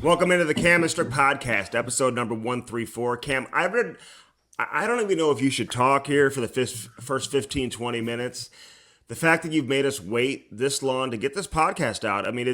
Welcome into the Cam and Strick podcast, episode number 134. Cam, I don't even know if you should talk here for the first 15, 20 minutes. The fact that you've made us wait this long to get this podcast out, I mean,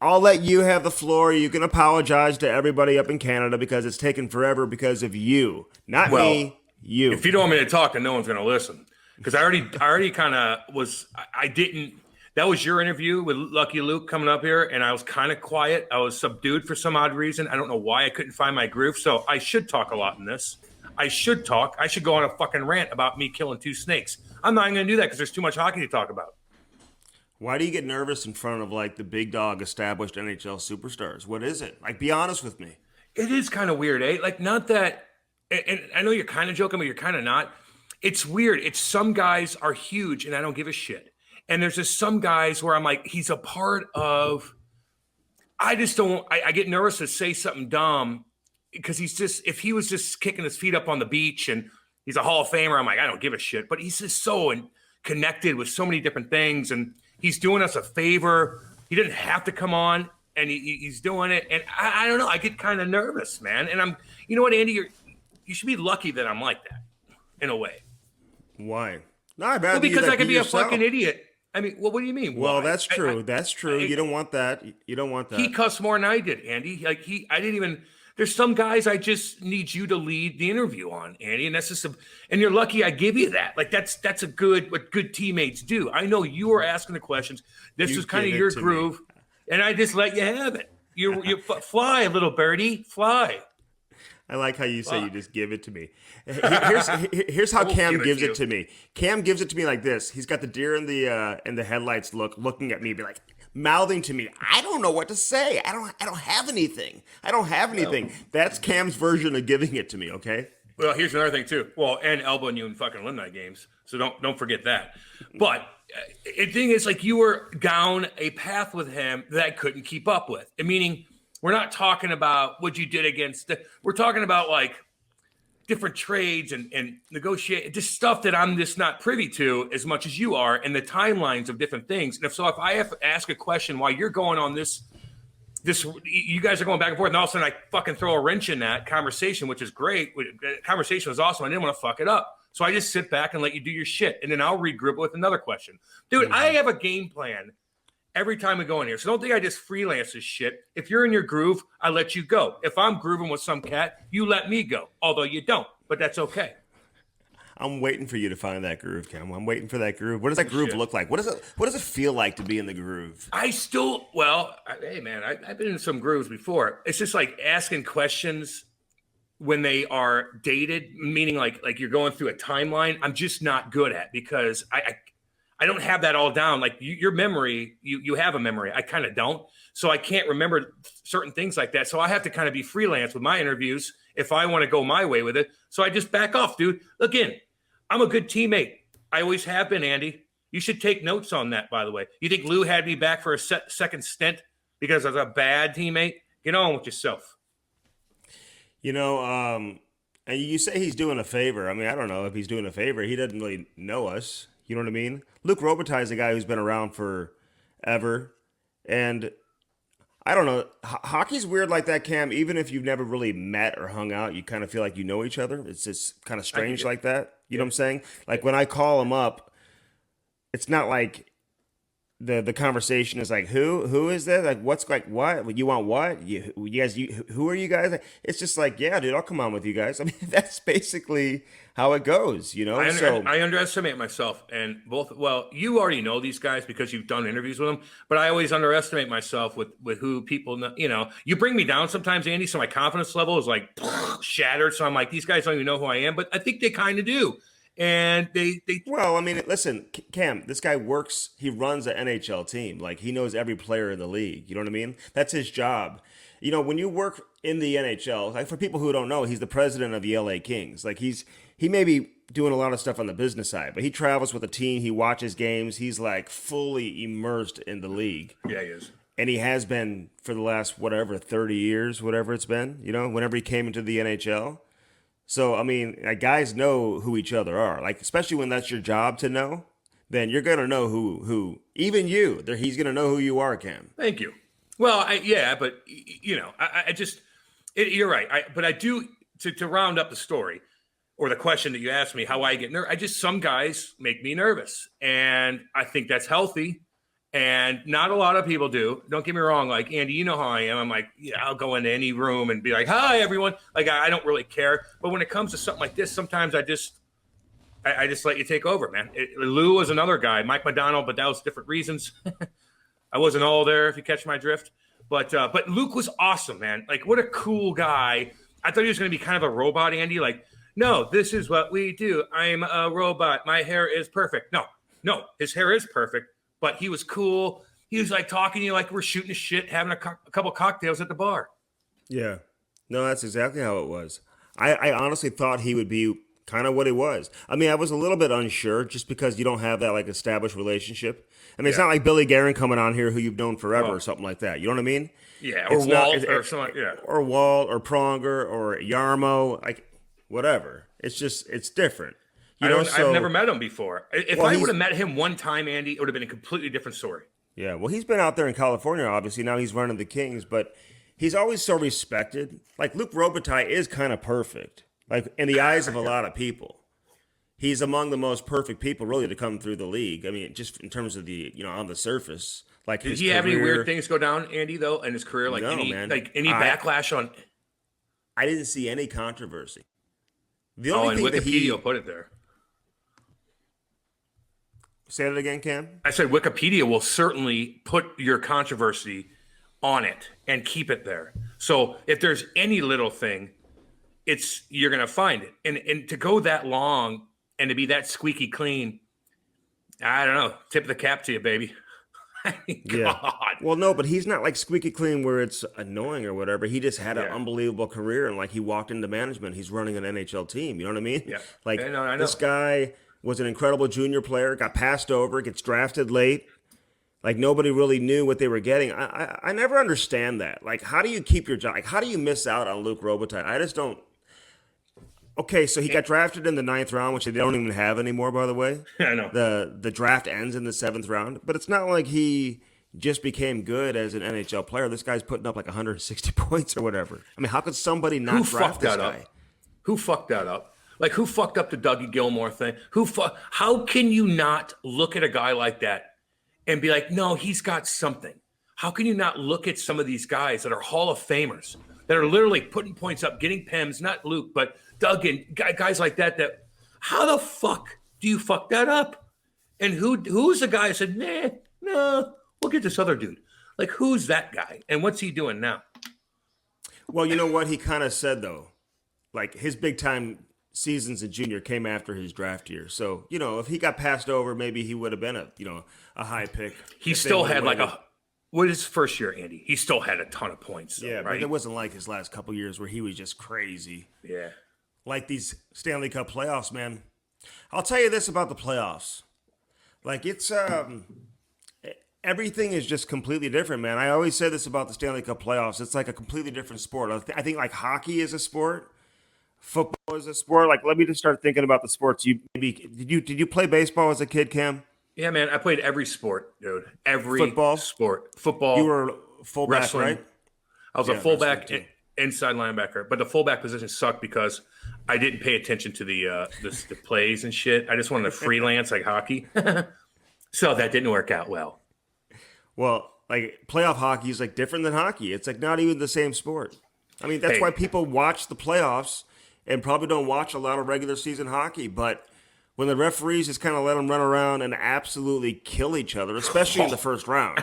I'll let you have the floor. You can apologize to everybody up in Canada because it's taken forever because of you. Not me, you. If you don't want me to talk, then no one's going to listen. Because I already kind of was, I didn't. That was your interview with Lucky Luke coming up here, and I was kind of quiet. I was subdued for some odd reason. I don't know why I couldn't find my groove. So I should talk a lot in this. I should talk. I should go on a fucking rant about me killing 2 snakes. I'm not going to do that because there's too much hockey to talk about. Why do you get nervous in front of, like, the big dog established NHL superstars? What is it? Like, be honest with me. It is kind of weird, eh? Like, not that – and I know you're kind of joking, but you're kind of not. It's weird. It's some guys are huge, and I don't give a shit. And there's just some guys where I'm like, he's a part of – I just don't – I get nervous to say something dumb because he's just – if he was just kicking his feet up on the beach and he's a Hall of Famer, I'm like, I don't give a shit. But he's just so connected with so many different things, and he's doing us a favor. He didn't have to come on, and he's doing it. And I don't know. I get kind of nervous, man. And you know what, Andy? You should be lucky that I'm like that in a way. Why? No, because I could be a fucking idiot. I mean, well, what do you mean? Well, why? that's true. That's true. You don't want that. You don't want that. He cussed more than I did, Andy. I didn't even. There's some guys I just need you to lead the interview on, Andy, and that's just and you're lucky I give you that. Like that's what good teammates do. I know you were asking the questions. This was kind of your groove, and I just let you have it. You fly, little birdie, fly. I like how you say you just give it to me. Here's how Cam gives it to me. Cam gives it to me like this. He's got the deer in the headlights looking at me, be like mouthing to me. I don't know what to say. I don't have anything. I don't have anything. Well, that's Cam's version of giving it to me. Okay. Well, here's another thing too. Well, and elbowing you in fucking alumni games. So don't forget that. But the thing is, like, you were down a path with him that I couldn't keep up with. Meaning, we're not talking about what you did against. We're talking about like different trades and negotiate, just stuff that I'm just not privy to as much as you are, and the timelines of different things. And if I have to ask a question while you're going on this, you guys are going back and forth, and all of a sudden I fucking throw a wrench in that conversation, which is great. The conversation was awesome. I didn't want to fuck it up. So I just sit back and let you do your shit, and then I'll regroup with another question. Dude, mm-hmm. I have a game plan every time we go in here. So don't think I just freelance this shit. If you're in your groove, I let you go. If I'm grooving with some cat, you let me go. Although you don't, but that's okay. I'm waiting for you to find that groove, Cam. I'm waiting for that groove. What does that groove look like? What does it feel like to be in the groove? Hey man, I've been in some grooves before. It's just like asking questions when they are dated, meaning like you're going through a timeline. I'm just not good at, because I don't have that all down. Like your memory, you have a memory. I kind of don't. So I can't remember certain things like that. So I have to kind of be freelance with my interviews if I want to go my way with it. So I just back off, dude. Again, I'm a good teammate. I always have been, Andy. You should take notes on that, by the way. You think Lou had me back for a second stint because I was a bad teammate? Get on with yourself. You know, and you say he's doing a favor. I mean, I don't know if he's doing a favor. He doesn't really know us. You know what I mean? Luc Robitaille is a guy who's been around forever. And I don't know. Hockey's weird like that, Cam. Even if you've never really met or hung out, you kind of feel like you know each other. It's just kind of strange like that. You know what I'm saying? Like when I call him up, it's not like the conversation is like, who is that? Like, what's like, what? You want what? You guys, who are you guys? It's just like, yeah, dude, I'll come on with you guys. I mean, that's basically how it goes, you know? I underestimate myself, and you already know these guys because you've done interviews with them, but I always underestimate myself with who people know. You know, you bring me down sometimes, Andy, so my confidence level is like shattered. So I'm like, these guys don't even know who I am, but I think they kind of do. And they well, I mean, listen, Cam, this guy he runs an NHL team. Like, he knows every player in the league. You know what I mean? That's his job. You know, when you work in the NHL, like, for people who don't know, he's the president of the LA Kings. Like, he may be doing a lot of stuff on the business side, but he travels with a team. He watches games. He's like fully immersed in the league. Yeah, he is. And he has been for the last, 30 years, whatever it's been, you know, whenever he came into the NHL. So, I mean, guys know who each other are. Like, especially when that's your job to know, then you're going to know who even you, he's going to know who you are, Cam. Thank you. Well, but I just, you're right. But I do, to round up the story or the question that you asked me, how I get nervous. Some guys make me nervous, and I think that's healthy. And not a lot of people do. Don't get me wrong. Like, Andy, you know how I am. I'm like, yeah, I'll go into any room and be like, hi, everyone. Like, I don't really care. But when it comes to something like this, sometimes I just let you take over, man. Lou was another guy, Mike McDonald, but that was different reasons. I wasn't all there, if you catch my drift. But Luke was awesome, man. Like, what a cool guy. I thought he was going to be kind of a robot, Andy. Like, no, this is what we do. I'm a robot. My hair is perfect. No, his hair is perfect. But he was cool. He was like talking to you like we're shooting shit, having a couple cocktails at the bar. Yeah. No, that's exactly how it was. I honestly thought he would be kind of what he was. I mean, I was a little bit unsure just because you don't have that like established relationship. I mean, it's not like Billy Guerin coming on here who you've known forever or something like that. You know what I mean? Yeah, or Walt or something. Yeah, or Walt or Pronger or Yarmo, like whatever. It's just it's different. I've never met him before. If I would have met him one time, Andy, it would have been a completely different story. Yeah, well, he's been out there in California, obviously. Now he's running the Kings, but he's always so respected. Like, Luc Robitaille is kind of perfect, like, in the eyes of a lot of people. He's among the most perfect people, really, to come through the league. I mean, just in terms of the, on the surface. Like, did he have any weird things go down, Andy, though, in his career? Like, no, any backlash on? I didn't see any controversy. The only thing Wikipedia will put it there. Say that again, Cam? I said Wikipedia will certainly put your controversy on it and keep it there. So if there's any little thing, you're going to find it. And to go that long and to be that squeaky clean, I don't know. Tip of the cap to you, baby. Yeah. God. Well, no, but he's not like squeaky clean where it's annoying or whatever. He just had an unbelievable career, and like he walked into management. He's running an NHL team. You know what I mean? Yeah. Like I know. This guy was an incredible junior player, got passed over, gets drafted late. Like, nobody really knew what they were getting. I never understand that. Like, how do you keep your job? Like, how do you miss out on Luc Robitaille? I just don't. Okay, so he got drafted in the 9th round, which they don't even have anymore, by the way. I know. The draft ends in the 7th round. But it's not like he just became good as an NHL player. This guy's putting up like 160 points or whatever. I mean, how could somebody not draft this guy? Who fucked that up? Like, who fucked up the Dougie Gilmore thing? How can you not look at a guy like that and be like, no, he's got something? How can you not look at some of these guys that are Hall of Famers, that are literally putting points up, getting PEMs, not Luke, but Doug and guys like that, how the fuck do you fuck that up? And who's the guy who said, no, we'll get this other dude? Like, who's that guy? And what's he doing now? Well, you know what he kind of said, though? Like, his big time seasons in junior came after his draft year. So, if he got passed over, maybe he would have been a high pick. He still had what is his first year, Andy? He still had a ton of points. Though, yeah, right? But it wasn't like his last couple years where he was just crazy. Yeah. Like these Stanley Cup playoffs, man. I'll tell you this about the playoffs. Like, it's everything is just completely different, man. I always say this about the Stanley Cup playoffs. It's like a completely different sport. I think like hockey is a sport. Football is a sport. Like, let me just start thinking about the sports. Did you play baseball as a kid, Cam? Yeah, man. I played every sport, dude. Every sport. Football. You were fullback, wrestling. Right? I was a fullback, inside linebacker, but the fullback position sucked because I didn't pay attention to the plays and shit. I just wanted to freelance like hockey, so that didn't work out well. Well, like playoff hockey is like different than hockey. It's like not even the same sport. I mean, that's why people watch the playoffs and probably don't watch a lot of regular season hockey. But when the referees just kind of let them run around and absolutely kill each other, especially in the first round,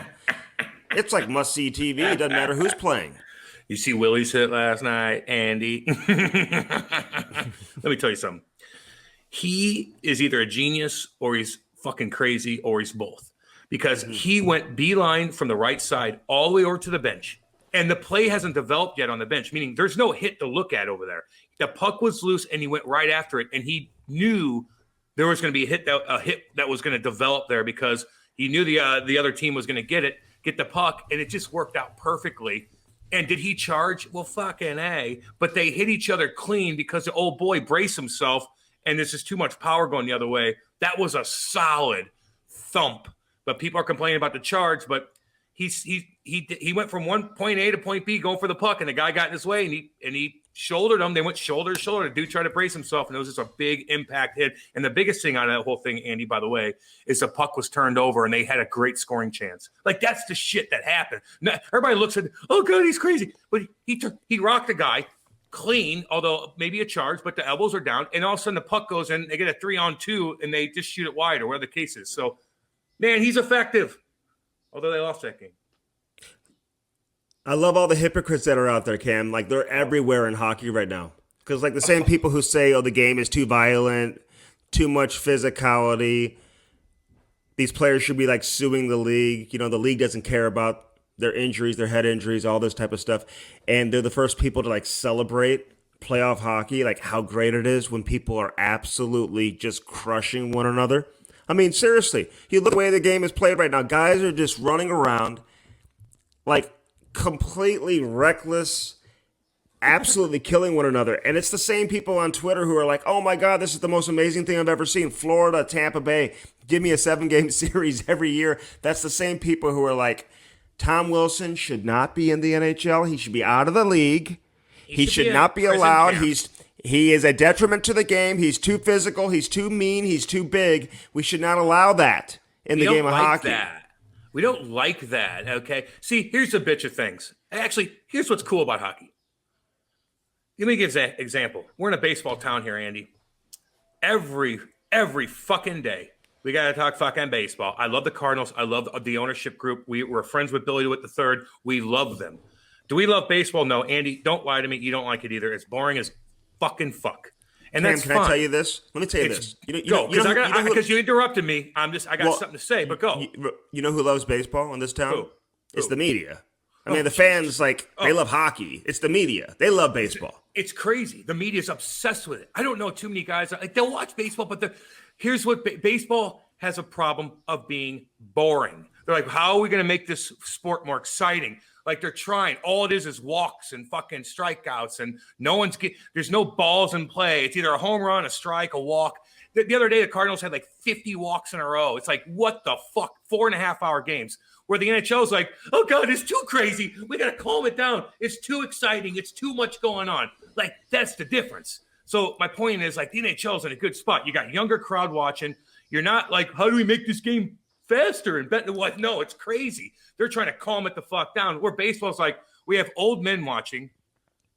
it's like must-see TV. It doesn't matter who's playing. You see Willie's hit last night, Andy. Let me tell you something. He is either a genius or he's fucking crazy or he's both. Because he went beeline from the right side all the way over to the bench. And the play hasn't developed yet on the bench, meaning there's no hit to look at over there. The puck was loose and he went right after it. And he knew there was going to be a hit that was going to develop there because he knew the other team was going to get the puck. And it just worked out perfectly. And did he charge? Well, fucking A. But they hit each other clean because the old boy braced himself and there's just too much power going the other way. That was a solid thump. But people are complaining about the charge, but he went from point A to point B going for the puck, and the guy got in his way, and he shouldered him. They went shoulder to shoulder. The dude tried to brace himself, and it was just a big impact hit. And the biggest thing on that whole thing, Andy, by the way, is the puck was turned over, and they had a great scoring chance. Like, that's the shit that happened. Now, everybody looks at, oh, God, he's crazy. But he rocked the guy clean, although maybe a charge, but the elbows are down. And all of a sudden, the puck goes in. They get a 3-on-2, and they just shoot it wide or whatever the case is. So, man, he's effective, although they lost that game. I love all the hypocrites that are out there, Cam. Like, they're everywhere in hockey right now. Because, like, the same people who say, oh, the game is too violent, too much physicality, these players should be, like, suing the league. You know, the league doesn't care about their injuries, their head injuries, all this type of stuff. And they're the first people to, like, celebrate playoff hockey, like, how great it is when people are absolutely just crushing one another. I mean, seriously, you look at the way the game is played right now. Guys are just running around, like, completely reckless, absolutely killing one another. And it's the same people on Twitter who are like, oh my God, this is the most amazing thing I've ever seen. Florida, Tampa Bay, give me a 7-game series every year. That's the same people who are like, Tom Wilson should not be in the NHL. He should be out of the league. He should not be allowed. He is a detriment to the game. He's too physical. He's too mean. He's too big. We should not allow that in the game of hockey. We don't like that, okay? See, here's the bitch of things. Actually, here's what's cool about hockey. Let me give an example. We're in a baseball town here, Andy. Every fucking day, we got to talk fucking baseball. I love the Cardinals. I love the ownership group. We're friends with Billy DeWitt III. We love them. Do we love baseball? No. Andy, don't lie to me. You don't like it either. It's boring as fucking fuck. And Cam, that's can fine. I tell you this? Let me tell you this. Because you interrupted me. I got something to say, but go. You know who loves baseball in this town? Who? It's the media. I mean, the fans, they love hockey. It's the media. They love baseball. It's crazy. The media's obsessed with it. I don't know too many guys. They'll watch baseball, but here's what baseball has a problem of being boring. They're like, how are we going to make this sport more exciting? Like, they're trying. All it is walks and fucking strikeouts, and there's no balls in play. It's either a home run, a strike, a walk. The other day, the Cardinals had like 50 walks in a row. It's like, what the fuck? 4.5-hour games. Where the NHL is like, oh God, it's too crazy. We got to calm it down. It's too exciting. It's too much going on. Like, that's the difference. So my point is, like, the NHL is in a good spot. You got younger crowd watching. You're not like, how do we make this game faster and better? What? No, it's crazy. They're trying to calm it the fuck down. Where baseball's like, we have old men watching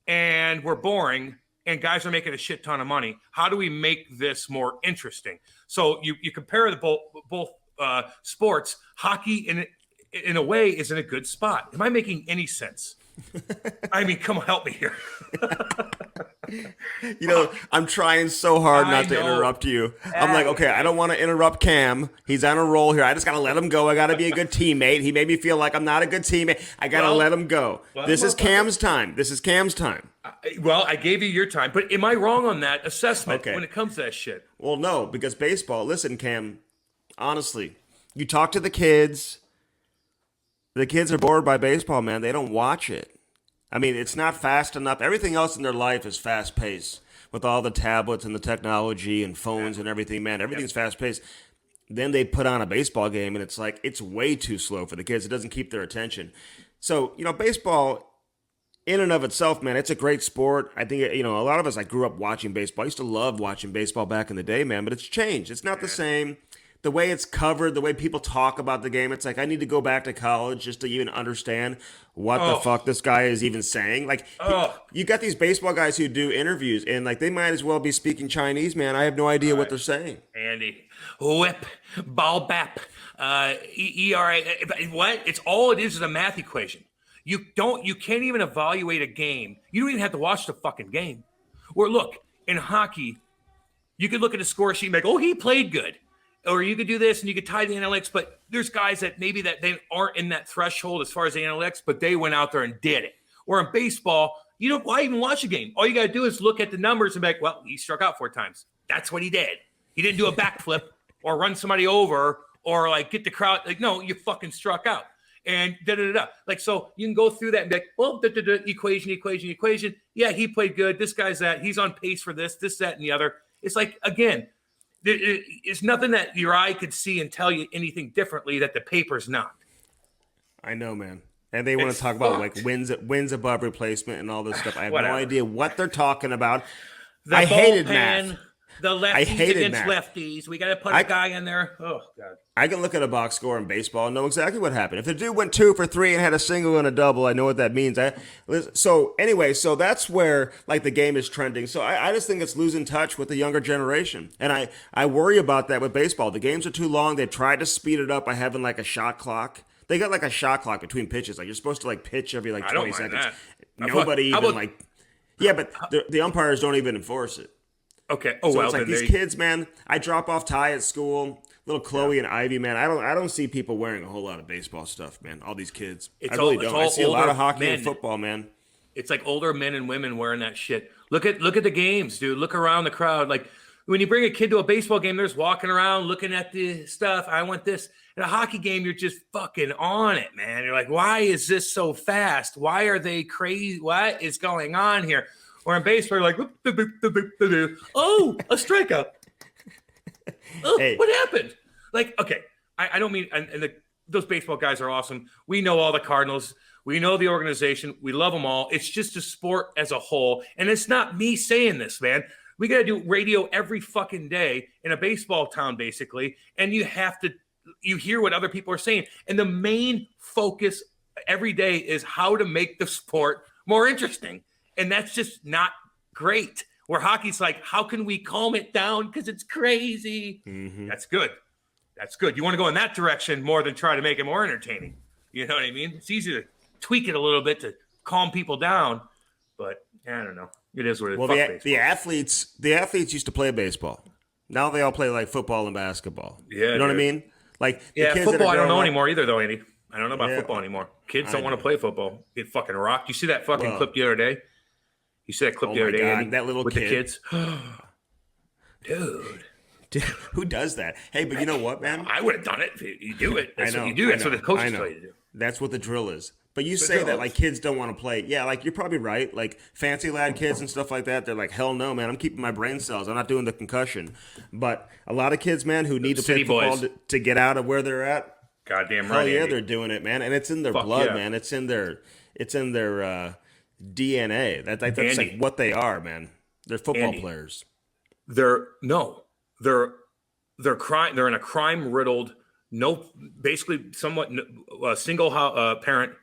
and we're boring and guys are making a shit ton of money. How do we make this more interesting? So you compare the both sports. Hockey in a way is in a good spot. Am I making any sense? I mean, come on, help me here. I'm trying so hard not to interrupt you. I'm like, okay, I don't want to interrupt Cam. He's on a roll here. I just got to let him go. I got to be a good teammate. He made me feel like I'm not a good teammate. I got to let him go. This is Cam's time. Well, I gave you your time, but am I wrong on that assessment when it comes to that shit? Well, no, because baseball, listen, Cam, honestly, you talk to the kids. The kids are bored by baseball, man. They don't watch it. I mean, it's not fast enough. Everything else in their life is fast-paced with all the tablets and the technology and phones and everything, man. Everything's fast-paced. Then they put on a baseball game, and it's like it's way too slow for the kids. It doesn't keep their attention. So, baseball in and of itself, man, it's a great sport. I think, a lot of us, I grew up watching baseball. I used to love watching baseball back in the day, man, but it's changed. It's not the same. The way it's covered, the way people talk about the game, it's like I need to go back to college just to even understand what the fuck this guy is even saying. Like, you got these baseball guys who do interviews, and like they might as well be speaking Chinese, man. I have no idea what they're saying. Andy, whip, ball bap, ERA. What? It's all it is a math equation. You can't even evaluate a game. You don't even have to watch the fucking game. Or look, in hockey, you could look at a score sheet and be like, oh, he played good. Or you could do this and you could tie the analytics, but there's guys that maybe that they aren't in that threshold as far as the analytics, but they went out there and did it. Or in baseball, why even watch a game? All you got to do is look at the numbers and be like, well, he struck out 4 times. That's what he did. He didn't do a backflip or run somebody over or like get the crowd. Like, no, you fucking struck out. And da-da-da-da. Like, so you can go through that and be like, well, equation. Yeah, he played good. This guy's that. He's on pace for this, that, and the other. It's like, again, it's nothing that your eye could see and tell you anything differently that the paper's not. I know, man. And they want to talk about like wins above replacement and all this stuff. I have no idea what they're talking about. I hated math. The lefties against lefties. We got to put a guy in there. Oh, God. I can look at a box score in baseball and know exactly what happened. If the dude went 2 for 3 and had a single and a double, I know what that means. So that's where like the game is trending. So I just think it's losing touch with the younger generation. And I worry about that with baseball. The games are too long. They tried to speed it up by having like a shot clock. They got like a shot clock between pitches. Like you're supposed to like pitch every like 20 seconds. Nobody even like, yeah, but the umpires don't even enforce it. Okay. Oh, so well, it's like these kids, man. I drop off Ty at school. Little Chloe and Ivy, man. I don't see people wearing a whole lot of baseball stuff, man. All these kids. I really don't. I see a lot of hockey and football, man. It's like older men and women wearing that shit. Look at the games, dude. Look around the crowd. Like when you bring a kid to a baseball game, there's walking around looking at the stuff. I want this. In a hockey game, you're just fucking on it, man. You're like, why is this so fast? Why are they crazy? What is going on here? Or in baseball, you're like, oh, a strikeout. Oh, hey. What happened? Like, okay, I don't mean, and those baseball guys are awesome. We know all the Cardinals. We know the organization. We love them all. It's just a sport as a whole. And it's not me saying this, man. We got to do radio every fucking day in a baseball town, basically. And you hear what other people are saying. And the main focus every day is how to make the sport more interesting. And that's just not great. Where hockey's like, how can we calm it down because it's crazy? Mm-hmm. That's good. That's good. You want to go in that direction more than try to make it more entertaining. You know what I mean? It's easy to tweak it a little bit to calm people down. But I don't know. It is what it is. Well, the athletes used to play baseball. Now they all play like football and basketball. Yeah, you know what I mean? Like the kids football. I don't know anymore either, though, Andy. I don't know about football anymore. Kids don't want to play football. Get fucking rocked. You see that fucking clip the other day? You see that clip the other day, Andy? That little with kid. The kids. Dude, who does that? Hey, but you know what, man? I would have done it. You do it. That's what you do. That's what the coaches tell you to do. That's what the drill is. But you say that like kids don't want to play. Yeah, like you're probably right. Like fancy lad kids and stuff like that, they're like, hell no, man. I'm keeping my brain cells. I'm not doing the concussion. But a lot of kids, man, who need to play football to get out of where they're at. Goddamn right. Hell yeah, they're doing it, man. And it's in their blood, man. It's in their DNA. That's like what they are, man. They're football players. They're in a crime-riddled, basically somewhat single parent.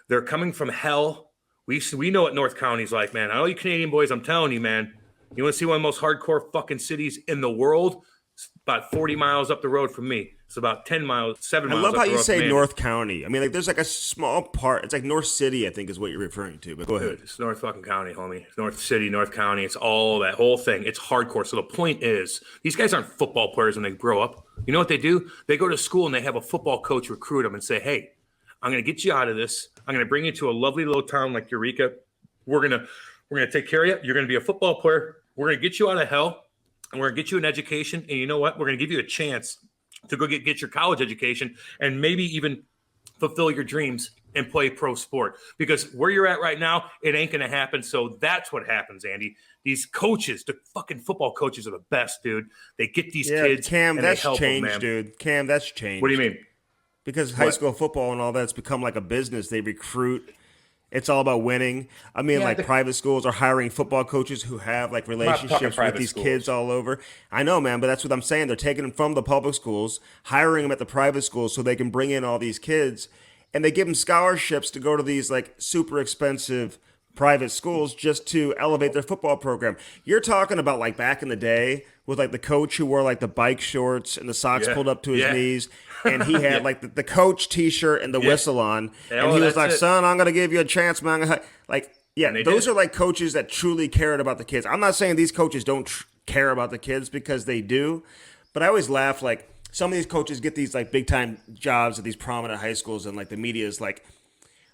They're coming from hell. We know what North County's like, man. All you Canadian boys, I'm telling you, man. You want to see one of the most hardcore fucking cities in the world? It's about 40 miles up the road from me. It's about 7 miles. I love how you say North County. I mean, like, there's like a small part. It's like North City, I think, is what you're referring to. But go ahead. It's North fucking County, homie. It's North City, North County. It's all that whole thing. It's hardcore. So the point is, these guys aren't football players when they grow up. You know what they do? They go to school and they have a football coach recruit them and say, hey, I'm going to get you out of this. I'm going to bring you to a lovely little town like Eureka. We're going to take care of you. You're going to be a football player. We're going to get you out of hell, and we're going to get you an education. And you know what? We're going to give you a chance to go get your college education and maybe even fulfill your dreams and play pro sport. Because where you're at right now, it ain't going to happen. So that's what happens, Andy. These coaches, the fucking football coaches are the best, dude. They get these kids. Cam, and that's they help changed, them, dude. Cam, that's changed. What do you mean? Because high school football and all that's become like a business. They recruit. It's all about winning. I mean, private schools are hiring football coaches who have like relationships with these kids all over. I know, man, but that's what I'm saying. They're taking them from the public schools, hiring them at the private schools so they can bring in all these kids, and they give them scholarships to go to these like super expensive private schools just to elevate their football program. You're talking about like back in the day with like the coach who wore like the bike shorts and the socks pulled up to his knees, and he had like the coach T-shirt and the whistle on, and he was like, "Son, I'm gonna give you a chance, man." Like, those are like coaches that truly cared about the kids. I'm not saying these coaches don't care about the kids, because they do, but I always laugh like some of these coaches get these like big time jobs at these prominent high schools, and like the media is like,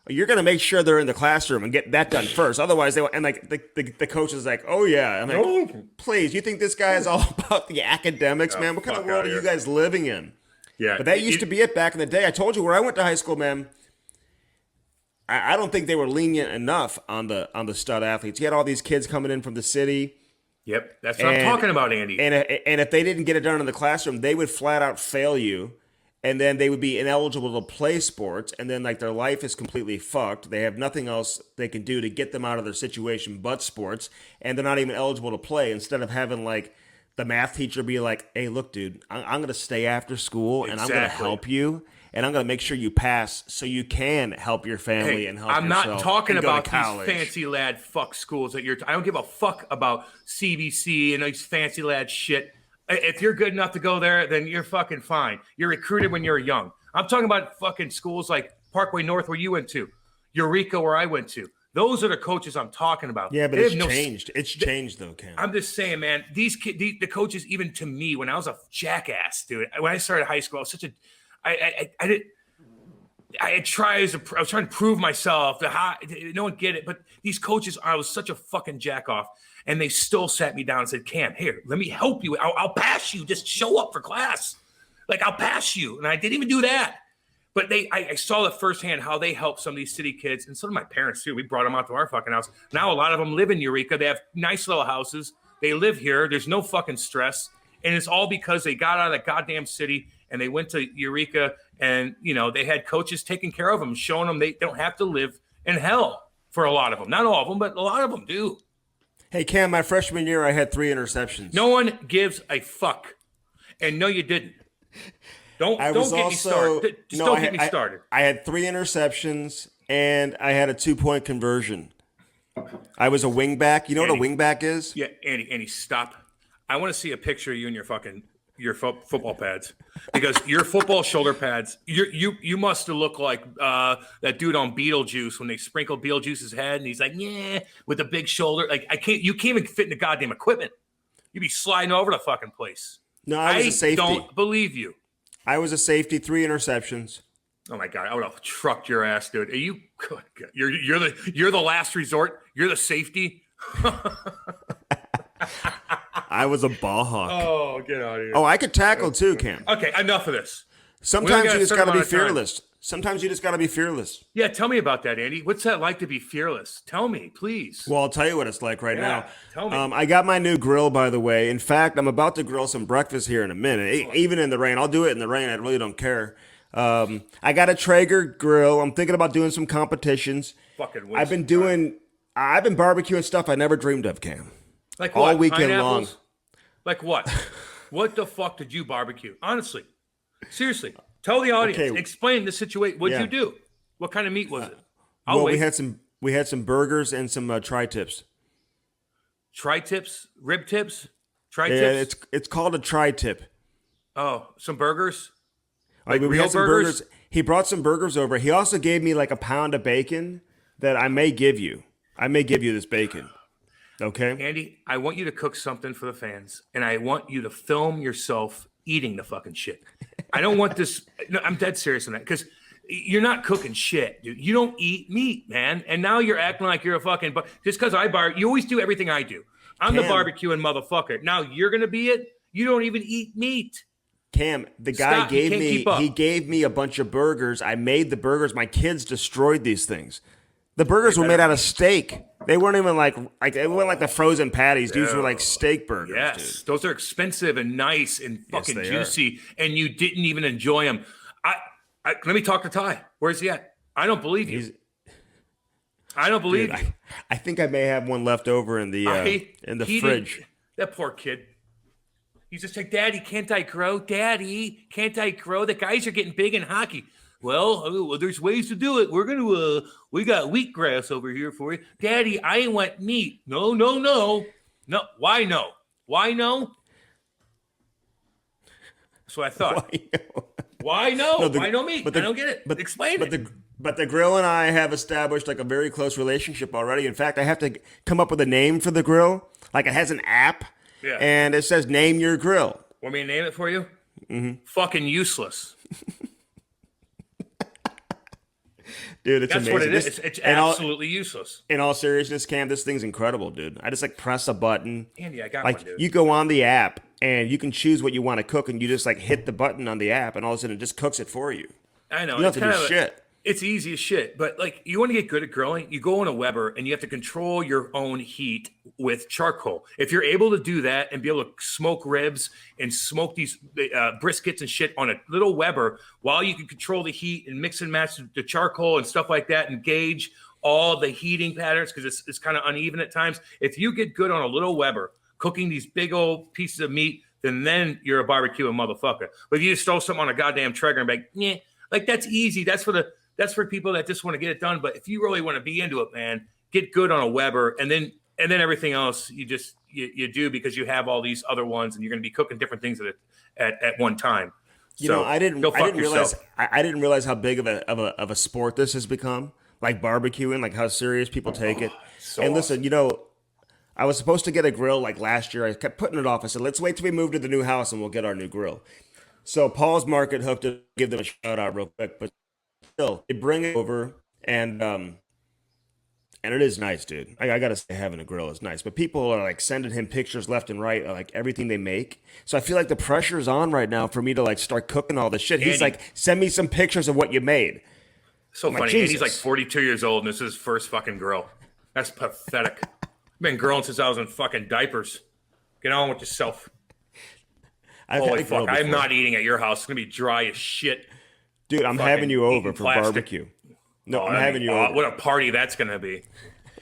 you're going to make sure they're in the classroom and get that done first. Otherwise, the coach is like, oh, yeah. I'm like, please, you think this guy is all about the academics, man? What kind of world are you guys living in? Yeah. But that used to be it back in the day. I told you, where I went to high school, man, I don't think they were lenient enough on the stud athletes. You had all these kids coming in from the city. Yep. That's what I'm talking about, Andy. And if they didn't get it done in the classroom, they would flat out fail you. and then they would be ineligible to play sports, and then like their life is completely fucked. They have nothing else they can do to get them out of their situation but sports, and they're not even eligible to play. Instead of having like the math teacher be like, "Hey, look, dude, I'm gonna stay after school, and I'm gonna help you, and I'm gonna make sure you pass, so you can help your family and help I'm yourself." not talking and go about to these college. fancy lad fuck schools that I don't give a fuck about CBC and these fancy lad shit. If you're good enough to go there, then you're fucking fine. You're recruited when you're young. I'm talking about fucking schools like Parkway North, where you went to, Eureka, where I went to. Those are the coaches I'm talking about. Yeah, but it's changed. It's changed though, Cam. I'm just saying, man. These the coaches, even to me, when I was a jackass, dude. When I started high school, I was such a, I was trying to prove myself. No one get it, but these coaches, I was such a fucking jack off, and they still sat me down and said, "Cam, here, let me help you. I'll pass you. Just show up for class. Like, I'll pass you." And I didn't even do that. But I saw it firsthand how they helped some of these city kids, and some of my parents too. We brought them out to our fucking house. Now a lot of them live in Eureka. They have nice little houses. They live here. There's no fucking stress, and it's all because they got out of the goddamn city and they went to Eureka, and they had coaches taking care of them, showing them they don't have to live in hell. For a lot of them, not all of them, but a lot of them do. Hey, Cam, my freshman year, I had 3 interceptions. No one gives a fuck, and no, you didn't. Don't get me started. Don't get me started. I had 3 interceptions, and I had a 2-point conversion. I was a wingback. You know what a wingback is? Yeah, Andy, stop. I want to see a picture of you in your football pads, because your football shoulder pads. You must have looked like that dude on Beetlejuice when they sprinkled Beetlejuice's head, and he's like, yeah, with the big shoulder. Like, you can't even fit in the goddamn equipment. You'd be sliding over the fucking place. No, I was a safety. I don't believe you. I was a safety, 3 interceptions. Oh my God, I would have trucked your ass, dude. Are you? You're the last resort. You're the safety. I was a ball hawk. Oh, get out of here. Oh, I could tackle too, Cam. Okay, enough of this. Sometimes you just got to be fearless. Sometimes you just got to be fearless. Yeah, tell me about that, Andy. What's that like to be fearless? Tell me, please. Well, I'll tell you what it's like right now. Tell me. I got my new grill, by the way. In fact, I'm about to grill some breakfast here in a minute, even in the rain. I'll do it in the rain. I really don't care. I got a Traeger grill. I'm thinking about doing some competitions. Fucking I've been barbecuing stuff I never dreamed of, Cam. Like what? All weekend Pineapples? long. Like what? What the fuck did you barbecue? Honestly. Seriously. Tell the audience. Okay. Explain the situation. What'd you do? What kind of meat was it? Well, we had some burgers and some tri-tips. Tri-tips? Rib tips? Yeah, Tri-tips? it's called a tri-tip. Oh, some burgers? Like we real had some burgers? He brought some burgers over. He also gave me like a pound of bacon that I may give you. I may give you this bacon. Okay? Andy, I want you to cook something for the fans, and I want you to film yourself eating the fucking shit. I don't want this. No, I'm dead serious on that, because you're not cooking shit, dude. You don't eat meat, man. And now you're acting like you're a fucking. Just because you always do everything I do. I'm the barbecuing motherfucker. Now you're gonna be it. You don't even eat meat. Cam, the guy gave me a bunch of burgers. I made the burgers. My kids destroyed these things. The burgers were made out of steak. They weren't even like they weren't like the frozen patties. These were like steak burgers. Yes, dude. Those are expensive and nice and fucking juicy, and you didn't even enjoy them. Let me talk to Ty. Where's he at? I don't believe you. I don't believe you. I think I may have one left over in the fridge. That poor kid. He's just like, Daddy, can't I grow? Daddy, can't I grow? The guys are getting big in hockey. Well, there's ways to do it. We're going to, we got wheatgrass over here for you. Daddy, I want meat. No. No, why no? Why no? That's what I thought. Why no? Why no meat? I don't get it. Explain it. But the grill and I have established like a very close relationship already. In fact, I have to come up with a name for the grill. Like it has an app. Yeah. And it says, name your grill. Want me to name it for you? Mm-hmm. Fucking useless. Dude, it's That's amazing. what it is. It's absolutely useless. In all seriousness, Cam, this thing's incredible, dude. I just like press a button. Andy, I got like, one, dude. You go on the app and you can choose what you want to cook, and you just like hit the button on the app, and all of a sudden it just cooks it for you. I know. You don't have to do shit. It's easy as shit. But like, you want to get good at grilling, you go on a Weber and you have to control your own heat with charcoal. If you're able to do that and be able to smoke ribs and smoke these briskets and shit on a little Weber while you can control the heat and mix and match the charcoal and stuff like that and gauge all the heating patterns because it's kind of uneven at times. If you get good on a little Weber cooking these big old pieces of meat, then you're a barbecuing motherfucker. But if you just throw something on a goddamn Traeger and be like, yeah, like that's easy. That's for people that just want to get it done. But if you really want to be into it, man, get good on a Weber, and then everything else you do because you have all these other ones, and you're going to be cooking different things at one time. I didn't realize how big of a sport this has become. Like barbecuing, like how serious people take it. And listen, I was supposed to get a grill like last year. I kept putting it off. I said, let's wait till we move to the new house and we'll get our new grill. So Paul's Market hooked it, give them a shout out real quick, but still, they bring it over and it is nice, dude. I gotta say, having a grill is nice. But people are like sending him pictures left and right of like everything they make. So I feel like the pressure is on right now for me to like start cooking all this shit. He's like, send me some pictures of what you made. So funny. And he's like 42 years old, and this is his first fucking grill. That's pathetic. I've been grilling since I was in fucking diapers. Get on with yourself. Holy fuck. I'm not eating at your house. It's going to be dry as shit. Dude, I'm having you over for barbecue. No, I'm having you over. What a party that's going to be.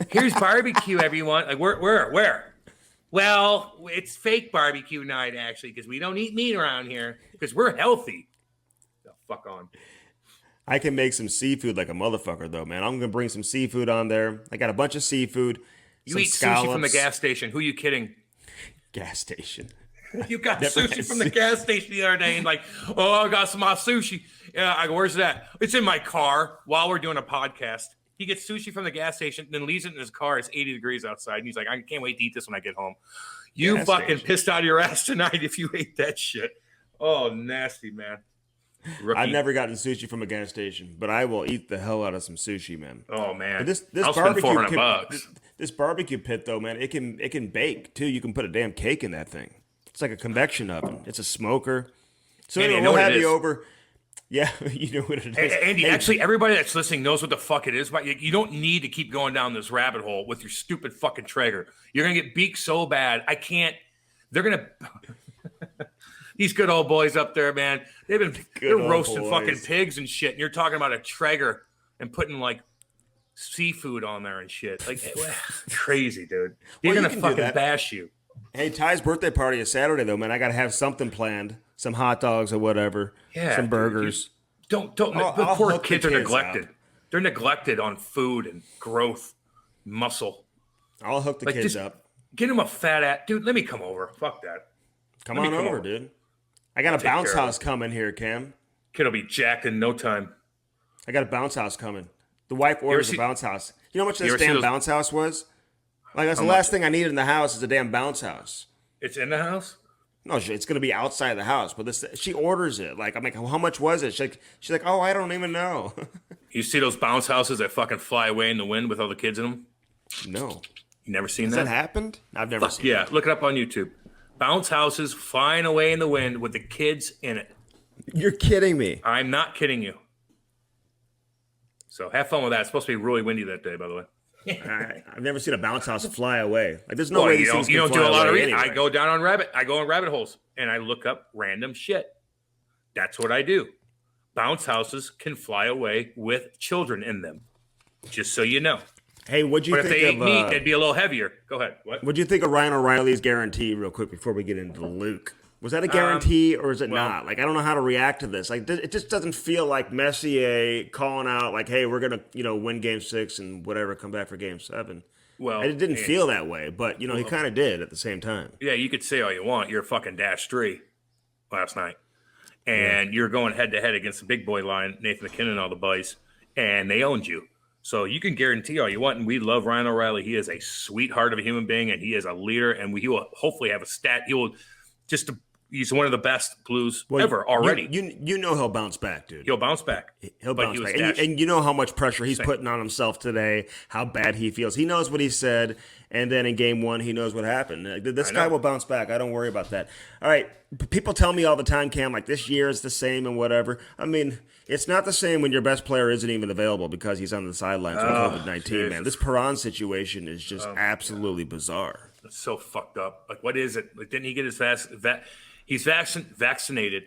Here's barbecue, everyone. Like, where? Well, it's fake barbecue night, actually, because we don't eat meat around here because we're healthy. The fuck on. I can make some seafood like a motherfucker, though, man. I'm going to bring some seafood on there. I got a bunch of seafood. You eat scallops. Sushi from the gas station. Who are you kidding? Gas station. You got sushi from the gas station the other day and like, oh, I got some sushi. Yeah, I go, where's that? It's in my car while we're doing a podcast. He gets sushi from the gas station, then leaves it in his car. It's 80 degrees outside. And he's like, I can't wait to eat this when I get home. You fucking pissed out of your ass tonight if you ate that shit. Oh, nasty, man. Rookie. I've never gotten sushi from a gas station, but I will eat the hell out of some sushi, man. Oh man, this I'll spend $400. This barbecue pit, though, man, it can bake too. You can put a damn cake in that thing. It's like a convection oven. It's a smoker. So Andy, we'll have you over. Yeah, you know what it is. Andy, actually, everybody that's listening knows what the fuck it is. But you don't need to keep going down this rabbit hole with your stupid fucking Traeger. You're gonna get beaked so bad. I can't. They're gonna. These good old boys up there, man. They're roasting fucking pigs and shit. And you're talking about a Traeger and putting like seafood on there and shit. Like crazy, dude. They're gonna fucking bash you. Hey, Ty's birthday party is Saturday though, man. I gotta have something planned. Some hot dogs or whatever. Yeah. Some burgers. Don't. The poor kids are neglected. Out. They're neglected on food and growth, muscle. I'll hook the kids up. Get them a fat ass. Dude, let me come over. Fuck that. Come on over, dude. I got a bounce house coming here, Cam. Kid'll be jacked in no time. I got a bounce house coming. The wife orders a bounce house. You know how much this damn bounce house was? Like, that's the last thing I need in the house is a damn bounce house. It's in the house? No, it's going to be outside the house. But she orders it. Like, I'm like, how much was it? She's like, oh, I don't even know. You see those bounce houses that fucking fly away in the wind with all the kids in them? No. You never seen that? Has that happened? I've never seen that. Yeah, look it up on YouTube. Bounce houses flying away in the wind with the kids in it. You're kidding me. I'm not kidding you. So have fun with that. It's supposed to be really windy that day, by the way. I've never seen a bounce house fly away. Like, there's no way these things can fly away. You don't do a lot of reading. Anyway. I go on rabbit holes and I look up random shit. That's what I do. Bounce houses can fly away with children in them. Just so you know. Hey, what'd you think of... But if they ate meat, they'd be a little heavier. Go ahead. What? What'd you think of Ryan O'Reilly's guarantee, real quick, before we get into Luke? Was that a guarantee or is it not? Like, I don't know how to react to this. Like, it just doesn't feel like Messier calling out, like, hey, we're going to, win Game 6 and whatever, come back for Game 7. Well, it didn't feel that way, but, he kind of did at the same time. Yeah, you could say all you want. You're fucking -3 last night. And you're going head-to-head against the big boy line, Nathan McKinnon and all the boys, and they owned you. So you can guarantee all you want, and we love Ryan O'Reilly. He is a sweetheart of a human being, and he is a leader, and he will hopefully have a stat. He will just to He's one of the best Blues ever already. You know he'll bounce back, dude. He'll bounce back. He'll bounce back. And you know how much pressure he's putting on himself today, how bad he feels. He knows what he said, and then in game one, he knows what happened. This guy will bounce back. I don't worry about that. All right, people tell me all the time, Cam, like this year is the same and whatever. I mean, it's not the same when your best player isn't even available because he's on the sidelines with COVID-19, man. This Perron situation is just absolutely bizarre. It's so fucked up. Like, what is it? Like, didn't he get his He's vaccinated,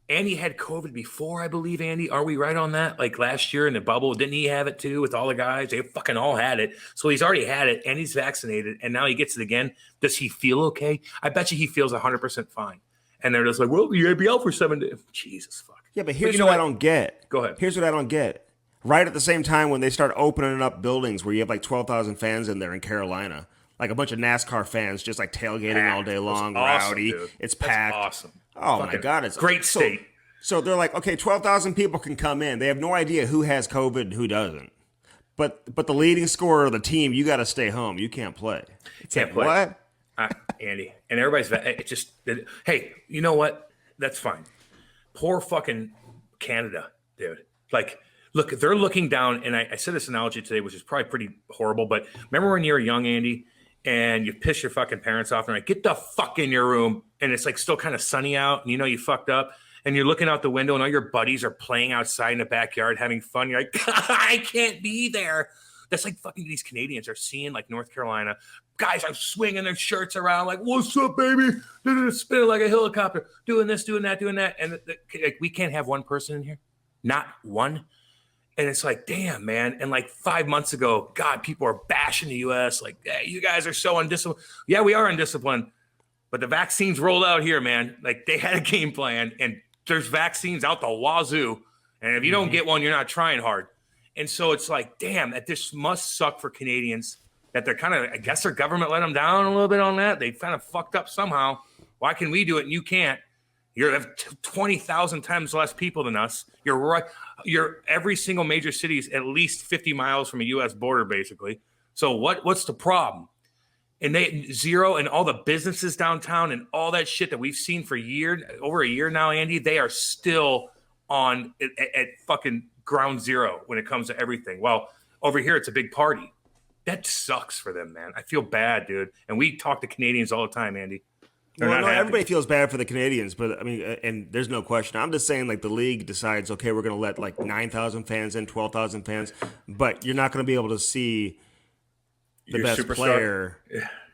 and he had COVID before, I believe, Andy. Are we right on that? Like last year in the bubble, didn't he have it too with all the guys? They fucking all had it. So he's already had it, and he's vaccinated, and now he gets it again. Does he feel okay? I bet you he feels 100% fine. And they're just like, well, you're going to be out for 7 days. Jesus, fuck. Yeah, but here's what I don't get. Go ahead. Here's what I don't get. Right at the same time when they start opening up buildings where you have like 12,000 fans in there in Carolina, like a bunch of NASCAR fans just like tailgating all day long, rowdy. Dude. It's packed. That's awesome. Oh my God, it's great state. So they're like, okay, 12,000 people can come in. They have no idea who has COVID and who doesn't. But the leading scorer of the team, you got to stay home. You can't play. Can't play. What? Andy, and everybody's hey, you know what? That's fine. Poor fucking Canada, dude. Like, look, they're looking down, and I said this analogy today, which is probably pretty horrible, but remember when you were young, Andy, and you piss your fucking parents off, and they're like, get the fuck in your room, and it's like still kind of sunny out, and you know you fucked up, and you're looking out the window, and all your buddies are playing outside in the backyard having fun. You're like, I can't be there. That's like fucking these Canadians are seeing like North Carolina. Guys are swinging their shirts around like, what's up, baby? Spinning like a helicopter, doing this, doing that, doing that. And like, we can't have one person in here. Not one. And it's like, damn, man. And like 5 months ago, God, people are bashing the U.S. Like, hey, you guys are so undisciplined. Yeah, we are undisciplined. But the vaccines rolled out here, man. Like, they had a game plan, and there's vaccines out the wazoo. And if you don't get one, you're not trying hard. And so it's like, damn, that this must suck for Canadians that they're kind of, I guess their government let them down a little bit on that. They kind of fucked up somehow. Why can we do it and you can't? You have 20,000 times less people than us. You're right. Every single major city is at least 50 miles from a U.S. border, basically. So what's the problem? And they zero and all the businesses downtown and all that shit that we've seen for over a year now, Andy, they are still on at fucking ground zero when it comes to everything. Well, over here, it's a big party. That sucks for them, man. I feel bad, dude. And we talk to Canadians all the time, Andy. Well, no, everybody feels bad for the Canadians, but I mean, and there's no question. I'm just saying, like, the league decides, okay, we're going to let like 9,000 fans in, 12,000 fans, but you're not going to be able to see the best superstar player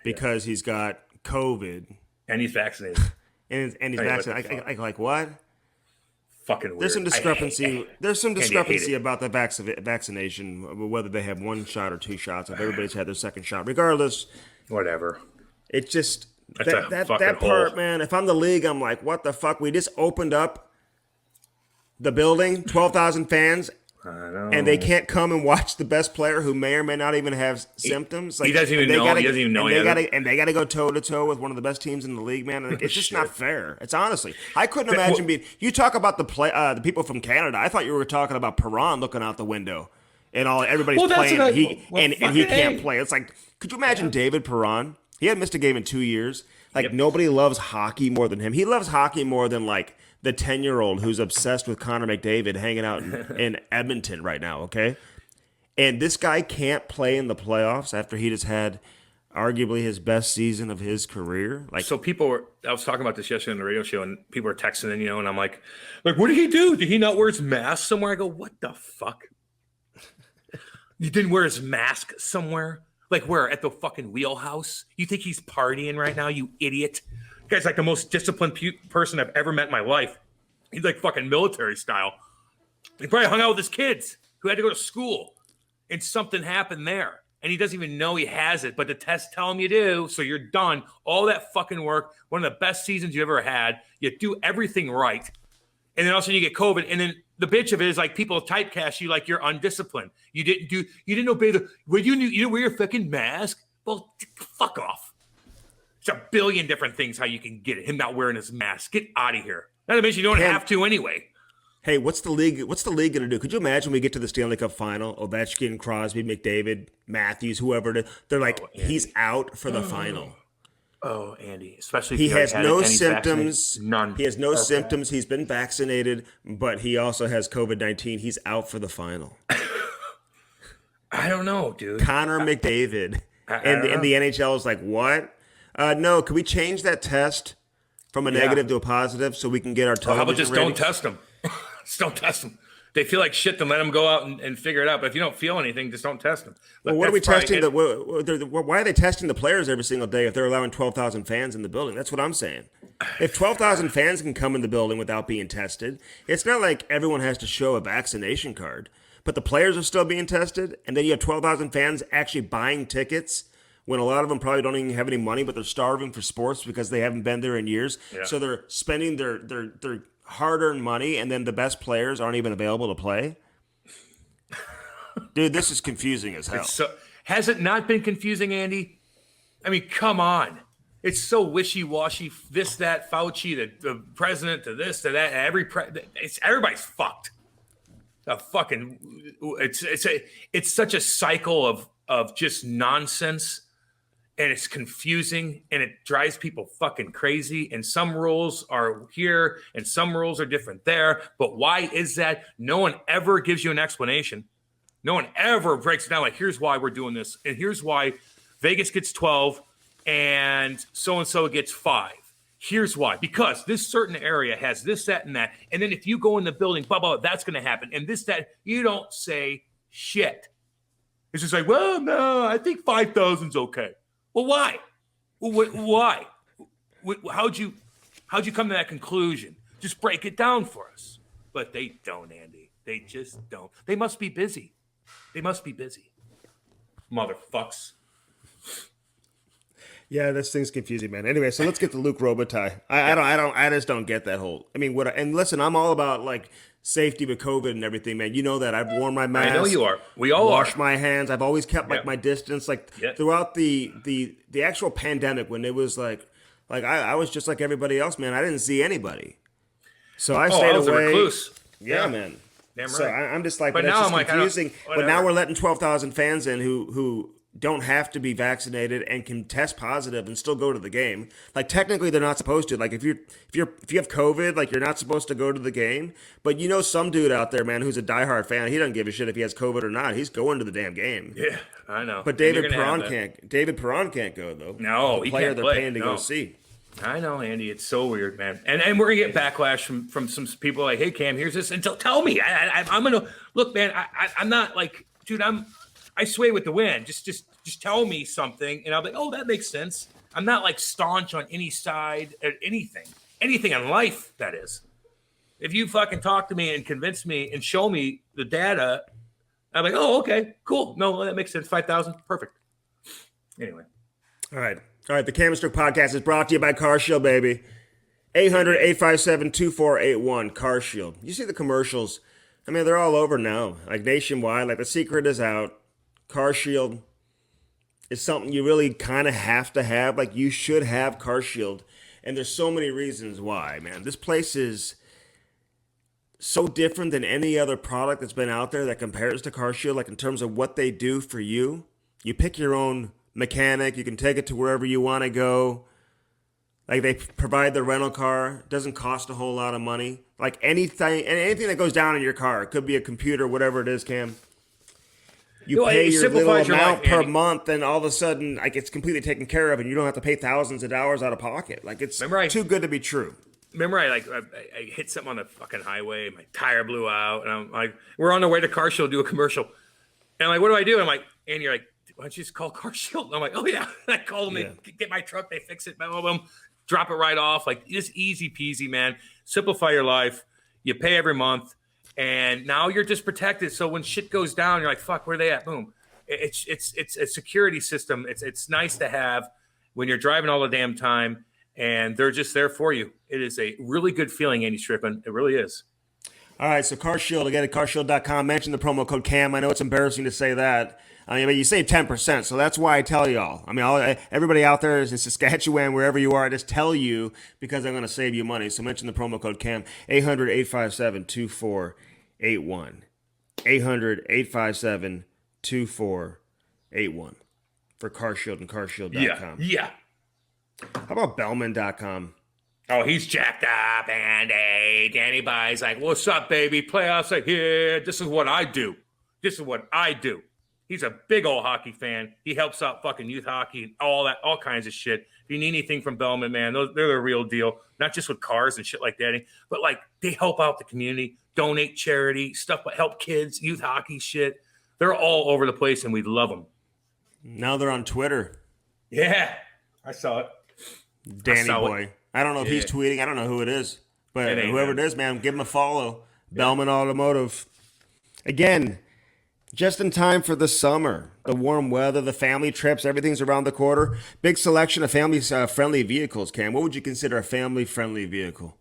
because he's got COVID and he's vaccinated. and he's vaccinated. Like what? Fucking weird. There's some discrepancy. There's some discrepancy about the vaccination, whether they have one shot or two shots. If everybody's had their second shot, regardless, whatever. It's just. That part, man, if I'm the league, I'm like, what the fuck? We just opened up the building, 12,000 fans, and they can't come and watch the best player who may or may not even have symptoms. Like, he doesn't even know. He doesn't even know. And they got to go toe-to-toe with one of the best teams in the league, man. And it's just not fair. It's honestly. I couldn't imagine being – you talk about the people from Canada. I thought you were talking about Perron looking out the window and everybody's playing and he can't play. It's like, could you imagine David Perron? He hadn't missed a game in 2 years. Like, nobody loves hockey more than him. He loves hockey more than, like, the 10-year-old who's obsessed with Connor McDavid hanging out in Edmonton right now, okay? And this guy can't play in the playoffs after he just had arguably his best season of his career. Like, so I was talking about this yesterday on the radio show, and people were texting, and I'm like, what did he do? Did he not wear his mask somewhere? I go, what the fuck? You didn't wear his mask somewhere? Like where? At the fucking wheelhouse? You think he's partying right now, you idiot? The guy's like the most disciplined person I've ever met in my life. He's like fucking military style. He probably hung out with his kids who had to go to school. And something happened there. And he doesn't even know he has it. But the tests tell him you do, so you're done. All that fucking work. One of the best seasons you ever had. You do everything right. And then all of a sudden you get COVID. And then the bitch of it is like people typecast you like you're undisciplined. You didn't obey you didn't wear your fucking mask. Well, fuck off. There's a billion different things how you can get it. Him not wearing his mask. Get out of here. Not to mention you don't have to anyway. Hey, what's the league going to do? Could you imagine when we get to the Stanley Cup final, Ovechkin, Crosby, McDavid, Matthews, whoever, they're like, he's out for the final. Oh, Andy, especially if He you already has had it no and he's symptoms. vaccinated. None. He has no Okay. symptoms. He's been vaccinated, but he also has COVID-19. He's out for the final. I don't know, dude. Connor McDavid. I And, don't and know. the NHL is like, what? No, can we change that test from a negative to a positive so we can get our television How about just ratings? don't test them? Just don't test them. They feel like shit, then let them go out and figure it out. But if you don't feel anything, just don't test them. Well, what are we testing? Why are they testing the players every single day if they're allowing 12,000 fans in the building? That's what I'm saying. If 12,000 fans can come in the building without being tested, it's not like everyone has to show a vaccination card. But the players are still being tested, and then you have 12,000 fans actually buying tickets when a lot of them probably don't even have any money, but they're starving for sports because they haven't been there in years. Yeah. So they're spending their hard-earned money, and then the best players aren't even available to play. Dude, this is confusing as hell. So has it not been confusing, Andy? I mean, come on. It's so wishy-washy. This, that, Fauci, the president, to this, to that. Everybody's fucked. It's such a cycle of just nonsense, and it's confusing, and it drives people fucking crazy. And some rules are here, and some rules are different there. But why is that? No one ever gives you an explanation. No one ever breaks it down like, here's why we're doing this, and here's why Vegas gets 12 and so gets 5. Here's why. Because this certain area has this, that, and that. And then if you go in the building, blah, blah, that's going to happen. And this, that, you don't say shit. It's just like, well, no, I think 5,000's okay. Well, why? Why? How'd you come to that conclusion? Just break it down for us. But they don't, Andy. They just don't. They must be busy. Motherfucks. Yeah, this thing's confusing, man. Anyway, so let's get to Luc Robitaille. I just don't get that whole. I mean, and listen, I'm all about like safety with COVID and everything, man. You know that I've worn my mask. I know you are. We all wash are. my hands. I've always kept like my distance. Like throughout the actual pandemic, when it was like I was just like everybody else, man. I didn't see anybody, so I stayed I was away. a recluse. Yeah, man. Damn right. So I'm just like, But that's now just I'm like, confusing. I don't- But now whatever. we're letting 12,000 fans in who don't have to be vaccinated and can test positive and still go to the game. Like technically, they're not supposed to. Like if you have COVID, like you're not supposed to go to the game. But you know, some dude out there, man, who's a diehard fan, he doesn't give a shit if he has COVID or not. He's going to the damn game. Yeah, I know. But And David you're gonna have Perron that. can't. David Perron can't go though. No, the he player can't they're play. paying to No. go see. I know, Andy. It's so weird, man. And we're gonna get backlash from some people like, hey, Cam, here's this. And tell me. I'm gonna look, man. I'm not like, dude. I sway with the wind. Just tell me something, and I'll be like, oh, that makes sense. I'm not like staunch on any side or anything in life. That is, if you fucking talk to me and convince me and show me the data, I'm like, oh, okay, cool. No, that makes sense. 5,000, perfect. Anyway. All right. The Cam and Strick podcast is brought to you by Car Shield, baby. 800-857-2481, Car Shield. You see the commercials. I mean, they're all over now. Like nationwide, like the secret is out. Car Shield is something you really kind of have to have. Like you should have Car Shield. And there's so many reasons why, man. This place is so different than any other product that's been out there that compares to Car Shield, like in terms of what they do for you. You pick your own mechanic. You can take it to wherever you want to go. Like they provide the rental car. Doesn't cost a whole lot of money. Like anything that goes down in your car, it could be a computer, whatever it is, Cam. You pay your little amount per month, and all of a sudden, like it's completely taken care of, and you don't have to pay thousands of dollars out of pocket. Like it's too good to be true. Remember, I hit something on the fucking highway. My tire blew out, and I'm like, we're on the way to Car Shield to do a commercial. And I'm like, what do I do? I'm like, and you're like, why don't you just call Car Shield? And I'm like, oh yeah. I call them, they get my truck, they fix it, boom, boom, drop it right off. Like it's easy peasy, man. Simplify your life. You pay every month, and now you're just protected. So when shit goes down, you're like, fuck, where are they at? Boom. It's a security system. It's nice to have when you're driving all the damn time, and they're just there for you. It is a really good feeling, Andy Strickland. It really is. All right, so Car Shield, again at carshield.com. Mention the promo code CAM. I know it's embarrassing to say that. I mean, but you save 10%, so that's why I tell y'all. I mean, everybody out there is in Saskatchewan, wherever you are, I just tell you because I'm going to save you money. So mention the promo code CAM, 800-857-2481. 800-857-2481 for Car Shield and carshield.com. Yeah. How about Bellman.com? Oh, he's jacked up, Andy. Danny Bye's like, what's up, baby? Playoffs like, yeah, this is what I do. This is what I do. He's a big old hockey fan. He helps out fucking youth hockey and all kinds of shit. If you need anything from Bellman, man, they're the real deal. Not just with cars and shit like that, but like they help out the community, donate charity, stuff, but help kids, youth hockey shit. They're all over the place, and we love them. Now they're on Twitter. Yeah, I saw it. Danny Boy. I don't know if he's tweeting. I don't know who it is. But whoever it is, man, give him a follow. Yeah. Bellman Automotive. Again, just in time for the summer. The warm weather, the family trips, everything's around the corner. Big selection of family-friendly vehicles, Cam. What would you consider a family-friendly vehicle?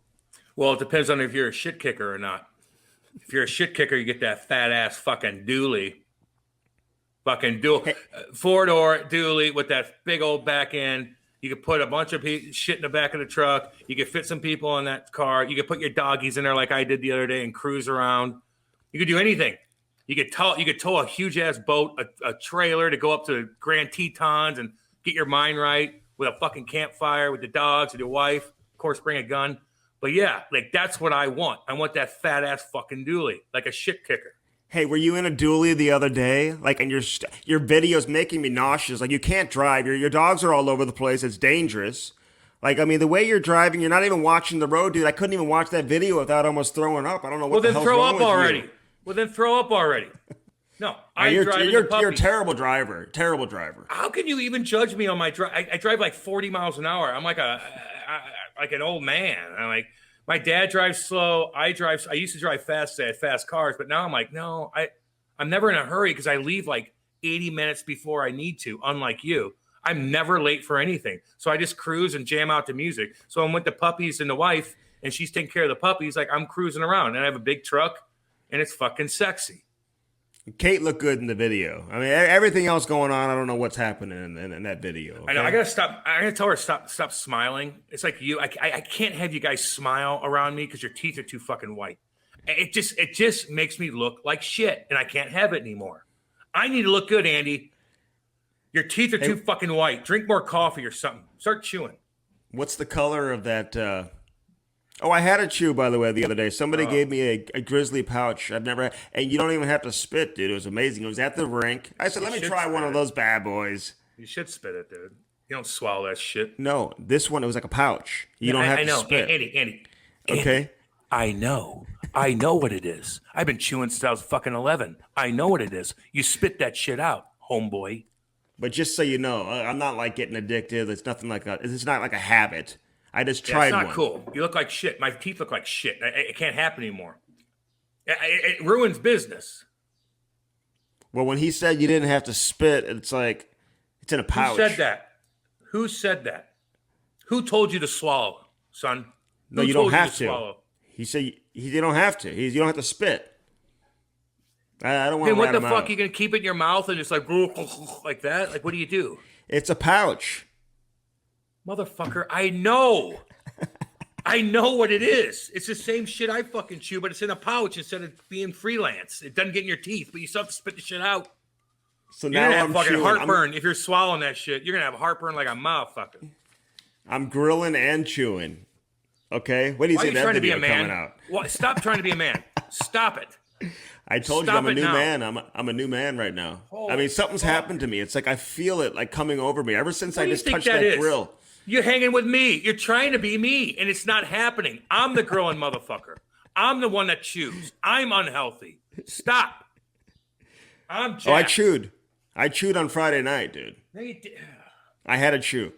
Well, it depends on if you're a shit kicker or not. If you're a shit kicker, you get that fat-ass fucking dually. Fucking dual. Four-door dually with that big old back end. You could put a bunch of shit in the back of the truck. You could fit some people in that car. You could put your doggies in there like I did the other day and cruise around. You could do anything. You could tow a huge ass boat, a trailer to go up to Grand Tetons and get your mind right with a fucking campfire with the dogs and your wife. Of course, bring a gun. But yeah, like that's what I want. I want that fat ass fucking dually, like a shit kicker. Hey, were you in a dually the other day? Like, and your video's making me nauseous. Like, you can't drive. Your dogs are all over the place. It's dangerous. Like, I mean, the way you're driving, you're not even watching the road, dude. I couldn't even watch that video without almost throwing up. I don't know what the hell's wrong with you. Well, then throw up already. No, you're a terrible driver. Terrible driver. How can you even judge me on my drive? I drive like 40 miles an hour. I'm like an old man. I'm like, my dad drives slow. I used to drive fast. I had fast cars, but now I'm like, no, I'm never in a hurry because I leave like 80 minutes before I need to. Unlike you, I'm never late for anything. So I just cruise and jam out to music. So I'm with the puppies and the wife, and she's taking care of the puppies. Like I'm cruising around, and I have a big truck, and it's fucking sexy. Kate looked good in the video. I mean, everything else going on, I don't know what's happening in that video. Okay? I know. I gotta stop. I gotta tell her stop smiling. It's like you. I can't have you guys smile around me because your teeth are too fucking white. It just makes me look like shit, and I can't have it anymore. I need to look good, Andy. Your teeth are too fucking white. Drink more coffee or something. Start chewing. What's the color of that? I had a chew, by the way, the other day. Somebody gave me a grizzly pouch. I've never had, and you don't even have to spit, dude. It was amazing. It was at the rink. I said, let me try one of those bad boys. You should spit it, dude. You don't swallow that shit. No, this one, it was like a pouch. You don't have to spit. Andy. Okay. I know what it is. I've been chewing since I was fucking 11. I know what it is. You spit that shit out, homeboy. But just so you know, I'm not like getting addicted. It's nothing like it's not like a habit. I just tried one. It's not cool. You look like shit. My teeth look like shit. It can't happen anymore. It ruins business. Well, when he said you didn't have to spit, it's like it's in a pouch. Who said that? Who told you to swallow, son? No, you don't have to. He said you don't have to. You don't have to spit. I don't want to. Then what the fuck? You gonna keep it in your mouth and just like that? Like what do you do? It's a pouch. Motherfucker, I know. I know what it is. It's the same shit I fucking chew, but it's in a pouch instead of being freelance. It doesn't get in your teeth, but you still have to spit the shit out. So you're now gonna have I'm fucking chewing. heartburn if you're swallowing that shit. You're gonna have heartburn like a motherfucker. I'm grilling and chewing. Okay, what do you say that video coming out? Well, stop trying to be a man. Stop it. I told you I'm a new man. I'm a new man right now. I mean, something's happened to me. It's like I feel it like coming over me ever since I just touched that grill. You're hanging with me. You're trying to be me, and it's not happening. I'm the grilling motherfucker. I'm the one that chews. I'm unhealthy. Stop. I'm jacked. Oh, I chewed on Friday night, dude. No, you did. I had a chew.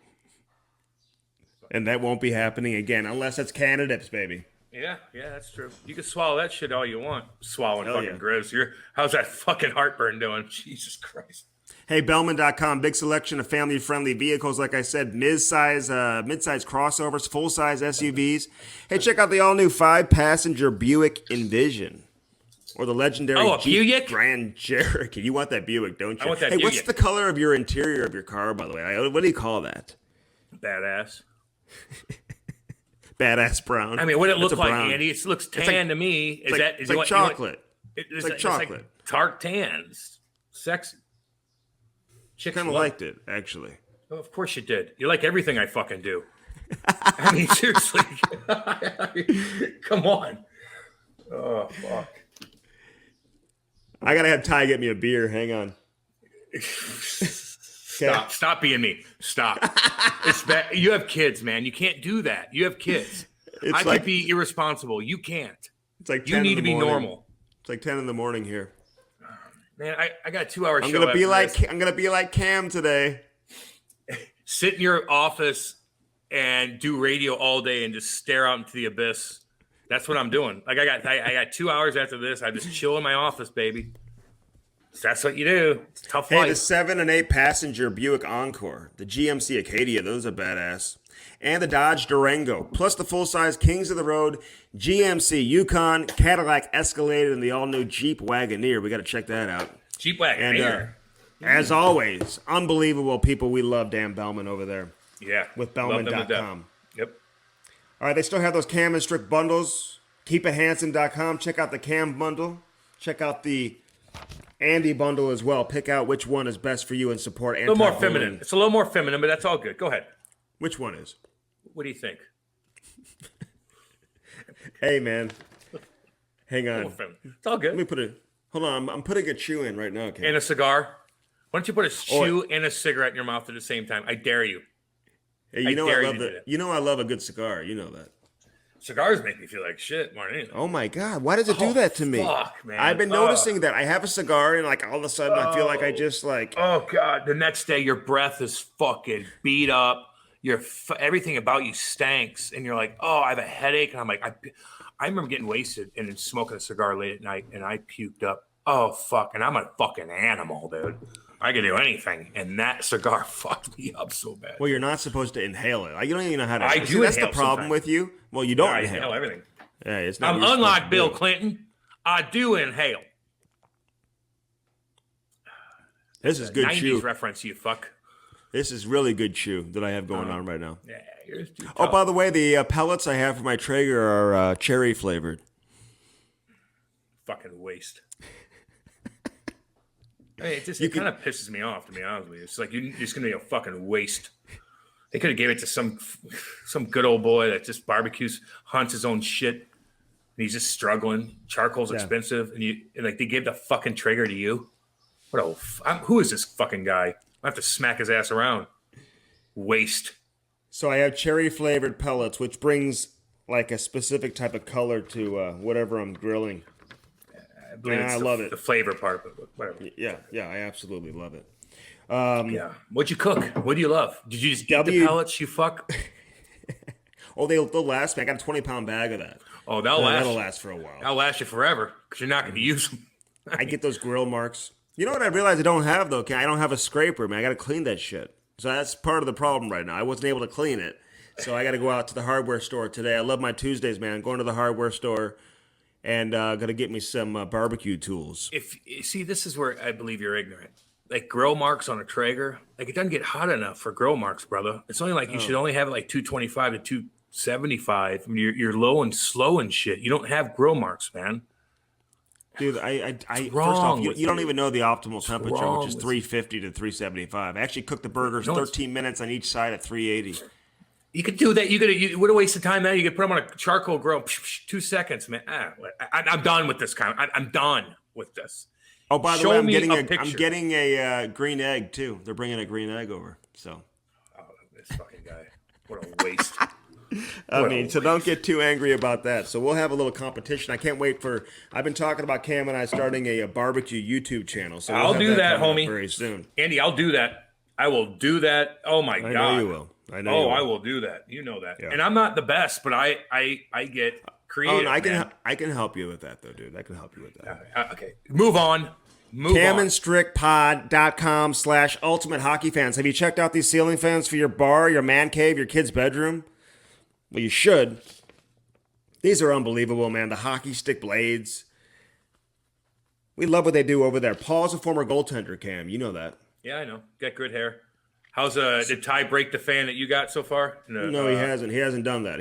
And that won't be happening again unless it's candidates, baby. Yeah, that's true. You can swallow that shit all you want. Swallowing fucking grizz. How's that fucking heartburn doing? Jesus Christ. Hey, Bellman.com, big selection of family-friendly vehicles. Like I said, mid-size crossovers, full-size SUVs. Hey, check out the all-new 5-passenger Buick Envision. Or the legendary Jeep Grand Cherokee. You want that Buick, don't you? I want that Buick. What's the color of your interior of your car, by the way? What do you call that? Badass. Badass brown. I mean, what it looks like, Andy? It looks tan to me. It's like chocolate. It's like chocolate. It's like tart tans. Sexy. Kind of liked it, actually. Oh, of course you did. You like everything I fucking do. I mean, seriously. Come on. Oh, fuck. I gotta have Ty get me a beer. Hang on. Stop being me. Stop. It's bad. You have kids, man. You can't do that. You have kids. I could be irresponsible. You can't. It's like 10 you need to be normal. It's like 10 in the morning here. Man, I got a 2-hour show. I'm gonna be like Cam today. Sit in your office and do radio all day and just stare out into the abyss. That's what I'm doing. Like I got 2 hours after this. I just chill in my office, baby. That's what you do. It's a tough life. The 7 and 8 passenger Buick Encore, the GMC Acadia, those are badass, and the Dodge Durango, plus the full-size Kings of the Road GMC Yukon, Cadillac Escalade, and the all-new Jeep Wagoneer. We got to check that out. Jeep Wagoneer. And as always, unbelievable people. We love Dan Bellman over there. Yeah. With Bellman.com. Yep. All right, they still have those Cam and Strick bundles. KeepItHandsome.com. Check out the Cam bundle. Check out the Andy bundle as well. Pick out which one is best for you and support anti-bullying. A little more feminine. It's a little more feminine, but that's all good. Go ahead. Which one is? What do you think? Hey, man. Hang on. It's all good. Let me put it. Hold on. I'm putting a chew in right now. Cam. And a cigar. Why don't you put a chew and a cigarette in your mouth at the same time? I dare you. Hey, I love a good cigar. You know that. Cigars make me feel like shit more than anything. Oh my God. Why does it do that to me? Fuck, man. I've been noticing that. I have a cigar and like all of a sudden I feel like I just like. Oh God. The next day your breath is fucking beat up. Everything about you stinks. And you're like, oh, I have a headache. And I'm like, I remember getting wasted and then smoking a cigar late at night and I puked up. Oh, fuck. And I'm a fucking animal, dude. I can do anything, and that cigar fucked me up so bad. Well, you're not supposed to inhale it. You don't even know how to. I do. That's the problem with you. Well, you don't inhale. I inhale everything. Yeah, it's not. I'm unlike Bill Clinton. I do inhale. This is good 90s chew. Reference, you fuck. This is really good chew that I have going on right now. Yeah, yours too tough. Oh, by the way, the pellets I have for my Traeger are cherry flavored. Fucking waste. I mean, it kind of pisses me off, to be honest with you. It's like you're just gonna be a fucking waste. They could have gave it to some good old boy that just barbecues, hunts his own shit, and he's just struggling. Charcoal's expensive, and like they gave the fucking Traeger to you. Who is this fucking guy? I have to smack his ass around. Waste. So I have cherry flavored pellets, which brings like a specific type of color to whatever I'm grilling. I believe I love it. The flavor part, but whatever. Yeah, I absolutely love it. Yeah. What'd you cook? What do you love? Did you just eat the pellets, you fuck? Oh, they'll last me. I got a 20-pound bag of that. Oh, that'll last for a while. That'll last you forever because you're not going to use them. I get those grill marks. You know what I realized I don't have, though? I don't have a scraper, man. I got to clean that shit. So that's part of the problem right now. I wasn't able to clean it. So I got to go out to the hardware store today. I love my Tuesdays, man. Going to the hardware store. And got to get me some barbecue tools. This is where I believe you're ignorant. Like grill marks on a Traeger, like it doesn't get hot enough for grill marks, brother. It's only like you should only have it like 225 to 275. I mean, you're low and slow and shit. You don't have grill marks, man. Dude, first off, you don't even know the optimal temperature, which is 350 to 375. I actually cooked the burgers 13 minutes on each side at 380. You could do that. What a waste of time, man. You could put them on a charcoal grill. 2 seconds, man. I'm done with this kind. I'm done with this. Oh, by the way, I'm getting a green egg too. They're bringing a green egg over. So. Oh, this fucking guy! What a waste. Don't get too angry about that. So we'll have a little competition. I can't wait for. I've been talking about Cam and I starting a barbecue YouTube channel. So I'll do that, homie. Very soon, Andy. I'll do that. I will do that. Oh my God! I know you will. I will do that. You know that. Yeah. And I'm not the best, but I get creative. I can help you with that, though, dude. I can help you with that. Okay. Move on. CamandStrickPod.com/ultimate hockey fans. Have you checked out these ceiling fans for your bar, your man cave, your kid's bedroom? Well, you should. These are unbelievable, man. The hockey stick blades. We love what they do over there. Paul's a former goaltender, Cam. You know that. Yeah, I know. Got good hair. Did Ty break the fan that you got so far? No, he hasn't. He hasn't done that.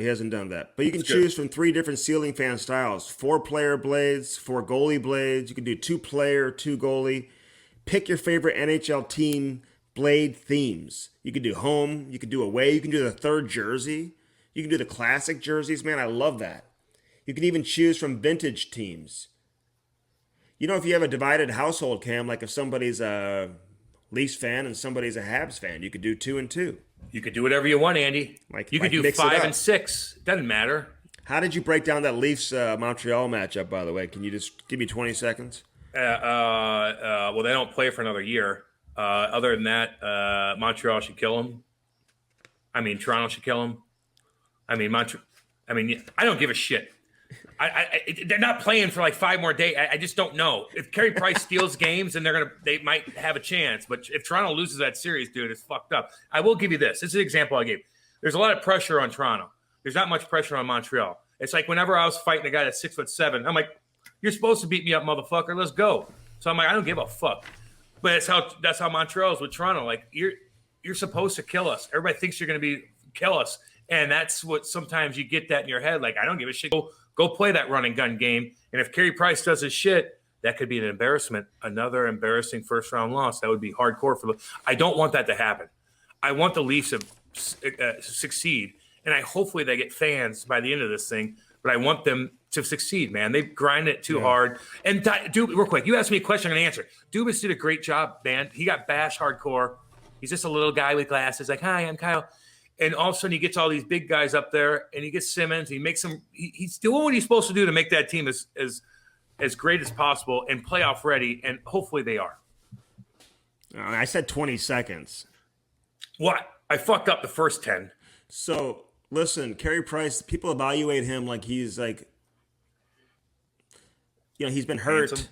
But you can choose from 3 different ceiling fan styles. 4-player blades, 4 goalie blades. You can do 2-player, 2 goalie. Pick your favorite NHL team blade themes. You can do home, you can do away, you can do the third jersey, you can do the classic jerseys. Man, I love that. You can even choose from vintage teams. You know, if you have a divided household, Cam, like if somebody's a Leafs fan and somebody's a Habs fan, you could do 2 and 2. You could do whatever you want, Andy. You could do 5 and 6. Doesn't matter. How did you break down that Leafs Montreal matchup, by the way? Can you just give me 20 seconds? Well, they don't play for another year. Other than that, Montreal should kill them. I mean, Toronto should kill them. I mean, I don't give a shit. They're not playing for like 5 more days. I just don't know. If Carey Price steals games, then they might have a chance. But if Toronto loses that series, dude, it's fucked up. I will give you this. This is an example I gave. There's a lot of pressure on Toronto. There's not much pressure on Montreal. It's like whenever I was fighting a guy that's 6'7", I'm like, "You're supposed to beat me up, motherfucker. Let's go." So I'm like, I don't give a fuck. But that's how Montreal is with Toronto. Like you're supposed to kill us. Everybody thinks you're going to kill us, and that's what sometimes you get that in your head. Like I don't give a shit. Go play that run and gun game. And if Carey Price does his shit, that could be an embarrassment. Another embarrassing first round loss. That would be hardcore for the. I don't want that to happen. I want the Leafs to succeed. And hopefully they get fans by the end of this thing, but I want them to succeed, man. They've grinded it too hard. And real quick, you asked me a question, I'm going to answer. Dubas did a great job, man. He got bashed hardcore. He's just a little guy with glasses, like, "Hi, I'm Kyle." And all of a sudden he gets all these big guys up there, and he gets Simmons. He makes them. He's doing what he's supposed to do to make that team as great as possible and playoff ready, and hopefully they are. I said 20 seconds. What? I fucked up the first 10. So listen, Carey Price, people evaluate him like he's like, he's been hurt. Handsome.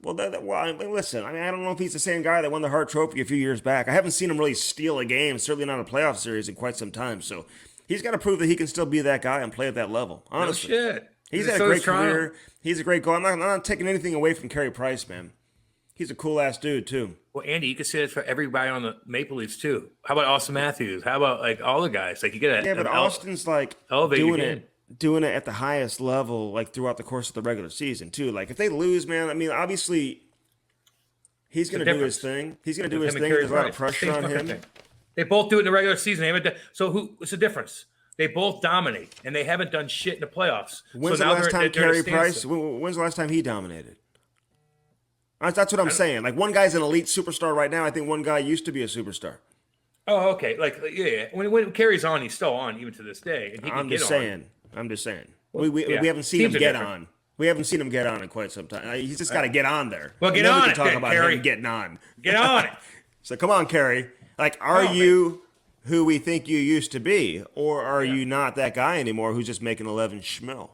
Listen, I don't know if he's the same guy that won the Hart Trophy a few years back. I haven't seen him really steal a game, certainly not a playoff series in quite some time. So he's got to prove that he can still be that guy and play at that level. Honestly, no shit. He's had a great career. He's a great goal. I'm not taking anything away from Carey Price, man. He's a cool ass dude too. Well, Andy, you can say that for everybody on the Maple Leafs too. How about Austin Matthews? How about like all the guys? Like you get but Austin's like doing it at the highest level, like throughout the course of the regular season too. Like if they lose, man, I mean, obviously he's going to do his thing. He's going to do his thing. There's a lot of pressure on him. They both do it in the regular season. What's the difference? They both dominate, and they haven't done shit in the playoffs. When's the last time Carey Price? When's the last time he dominated? That's what I'm saying. Like one guy's an elite superstar right now. I think one guy used to be a superstar. Oh, okay. Like yeah. When Carey's on, he's still on even to this day. And he I'm just saying. Well, we haven't seen him get on. We haven't seen him get on in quite some time. He's just got to get on there. Well, get on it, talk about Carey. Him getting on. Get on it. So come on, Carey. Like, are you who we think you used to be, or are you not that guy anymore who's just making 11 schmil?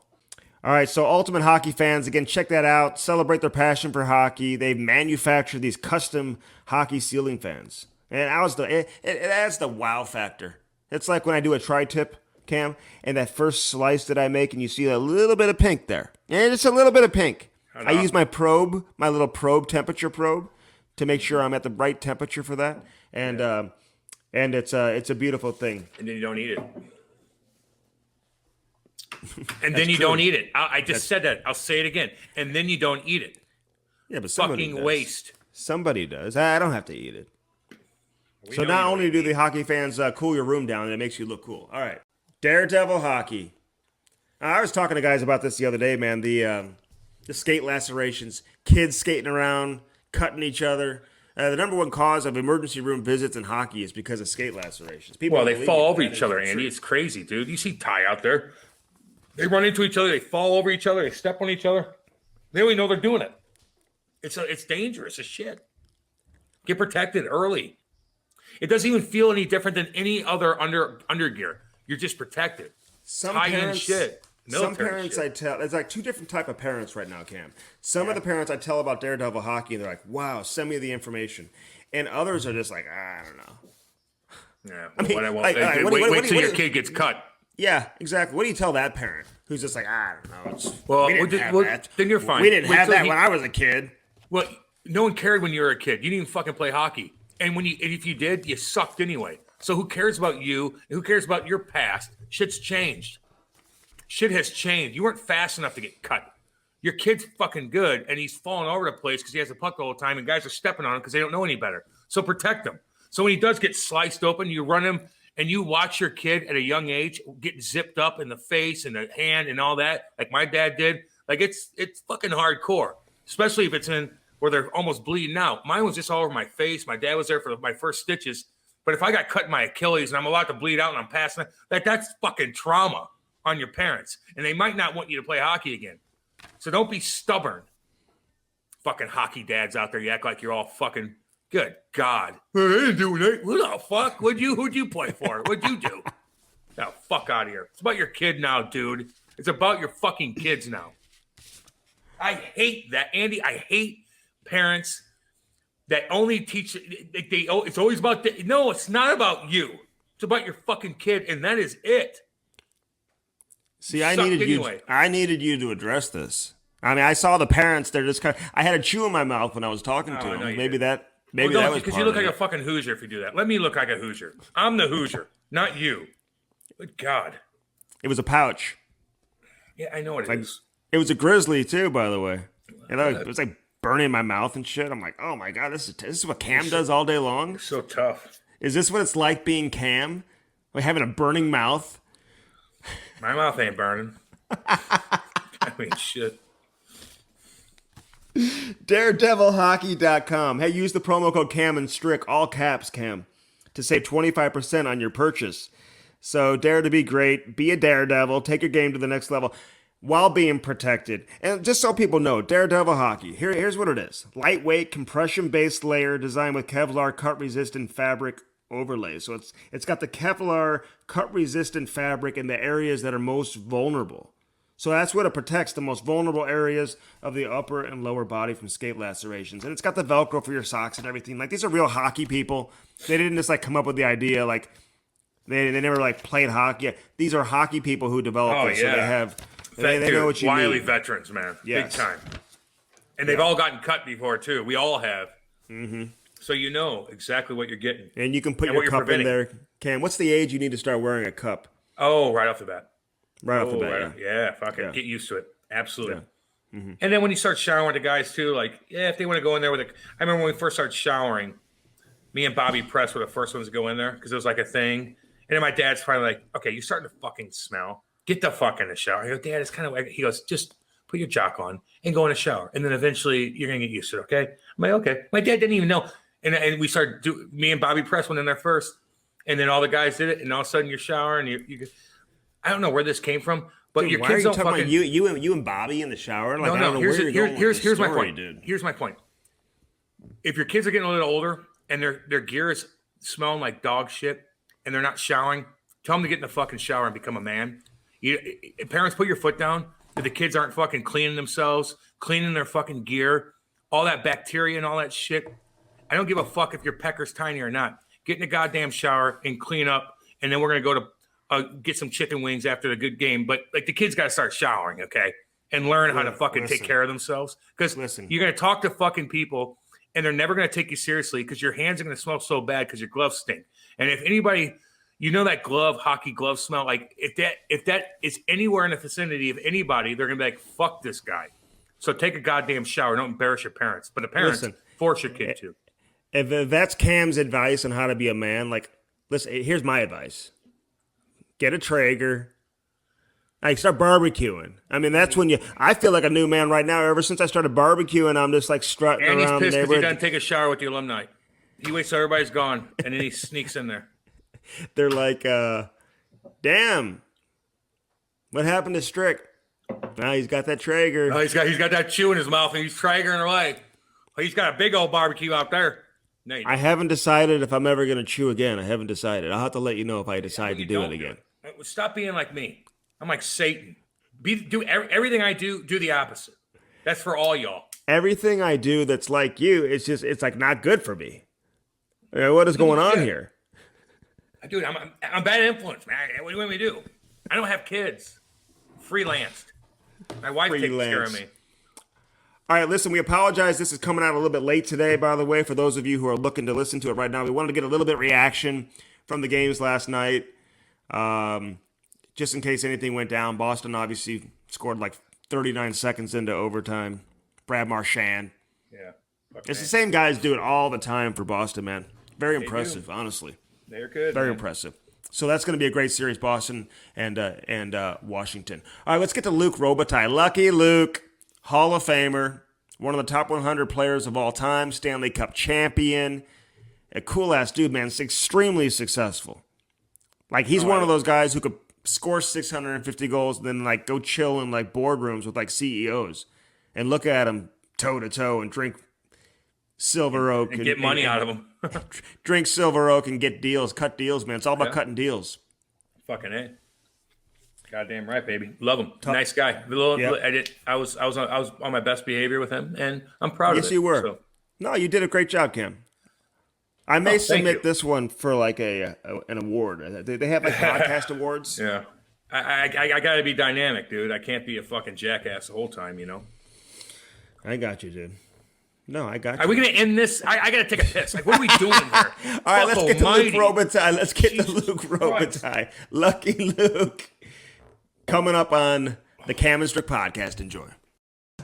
All right, so Ultimate Hockey fans, again, check that out. Celebrate their passion for hockey. They've manufactured these custom hockey ceiling fans. And it adds the wow factor. It's like when I do a tri-tip, Cam, and that first slice that I make, and you see a little bit of pink there. And it's a little bit of pink. I use my probe, my little temperature probe, to make sure I'm at the right temperature for that. And it's a beautiful thing. And then you don't eat it. And then you don't eat it. I just said that. I'll say it again. And then you don't eat it. Yeah, but somebody fucking waste. Somebody does. I don't have to eat it. So not only do the hockey fans cool your room down, and it makes you look cool. All right. Daredevil hockey. I was talking to guys about this the other day, man. The skate lacerations, kids skating around, cutting each other. The number one cause of emergency room visits in hockey is because of skate lacerations. They fall over each other, Andy. It's crazy, dude. You see Ty out there. They run into each other. They fall over each other. They step on each other. They don't even know they're doing it. It's dangerous as shit. Get protected early. It doesn't even feel any different than any other undergear. You're just protected. Some parents shit. I tell, there's like two different type of parents right now, Cam. Some of the parents I tell about Daredevil hockey, and they're like, wow, send me the information. And others are just like, I don't know. Yeah. Wait till your kid gets cut. Yeah, exactly. What do you tell that parent who's just like, I don't know. We didn't have that. Then you're fine. We didn't have that when I was a kid. Well, no one cared when you were a kid. You didn't even fucking play hockey. And if you did, you sucked anyway. So who cares about you? Who cares about your past? Shit's changed. Shit has changed. You weren't fast enough to get cut. Your kid's fucking good, and he's falling all over the place because he has the puck all the time, and guys are stepping on him because they don't know any better. So protect him. So when he does get sliced open, you run him and you watch your kid at a young age get zipped up in the face and the hand and all that, like my dad did. Like it's fucking hardcore, especially if it's in where they're almost bleeding out. Mine was just all over my face. My dad was there for my first stitches. But if I got cut in my Achilles and I'm allowed to bleed out and I'm passing, that's fucking trauma on your parents. And they might not want you to play hockey again. So don't be stubborn. Fucking hockey dads out there, you act like you're all fucking good. God. I didn't do it. Who the fuck? Who'd you play for? What'd you do? Now, fuck out of here. It's about your kid now, dude. It's about your fucking kids now. I hate that, Andy. I hate parents that only teach. It's always about. No, it's not about you. It's about your fucking kid, and that is it. See, I needed you to address this. I mean, I saw the parents. They're just kind of. I had a chew in my mouth when I was talking to them. Maybe that was because you look like a fucking Hoosier if you do that. Let me look like a Hoosier. I'm the Hoosier, not you. Good God. It was a pouch. Yeah, I know what it is. It was a grizzly too, by the way. And it was like burning my mouth and shit. I'm like, oh my God, this is what Cam does all day long. You're so tough. Is this what it's like being Cam? Like having a burning mouth? My mouth ain't burning. I mean, shit. DaredevilHockey.com. Hey, use the promo code Cam and Strick, all caps Cam, to save 25% on your purchase. So dare to be great, be a daredevil, take your game to the next level while being protected. And just so people know, Daredevil Hockey, here's what it is. Lightweight, compression-based layer designed with Kevlar cut-resistant fabric overlay. So it's got the Kevlar cut-resistant fabric in the areas that are most vulnerable. So that's what it protects, the most vulnerable areas of the upper and lower body from skate lacerations. And it's got the Velcro for your socks and everything. Like, these are real hockey people. They didn't just, like, come up with the idea, like, they never, like, played hockey. These are hockey people who developed this. Yeah. So they have... They know what you wily need. veterans, man. Yes. Big time. And they've all gotten cut before, too. We all have. Mm-hmm. So you know exactly what you're getting. And you can put your cup in there. Cam, what's the age you need to start wearing a cup? Oh, right off the bat. Right off the bat, yeah. Fuck it. Yeah. Get used to it. Absolutely. Yeah. Mm-hmm. And then when you start showering the guys, too, like, if they want to go in there with I remember when we first started showering, me and Bobby Press were the first ones to go in there because it was like a thing. And then my dad's finally like, okay, you're starting to fucking smell. Get the fuck in the shower. I go, Dad, it's kind of like, he goes, just put your jock on and go in the shower. And then eventually you're going to get used to it, okay? I'm like, okay. My dad didn't even know. And we started, me and Bobby Press went in there first. And then all the guys did it. And all of a sudden you're showering. You I don't know where this came from, but dude, your kids don't fucking. About you and Bobby in the shower? Like, no. Here's my point. Dude. Here's my point. If your kids are getting a little older and their gear is smelling like dog shit and they're not showering, tell them to get in the fucking shower and become a man. Parents, put your foot down. If the kids aren't fucking cleaning themselves, cleaning their fucking gear, all that bacteria and all that shit. I don't give a fuck if your pecker's tiny or not. Get in the goddamn shower and clean up, and then we're gonna go to get some chicken wings after the good game. But like the kids gotta start showering, okay, and learn how to fucking take care of themselves. Because you're gonna talk to fucking people, and they're never gonna take you seriously because your hands are gonna smell so bad because your gloves stink. And if anybody. You know that hockey glove smell? Like if that is anywhere in the vicinity of anybody, they're gonna be like, "Fuck this guy." So take a goddamn shower. Don't embarrass your parents. But the parents force your kid to. If that's Cam's advice on how to be a man, like, listen, here's my advice: get a Traeger. Like, start barbecuing. I mean, that's when I feel like a new man right now. Ever since I started barbecuing, I'm just like strutting around. And he's pissed because he doesn't take a shower with the alumni. He waits till everybody's gone, and then he sneaks in there. They're like, damn, what happened to Strick? Now he's got that Traeger. Oh, he's got that chew in his mouth, and he's Traegering away. He's got a big old barbecue out there. No, I haven't decided if I'm ever going to chew again. I haven't decided. I'll have to let you know if I decide to do it again. Stop being like me. I'm like Satan. Do everything I do the opposite. That's for all y'all. Everything I do that's like you, it's like not good for me. What is going on here? Dude, I'm bad influence, man. What do you want me to do? I don't have kids. Freelanced. My wife takes care of me. All right, listen, we apologize. This is coming out a little bit late today, by the way, for those of you who are looking to listen to it right now. We wanted to get a little bit of reaction from the games last night. Just in case anything went down. Boston obviously scored like 39 seconds into overtime. Brad Marchand. Yeah. It's the same guys do it all the time for Boston, man. Very impressive, honestly. They're good. Very man. impressive. So that's going to be a great series, Boston and Washington. All right, let's get to Luc Robitaille. Lucky Luke, Hall of Famer, one of the top 100 players of all time, Stanley Cup champion, a cool-ass dude, man. It's extremely successful. Like, he's one of those guys who could score 650 goals and then, like, go chill in, like, boardrooms with, like, CEOs and look at him toe-to-toe and drink Silver Oak. And get money out of them. Drink Silver Oak and get deals, cut deals, man. It's all about cutting deals. Fucking A. Goddamn right, baby. Love him. Nice guy. I was on my best behavior with him, and I'm proud of it. Yes, you were. So. No, you did a great job, Cam. I may submit this one for like an award. They have like podcast awards. Yeah. I got to be dynamic, dude. I can't be a fucking jackass the whole time, you know? I got you, dude. No, I got you. Are we going to end this? I got to take a piss. Like, what are we doing here? All right, let's get to Luc Robitaille. Let's get to Luc Robitaille. Lucky Luke. Coming up on the Cam and Strick podcast. Enjoy.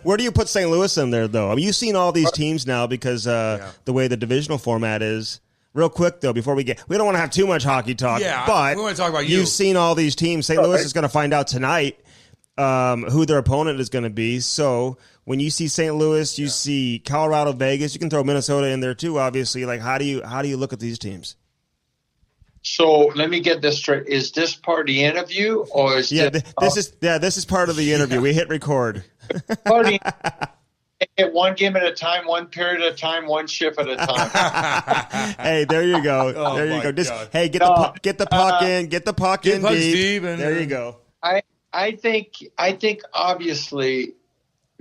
Where do you put St. Louis in there, though? I mean, you've seen all these teams now because the way the divisional format is. Real quick, though, before we don't want to have too much hockey talk. Yeah, but we want to talk about you. You've seen all these teams. St. Louis is going to find out tonight who their opponent is going to be. So when you see St. Louis, you see Colorado, Vegas. You can throw Minnesota in there too. Obviously, like how do you look at these teams? So let me get this straight. Is this part of the interview, or is this is part of the interview? We hit record. Party. One game at a time, one period at a time, one shift at a time. Hey, there you go. There you go. Just get the puck in, get the puck in deep. There you go. I think obviously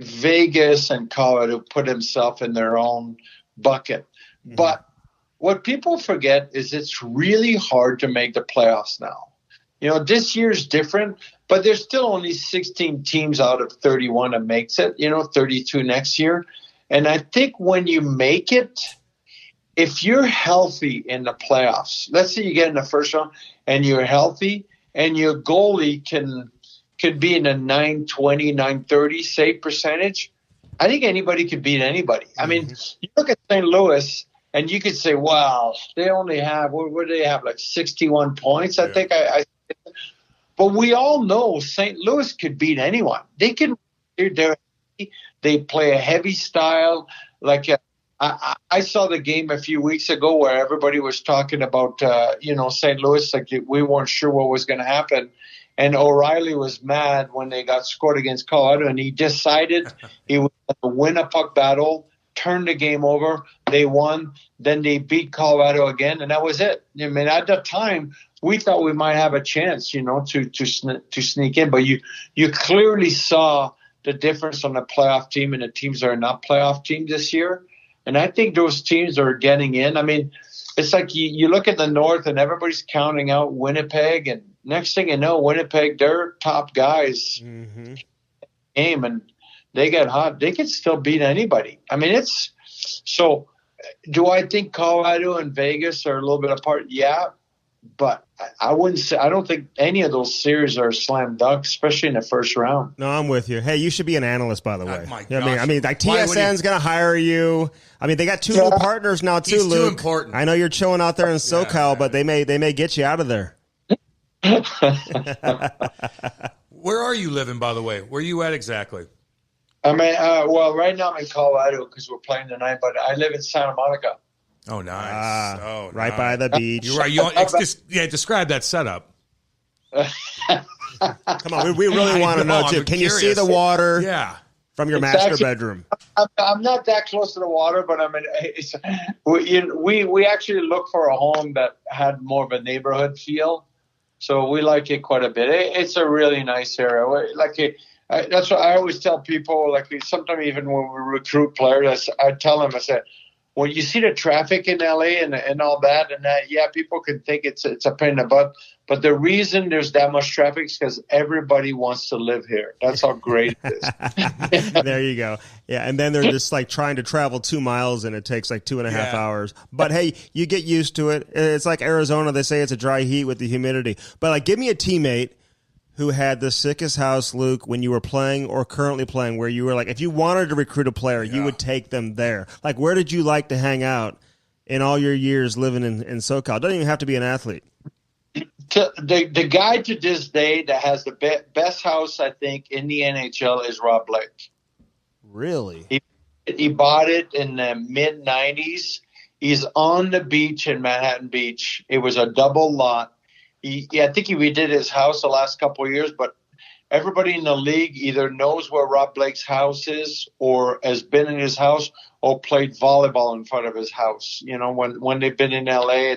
Vegas and Colorado put himself in their own bucket. Mm-hmm. But what people forget is it's really hard to make the playoffs now. You know, this year's different, but there's still only 16 teams out of 31 that makes it, 32 next year. And I think when you make it, if you're healthy in the playoffs, let's say you get in the first round and you're healthy and your goalie could be in a 920, 930 save percentage, I think anybody could beat anybody. I mean, you look at St. Louis and you could say, wow, they only have, what do they have, like 61 points? I think but we all know St. Louis could beat anyone. They play a heavy style. Like I saw the game a few weeks ago where everybody was talking about, St. Louis, like we weren't sure what was going to happen. And O'Reilly was mad when they got scored against Colorado, and he decided he was going to win a puck battle, turn the game over. They won. Then they beat Colorado again, and that was it. I mean, at that time, we thought we might have a chance, to sneak in. But you clearly saw the difference on the playoff team and the teams that are not playoff teams this year. And I think those teams are getting in. I mean, it's like you look at the North and everybody's counting out Winnipeg, and next thing you know, Winnipeg, they're top guys game, and they get hot. They can still beat anybody. I mean, it's so. Do I think Colorado and Vegas are a little bit apart? Yeah, but I wouldn't say. I don't think any of those series are slam dunk, especially in the first round. No, I'm with you. Hey, you should be an analyst, by the way. My I mean, like TSN's going to hire you. I mean, they got two new partners now too, He's Luke. too important. I know you're chilling out there in SoCal, but they may get you out of there. Where are you living, by the way? Where are you at exactly? I mean, right now I'm in Colorado because we're playing tonight, but I live in Santa Monica. Oh, nice. Right by the beach. You're right. Describe that setup. Come on, we really want to know, too. Can you see the water from your master bedroom? I'm not that close to the water, but I mean, we actually look for a home that had more of a neighborhood feel. So we like it quite a bit. It's a really nice area. That's what I always tell people. Like sometimes even when we recruit players, I tell them, I said, when you see the traffic in LA and all that, people can think it's a pain in the butt. But the reason there's that much traffic is because everybody wants to live here. That's how great it is. There you go. Yeah, and then they're just like trying to travel 2 miles, and it takes like 2.5 hours. But hey, you get used to it. It's like Arizona. They say it's a dry heat with the humidity. But like, give me a teammate who had the sickest house, Luke, when you were playing or currently playing, where you were like, if you wanted to recruit a player, you would take them there. Like, where did you like to hang out in all your years living in SoCal? Doesn't even have to be an athlete. The guy to this day that has the best house, I think, in the NHL is Rob Blake. Really? He bought it in the mid-'90s. He's on the beach in Manhattan Beach. It was a double lot. I think he redid his house the last couple of years, but everybody in the league either knows where Rob Blake's house is or has been in his house or played volleyball in front of his house, when they've been in LA.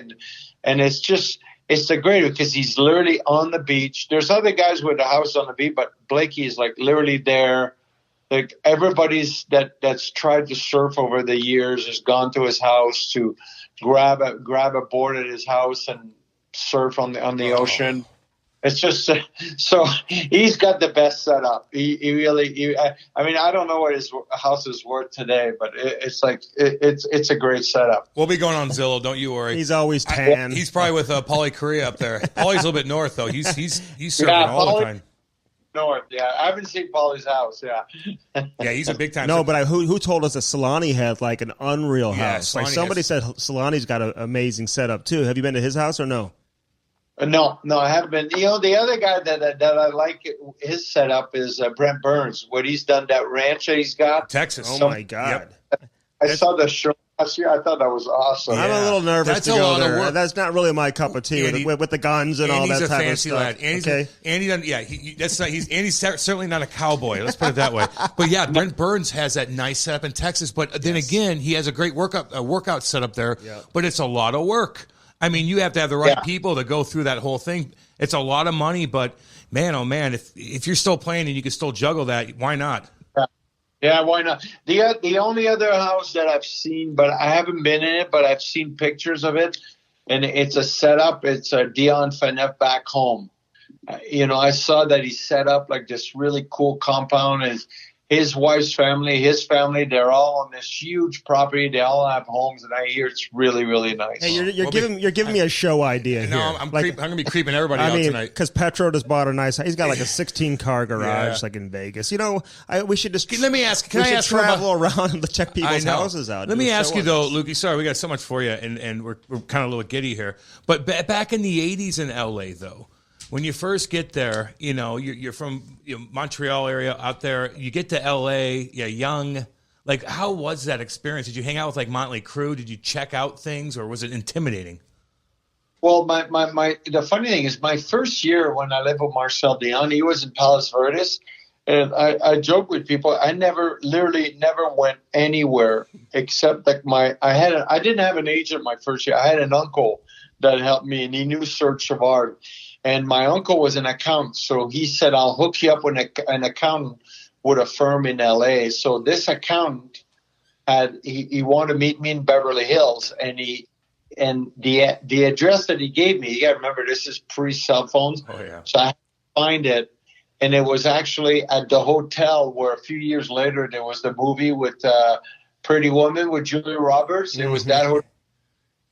And it's the great because he's literally on the beach. There's other guys with a house on the beach, but Blakey is like literally there. Like everybody's that's tried to surf over the years has gone to his house to grab a board at his house and surf on the ocean. It's just so he's got the best setup. He really. I mean, I don't know what his house is worth today, but it's a great setup. We'll be going on Zillow. Don't you worry. He's always tan. He's probably with Paulie Korea up there. Paulie's a little bit north though. He's surfing all the time. North, yeah. I haven't seen Paulie's house, yeah. Yeah, he's a big time. No, but who told us that Solani had like an unreal house? Like Solani somebody said Solani's got an amazing setup too. Have you been to his house or no? No, I haven't been. The other guy that I like his setup is Brent Burns. What he's done, that ranch that he's got. Texas. Oh my God. Yep. I saw the show last year. I thought that was awesome. I'm a little nervous That's to a go lot of there. work. That's not really my cup of tea Andy, with the guns and all that type of stuff. Lad. Andy doesn't. Yeah, Andy's certainly not a cowboy. Let's put it that way. But yeah, Brent Burns has that nice setup in Texas. But then again, he has a great workout setup there. Yeah. But it's a lot of work. I mean, you have to have the right people to go through that whole thing. It's a lot of money, but man, oh man, if you're still playing and you can still juggle that, why not? Yeah, why not? The only other house that I've seen, but I haven't been in it, but I've seen pictures of it, and it's a setup. It's a Dion Phaneuf back home. I saw that he set up like this really cool compound, and his wife's family, his family, they're all on this huge property. They all have homes, and I hear it's really, really nice. Hey, you're giving me a show idea here. No, I'm going to be creeping everybody out tonight. Because Petro just bought a nice. He's got like a 16-car garage, like in Vegas. We should just. Let me ask. Can I ask travel around and check people's houses out? Let me ask you though, Lukey. Sorry, we got so much for you, and we're kind of a little giddy here. But back in the '80s in LA, though. When you first get there, you're from Montreal area out there. You get to L.A., you're young. Like, how was that experience? Did you hang out with, like, Motley Crue? Did you check out things, or was it intimidating? Well, the funny thing is my first year when I lived with Marcel Dionne, he was in Palos Verdes. And I joke with people, I never went anywhere except like I didn't have an agent my first year. I had an uncle that helped me, and he knew Serge Savard. And my uncle was an accountant, so he said, I'll hook you up with an accountant with a firm in L.A. So this accountant he wanted to meet me in Beverly Hills, and the address that he gave me, you got to remember, this is pre-cell phones. Oh, yeah. So I had to find it, and it was actually at the hotel where a few years later there was the movie with Pretty Woman with Julia Roberts. It was that hotel.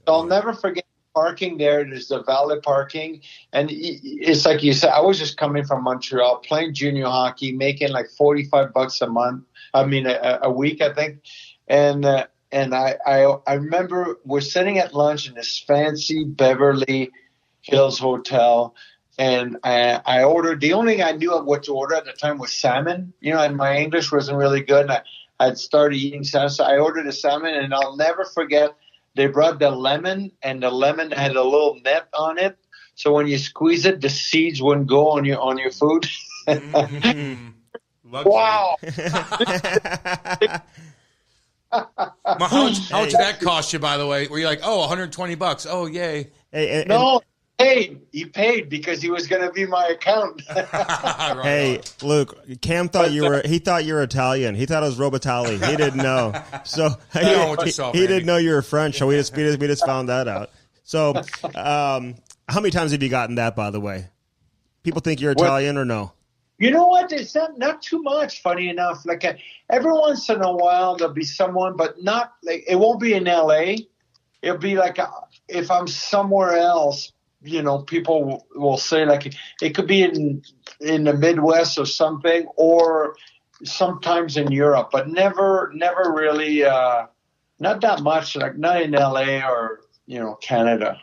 So I'll never forget. Parking there's the valet parking, and it's like you said, I was just coming from Montreal playing junior hockey, making like $45 a week, I think. And I remember we're sitting at lunch in this fancy Beverly Hills hotel, and I ordered, the only thing I knew of what to order at the time was salmon, and my English wasn't really good, and I'd started eating salmon, so I ordered a salmon, and I'll never forget. They brought the lemon, and the lemon had a little net on it. So when you squeeze it, the seeds wouldn't go on your food. Mm-hmm. Wow. How much did that cost you, by the way? Were you like, $120? Oh, yay. No, he paid because he was going to be my accountant. Hey, Luke, Cam thought you were Italian. He thought it was Robitaille. He didn't know. So he didn't know you were French. So we just found that out. So how many times have you gotten that, by the way? People think you're Italian or no? You know what? It's not too much, funny enough. Like every once in a while there'll be someone, but not like it won't be in L.A. It'll be like if I'm somewhere else. People will say like it could be in the Midwest or something, or sometimes in Europe, but never really Not that much, like not in LA or, Canada.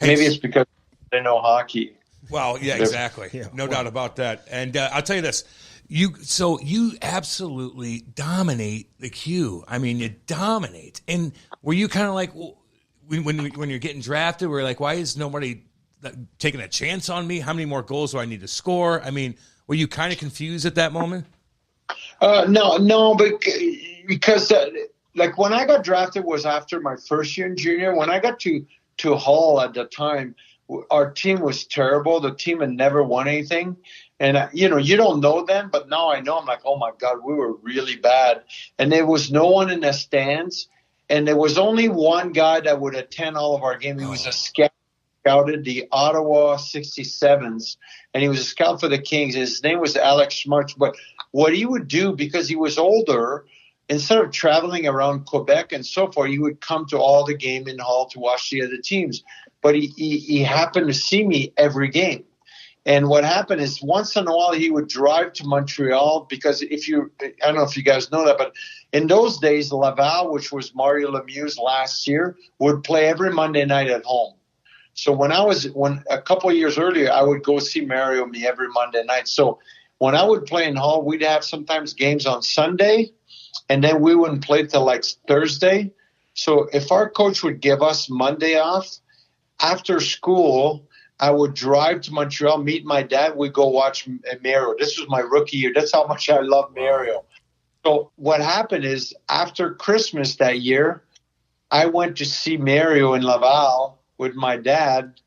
Maybe it's because they know hockey. Well, yeah, exactly. No doubt about that. And I'll tell you this. You absolutely dominate the queue. I mean, you dominate. And were you kind of like, when you're getting drafted, we're like, why is nobody taking a chance on me? How many more goals do I need to score? I mean, were you kind of confused at that moment? No, but because like when I got drafted was after my first year in junior. When I got to Hull at the time, our team was terrible. The team had never won anything. And, you don't know them, but now I know. I'm like, oh, my God, we were really bad. And there was no one in the stands. And there was only one guy that would attend all of our games. He was a scouted the Ottawa 67s, and he was a scout for the Kings. His name was Alex Schmartz. But what he would do, because he was older, instead of traveling around Quebec and so forth, he would come to all the game in Hull to watch the other teams. But he happened to see me every game. And what happened is once in a while he would drive to Montreal because I don't know if you guys know that, but in those days, Laval, which was Mario Lemieux's last year, would play every Monday night at home. So when a couple of years earlier, I would go see Mario and me every Monday night. So when I would play in Hull, we'd have sometimes games on Sunday, and then we wouldn't play till like Thursday. So if our coach would give us Monday off, after school, I would drive to Montreal, meet my dad. We'd go watch Mario. This was my rookie year. That's how much I love Mario. So what happened is after Christmas that year, I went to see Mario in Laval with my dad,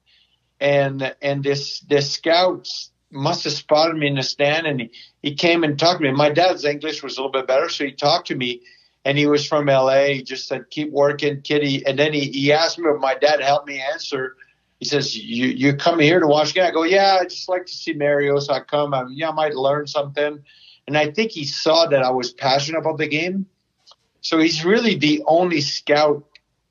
and this scout must have spotted me in the stand, and he came and talked to me. My dad's English was a little bit better, so he talked to me, and he was from L.A. He just said, keep working, kitty. And then he asked me if my dad helped me answer. He says, you come here to watch again? I go, yeah, I just like to see Mario, so I come. I might learn something. And I think he saw that I was passionate about the game. So he's really the only scout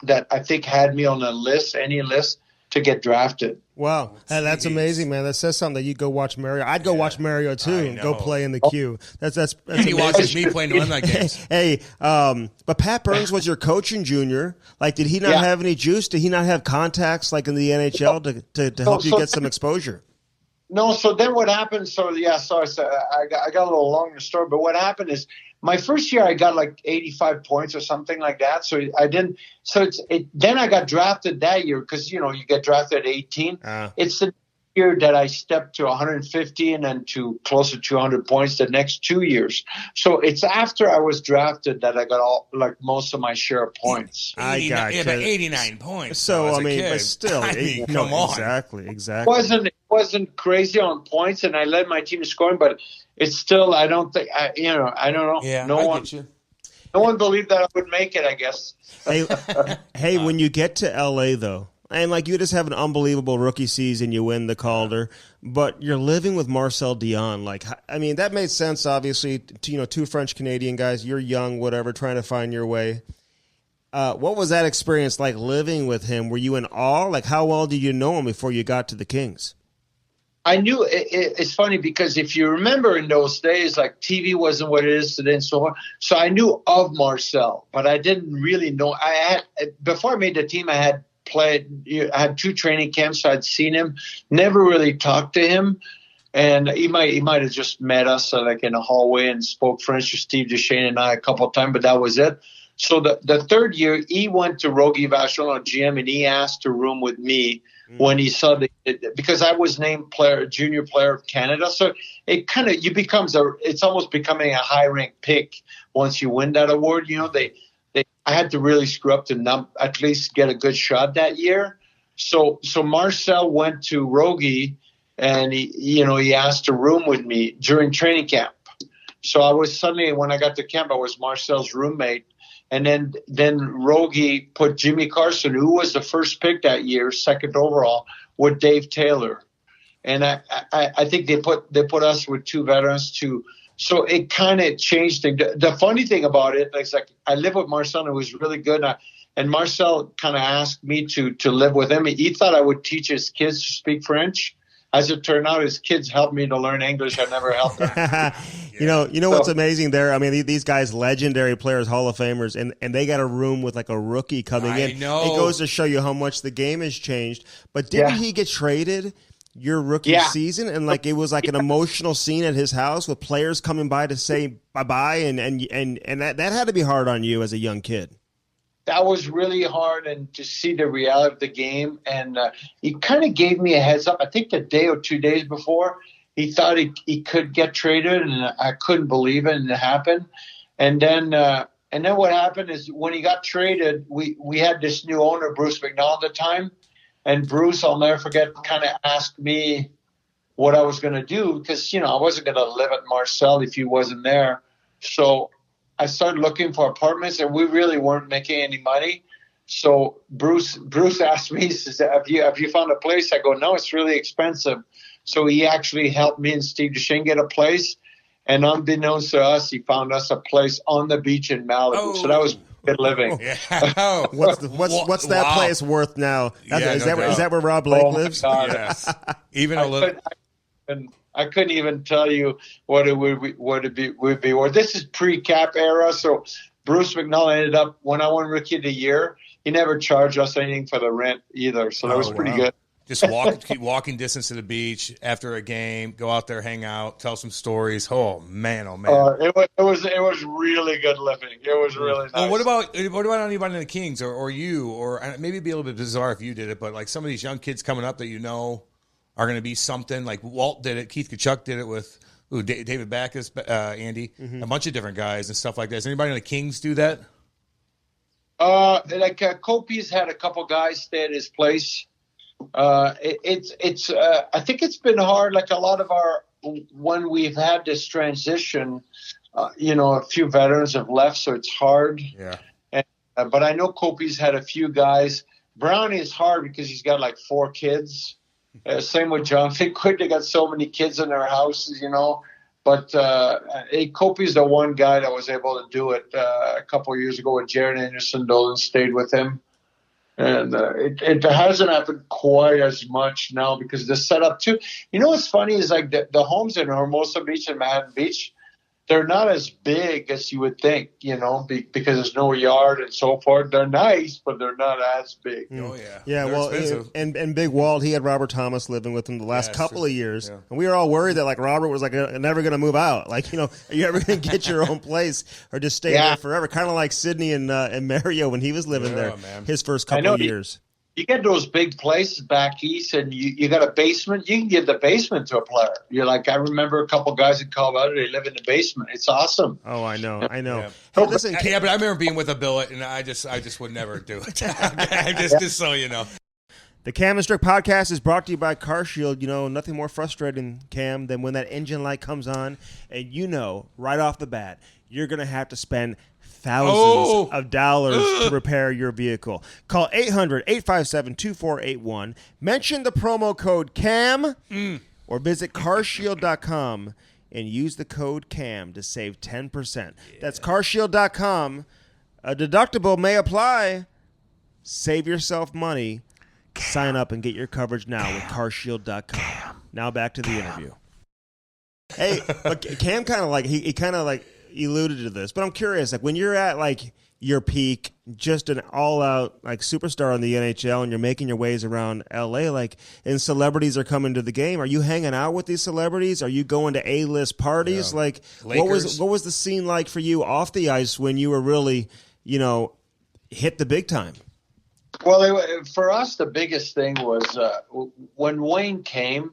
that I think had me on any list, to get drafted. Wow. That's amazing, man. That says something that you go watch Mario. I'd go watch Mario, too, and go play in the queue. That's he watches me playing the night games. Hey, but Pat Burns was your coach in junior. Like, did he not have any juice? Did he not have contacts, like, in the NHL to help you get some exposure? No, so then what happened, sorry, I got a little long in the story, but what happened is my first year I got like 85 points or something like that. So I didn't, then I got drafted that year because, you get drafted at 18. It's the year that I stepped to 150 and then to close to 200 points the next 2 years. So it's after I was drafted that I got most of my share of points. I got you. 89 points. So, but still. Come on. Exactly. It wasn't crazy on points, and I led my team in scoring, but it's still, I don't think, I don't know. Yeah, no one believed that I would make it, I guess. Hey, when you get to LA though, and like you just have an unbelievable rookie season, you win the Calder, but you're living with Marcel Dionne. Like, I mean, that made sense, obviously, two French Canadian guys, you're young, whatever, trying to find your way. What was that experience like living with him? Were you in awe? Like, how well did you know him before you got to the Kings? I knew it's funny because if you remember in those days, like TV wasn't what it is today and so on. So I knew of Marcel, but I didn't really know. Before I made the team, I had two training camps. So I'd seen him, never really talked to him. And he might have just met us like in a hallway and spoke French to Steve Duchesne and I a couple of times, but that was it. So the third year, he went to Rogie Vachon, GM, and he asked to room with me when he saw because I was named junior player of Canada. So it kind of it's almost becoming a high ranked pick once you win that award. I had to really screw up to at least get a good shot that year. So Marcel went to Rogie and he asked to room with me during training camp. So I was suddenly, when I got to camp, I was Marcel's roommate. And then Rogie put Jimmy Carson, who was the first pick that year, second overall, with Dave Taylor. And I think they put us with two veterans too. So it kind of changed things. The funny thing about it, it's like I lived with Marcel and it was really good. And Marcel kind of asked me to live with him. He thought I would teach his kids to speak French. as it turned out, his kids helped me to learn English. I never helped them. You know what's amazing there? I mean, these guys, legendary players, Hall of Famers, and they got a room with like a rookie coming in. Know. It goes to show you how much the game has changed. But didn't he get traded your rookie season? And like it was like an emotional scene at his house with players coming by to say bye-bye, and that had to be hard on you as a young kid. That was really hard, and to see the reality of the game. And he kind of gave me a heads up. I think the day or 2 days before, he thought he could get traded, and I couldn't believe it, and it happened. And then what happened is when he got traded, we had this new owner, Bruce McNall, at the time. And Bruce, I'll never forget, kind of asked me what I was going to do because, I wasn't going to live at Marcel if he wasn't there. So I started looking for apartments, and we really weren't making any money. So Bruce asked me, he says, have you found a place? I go, no, it's really expensive. So he actually helped me and Steve Duchesne get a place. And unbeknownst to us, he found us a place on the beach in Malibu. Oh. So that was good living. Yeah. What's that place worth now? Is that where Rob Blake lives? Yes. Even a little. I couldn't even tell you what it would be worth. This is pre-cap era, so Bruce McNall ended up, when I won Rookie of the Year, he never charged us anything for the rent either, so that was pretty good. Just keep walking distance to the beach after a game, go out there, hang out, tell some stories. Oh man! It was really good living. It was really nice. Well, what about anybody in the Kings or you, or maybe it'd be a little bit bizarre if you did it, but like some of these young kids coming up that are going to be something. Like Walt did it, Keith Kachuk did it with David Backus, Andy, a bunch of different guys and stuff like that. Does anybody in the Kings do that? Kopi's had a couple guys stay at his place. I think it's been hard. Like a lot of when we've had this transition, a few veterans have left, so it's hard. Yeah. But I know Kopi's had a few guys. Brownie is hard because he's got like 4 kids. Same with John Finquid. They got so many kids in their houses, But Kopi's the one guy that was able to do it a couple of years ago with Jared Anderson. Dolan stayed with him. And it hasn't happened quite as much now because the setup too. What's funny is like the homes in Hermosa Beach and Manhattan Beach, they're not as big as you would think, because there's no yard and so forth. They're nice, but they're not as big. Oh yeah, yeah. They're expensive. And Big Walt, he had Robert Thomas living with him the last couple of years, and we were all worried that like Robert was like never going to move out. Like are you ever going to get your own place or just stay there forever? Kind of like Sidney and Mario when he was living there, his first couple of years. You get those big places back east, and you got a basement. You can give the basement to a player. You're like, I remember a couple guys in Colorado. They live in the basement. It's awesome. Oh, I know. Yeah. Hey, listen, but I remember being with a billet, and I just would never do it. just so you know. The Cam and Strick podcast is brought to you by CarShield. Nothing more frustrating, Cam, than when that engine light comes on, and right off the bat, you're going to have to spend thousands of dollars to repair your vehicle. Call 800-857-2481. Mention the promo code CAM or visit carshield.com and use the code CAM to save 10%. Yeah. That's carshield.com. A deductible may apply. Save yourself money. Sign up and get your coverage now with carshield.com. Now back to the interview. Hey, Cam kind of like he kind of like alluded to this, but I'm curious, like when you're at like your peak, just an all-out like superstar in the NHL, and you're making your ways around LA, like, and celebrities are coming to the game, are you hanging out with these celebrities? Are you going to A-list parties? Like, Lakers. what was the scene like for you off the ice when you were really, hit the big time? Well, for us, the biggest thing was when Wayne came.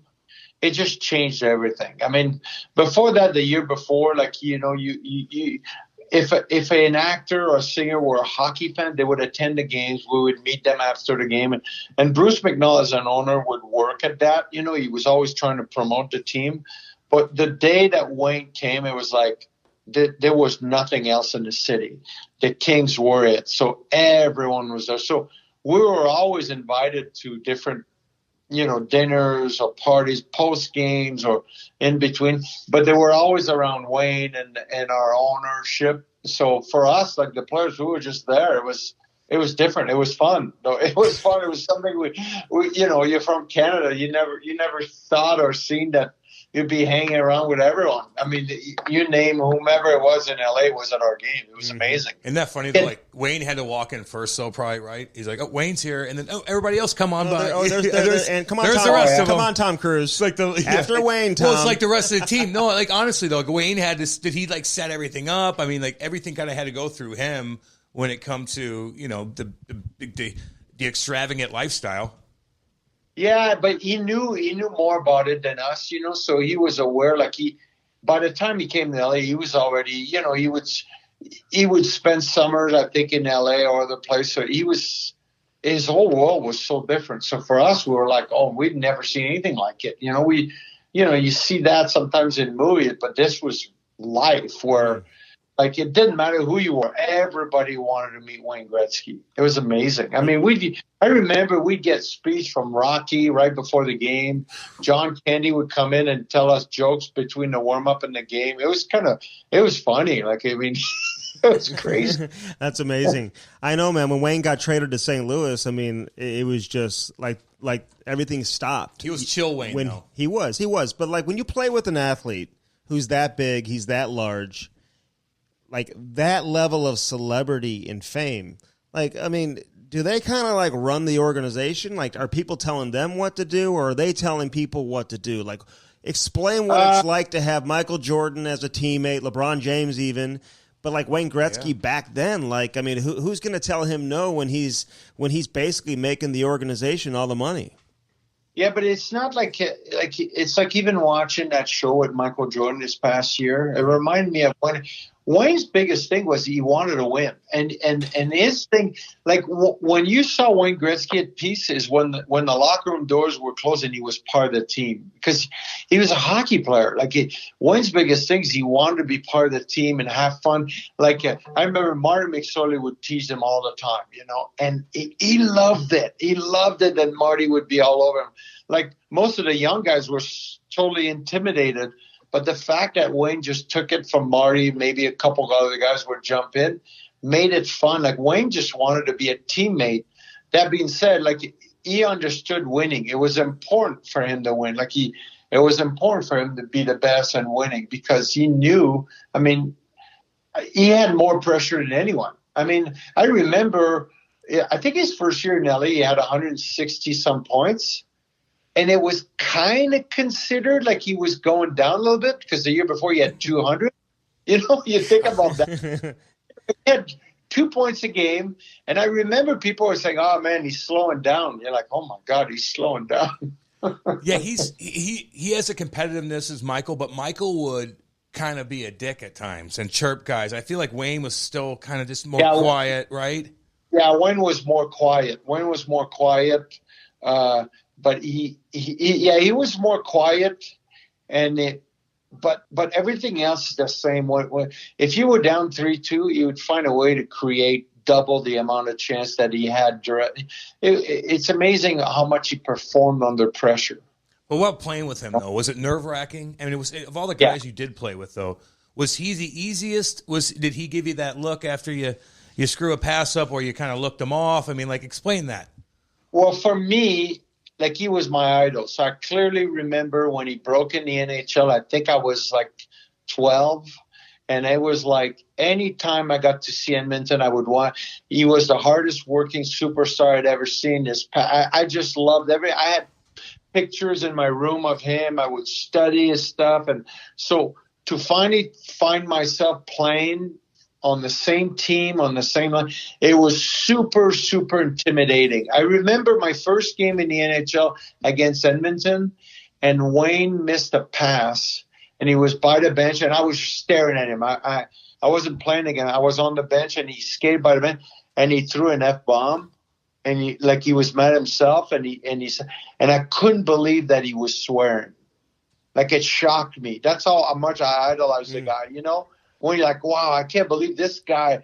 It just changed everything. I mean, before that, the year before, like, if an actor or a singer were a hockey fan, they would attend the games. We would meet them after the game. And Bruce McNall, as an owner, would work at that. He was always trying to promote the team. But the day that Wayne came, it was like there was nothing else in the city. The Kings were it. So everyone was there. So we were always invited to different dinners or parties, post games or in between, but they were always around Wayne and our ownership. So for us, like the players, we were just there. It it was different. It was fun. No, it was fun. It was something we you're from Canada. You never thought or seen that you'd be hanging around with everyone. I mean, you name whomever it was in LA was at our game. It was amazing. Isn't that funny though? Like Wayne had to walk in first, so probably right. He's like, "Oh, Wayne's here," and then everybody else come on by. And come on, there's Tom, the rest of them. Come on, Tom Cruise. It's like after Wayne, Tom. Well, it's like the rest of the team. No, like honestly though, Wayne had to. Did he like set everything up? I mean, like everything kind of had to go through him when it come to the extravagant lifestyle. Yeah, but he knew more about it than us, so he was aware. Like by the time he came to LA, he was already, he would spend summers, I think, in LA or other places. So his whole world was so different. So for us, we were like, oh, we'd never seen anything like it. You see that sometimes in movies, but this was life where, like, it didn't matter who you were. Everybody wanted to meet Wayne Gretzky. It was amazing. I mean, I remember we'd get speech from Rocky right before the game. John Candy would come in and tell us jokes between the warm-up and the game. It was funny. Like, I mean, it was crazy. That's amazing. I know, man. When Wayne got traded to St. Louis, I mean, it was just like everything stopped. He was chill Wayne, though. He was. But, like, when you play with an athlete who's that big, he's that large, like that level of celebrity and fame, like, I mean, do they kind of like run the organization? Like, are people telling them what to do, or are they telling people what to do? Like, explain what it's like to have Michael Jordan as a teammate, LeBron James even, but like Wayne Gretzky back then. Like, I mean, who's going to tell him no when he's basically making the organization all the money? Yeah, but it's not like it's like even watching that show with Michael Jordan this past year. It reminded me of when Wayne's biggest thing was he wanted to win, and his thing, like when you saw Wayne Gretzky at peace, is when the locker room doors were closed and he was part of the team, because he was a hockey player. Like Wayne's biggest thing is he wanted to be part of the team and have fun. Like I remember Marty McSorley would tease him all the time, and he loved it. He loved it that Marty would be all over him. Like most of the young guys were totally intimidated. But the fact that Wayne just took it from Marty, maybe a couple of other guys would jump in, made it fun. Like Wayne just wanted to be a teammate. That being said, like he understood winning. It was important for him to win. Like it was important for him to be the best and winning, because he knew, I mean, he had more pressure than anyone. I mean, I remember, I think his first year in LA, he had 160 some points. And it was kind of considered like he was going down a little bit, because the year before he had 200. You think about that. He had 2 points a game. And I remember people were saying, oh, man, he's slowing down. You're like, oh, my God, he's slowing down. Yeah, he has a competitiveness as Michael, but Michael would kind of be a dick at times and chirp guys. I feel like Wayne was still kind of just more quiet, right? Yeah, Wayne was more quiet. But he was more quiet, but everything else is the same. If you were down 3-2, you would find a way to create double the amount of chance that he had. It's amazing how much he performed under pressure. But what playing with him though? Was it nerve-wracking? I mean, it was, of all the guys you did play with though, was he the easiest? Did he give you that look after you screw a pass up, or you kind of looked him off? I mean, like, explain that. Well, for me, like, he was my idol. So I clearly remember when he broke in the NHL, I think I was like 12. And it was like any time I got to see Edmonton, I would want. He was the hardest working superstar I'd ever seen. I just loved I had pictures in my room of him. I would study his stuff. And so to finally find myself playing on the same team, on the same line, it was super, super intimidating. I remember my first game in the NHL against Edmonton, and Wayne missed a pass, and he was by the bench, and I was staring at him. I wasn't playing again. I was on the bench, and he skated by the bench, and he threw an F-bomb, and he was mad at himself, and I couldn't believe that he was swearing. Like, it shocked me. That's how much I idolized the guy, When you're like, wow, I can't believe this guy,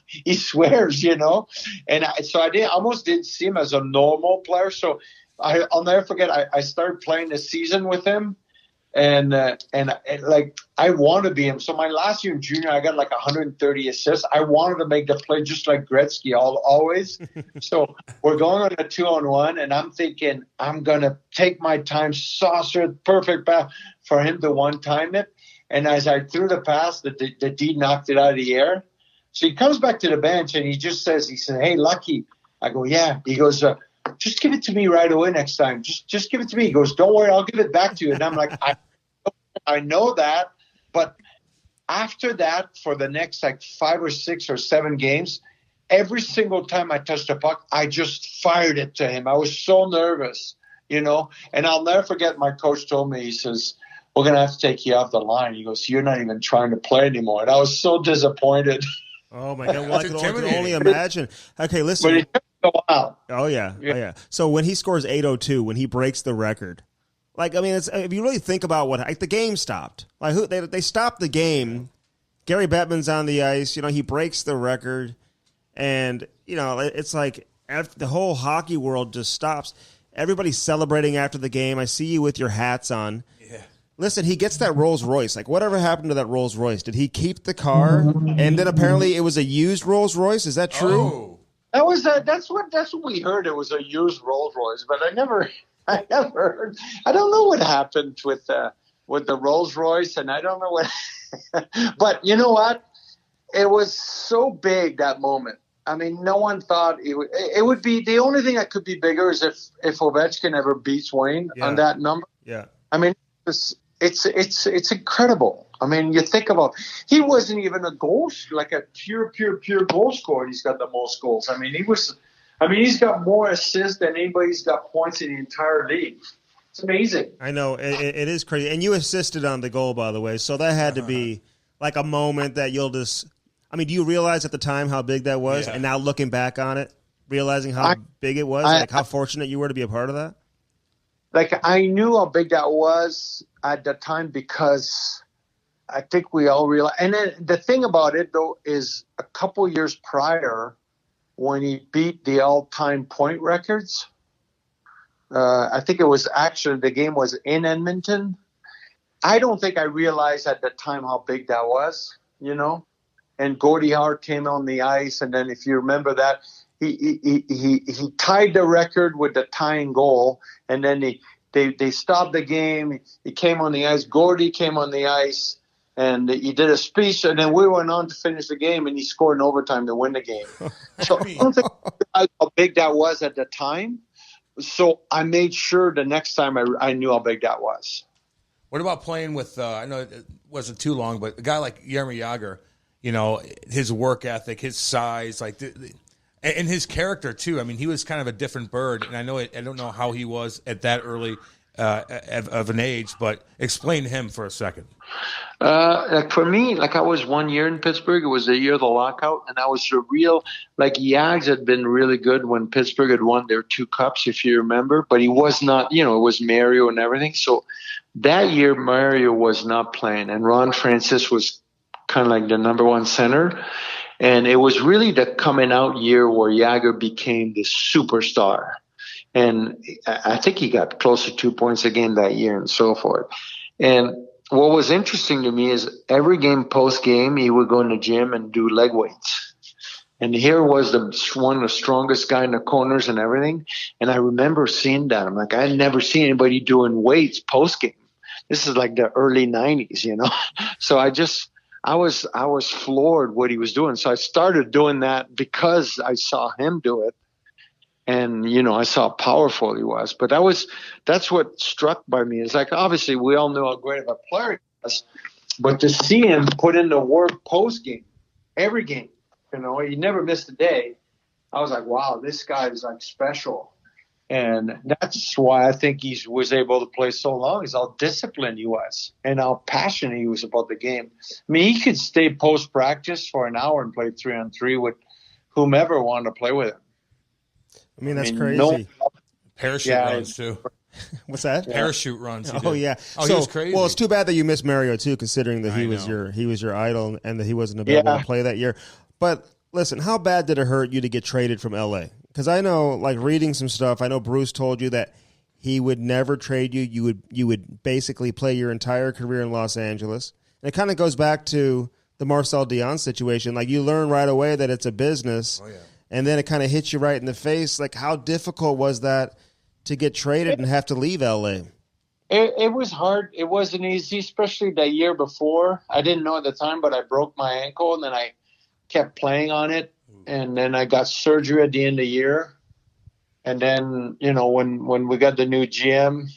he swears, And so I almost didn't see him as a normal player. So I'll never forget, I started playing the season with him, And like I want to be him. So my last year in junior, I got like 130 assists. I wanted to make the play just like Gretzky always. So we're going on a 2-on-1, and I'm thinking I'm gonna take my time, saucer perfect pass for him to one-time it. And as I threw the pass, the D knocked it out of the air. So he comes back to the bench and he said, "Hey, Lucky." I go, "Yeah." He goes, "Just give it to me right away next time. Just give it to me." He goes, "Don't worry, I'll give it back to you." And I'm like, I know that. But after that, for the next like 5 or 6 or 7 games, every single time I touched the puck, I just fired it to him. I was so nervous, And I'll never forget, my coach told me, he says, "We're going to have to take you off the line." He goes, "You're not even trying to play anymore." And I was so disappointed. Oh, my God. Well, I can only imagine. Okay, listen. But it took a while. Oh, yeah. Oh, yeah. So when he scores 802, when he breaks the record, like, I mean, if you really think about the game stopped. Like, they stopped the game. Gary Bettman's on the ice. He breaks the record. And, it's like the whole hockey world just stops. Everybody's celebrating after the game. I see you with your hats on. Yeah. Listen, he gets that Rolls Royce. Like, whatever happened to that Rolls Royce? Did he keep the car? And then apparently it was a used Rolls Royce. Is that true? Oh. That's what we heard. It was a used Rolls Royce, but I never heard. I don't know what happened with the Rolls Royce, and I don't know what. But you know what? It was so big that moment. I mean, no one thought it would be. The only thing that could be bigger is if Ovechkin ever beats Wayne on that number. Yeah. I mean, it's incredible. I mean, you think about, he wasn't even a pure goal scorer. He's got the most goals. I mean, he's got more assists than anybody's got points in the entire league. It's amazing. I know it is crazy. And you assisted on the goal, by the way. So that had to be like a moment that you'll just. I mean, do you realize at the time how big that was, and now looking back on it, realizing how big it was, like how fortunate you were to be a part of that? Like, I knew how big that was at the time because I think we all realized. And then the thing about it, though, is a couple years prior, when he beat the all-time point records, I think it was actually, the game was in Edmonton. I don't think I realized at the time how big that was, And Gordie Hart came on the ice, and then if you remember that, he tied the record with the tying goal, and then they stopped the game. He came on the ice. Gordie came on the ice, and he did a speech, and then we went on to finish the game, and he scored in overtime to win the game. So I don't think I realized how big that was at the time. So I made sure the next time I knew how big that was. What about playing with, I know it wasn't too long, but a guy like Jeremy Jagr, his work ethic, his size, and his character too. I mean, he was kind of a different bird, and I don't know how he was at that early of an age, but explain him for a second. For me, I was 1 year in Pittsburgh. It was the year of the lockout, and I was Yags had been really good when Pittsburgh had won their 2 cups, if you remember, but he was not, it was Mario and everything. So that year, Mario was not playing, and Ron Francis was kind of like the number 1 center. And it was really the coming out year where Jagr became this superstar. And I think he got close to 2 points a game that year and so forth. And what was interesting to me is every game, post game, he would go in the gym and do leg weights. And here was one of the strongest guy in the corners and everything. And I remember seeing that. I'm like, I had never seen anybody doing weights post game. This is like the early 90s, So I was floored what he was doing. So I started doing that because I saw him do it. And, I saw how powerful he was. But that's what struck by me. It's like, obviously, we all knew how great of a player he was. But to see him put in the work post game, every game, he never missed a day. I was like, wow, this guy is special. And that's why I think he was able to play so long, is how disciplined he was and how passionate he was about the game. I mean, he could stay post-practice for an hour and play 3-on-3 with whomever wanted to play with him. I mean, that's crazy. Parachute runs, too. What's that? Yeah. Parachute runs. Oh, yeah. Oh, he was crazy. Well, it's too bad that you missed Mario, too, considering that he was your idol and that he wasn't available to play that year. But listen, how bad did it hurt you to get traded from L.A.? Because I know, reading some stuff, I know Bruce told you that he would never trade you. You would basically play your entire career in Los Angeles. And it kind of goes back to the Marcel Dionne situation. Like, you learn right away that it's a business. Oh, yeah. And then it kind of hits you right in the face. Like, how difficult was that to get traded and have to leave LA? It was hard. It wasn't easy, especially the year before. I didn't know at the time, but I broke my ankle, and then I kept playing on it. And then I got surgery at the end of the year. And then, when we got the new GM,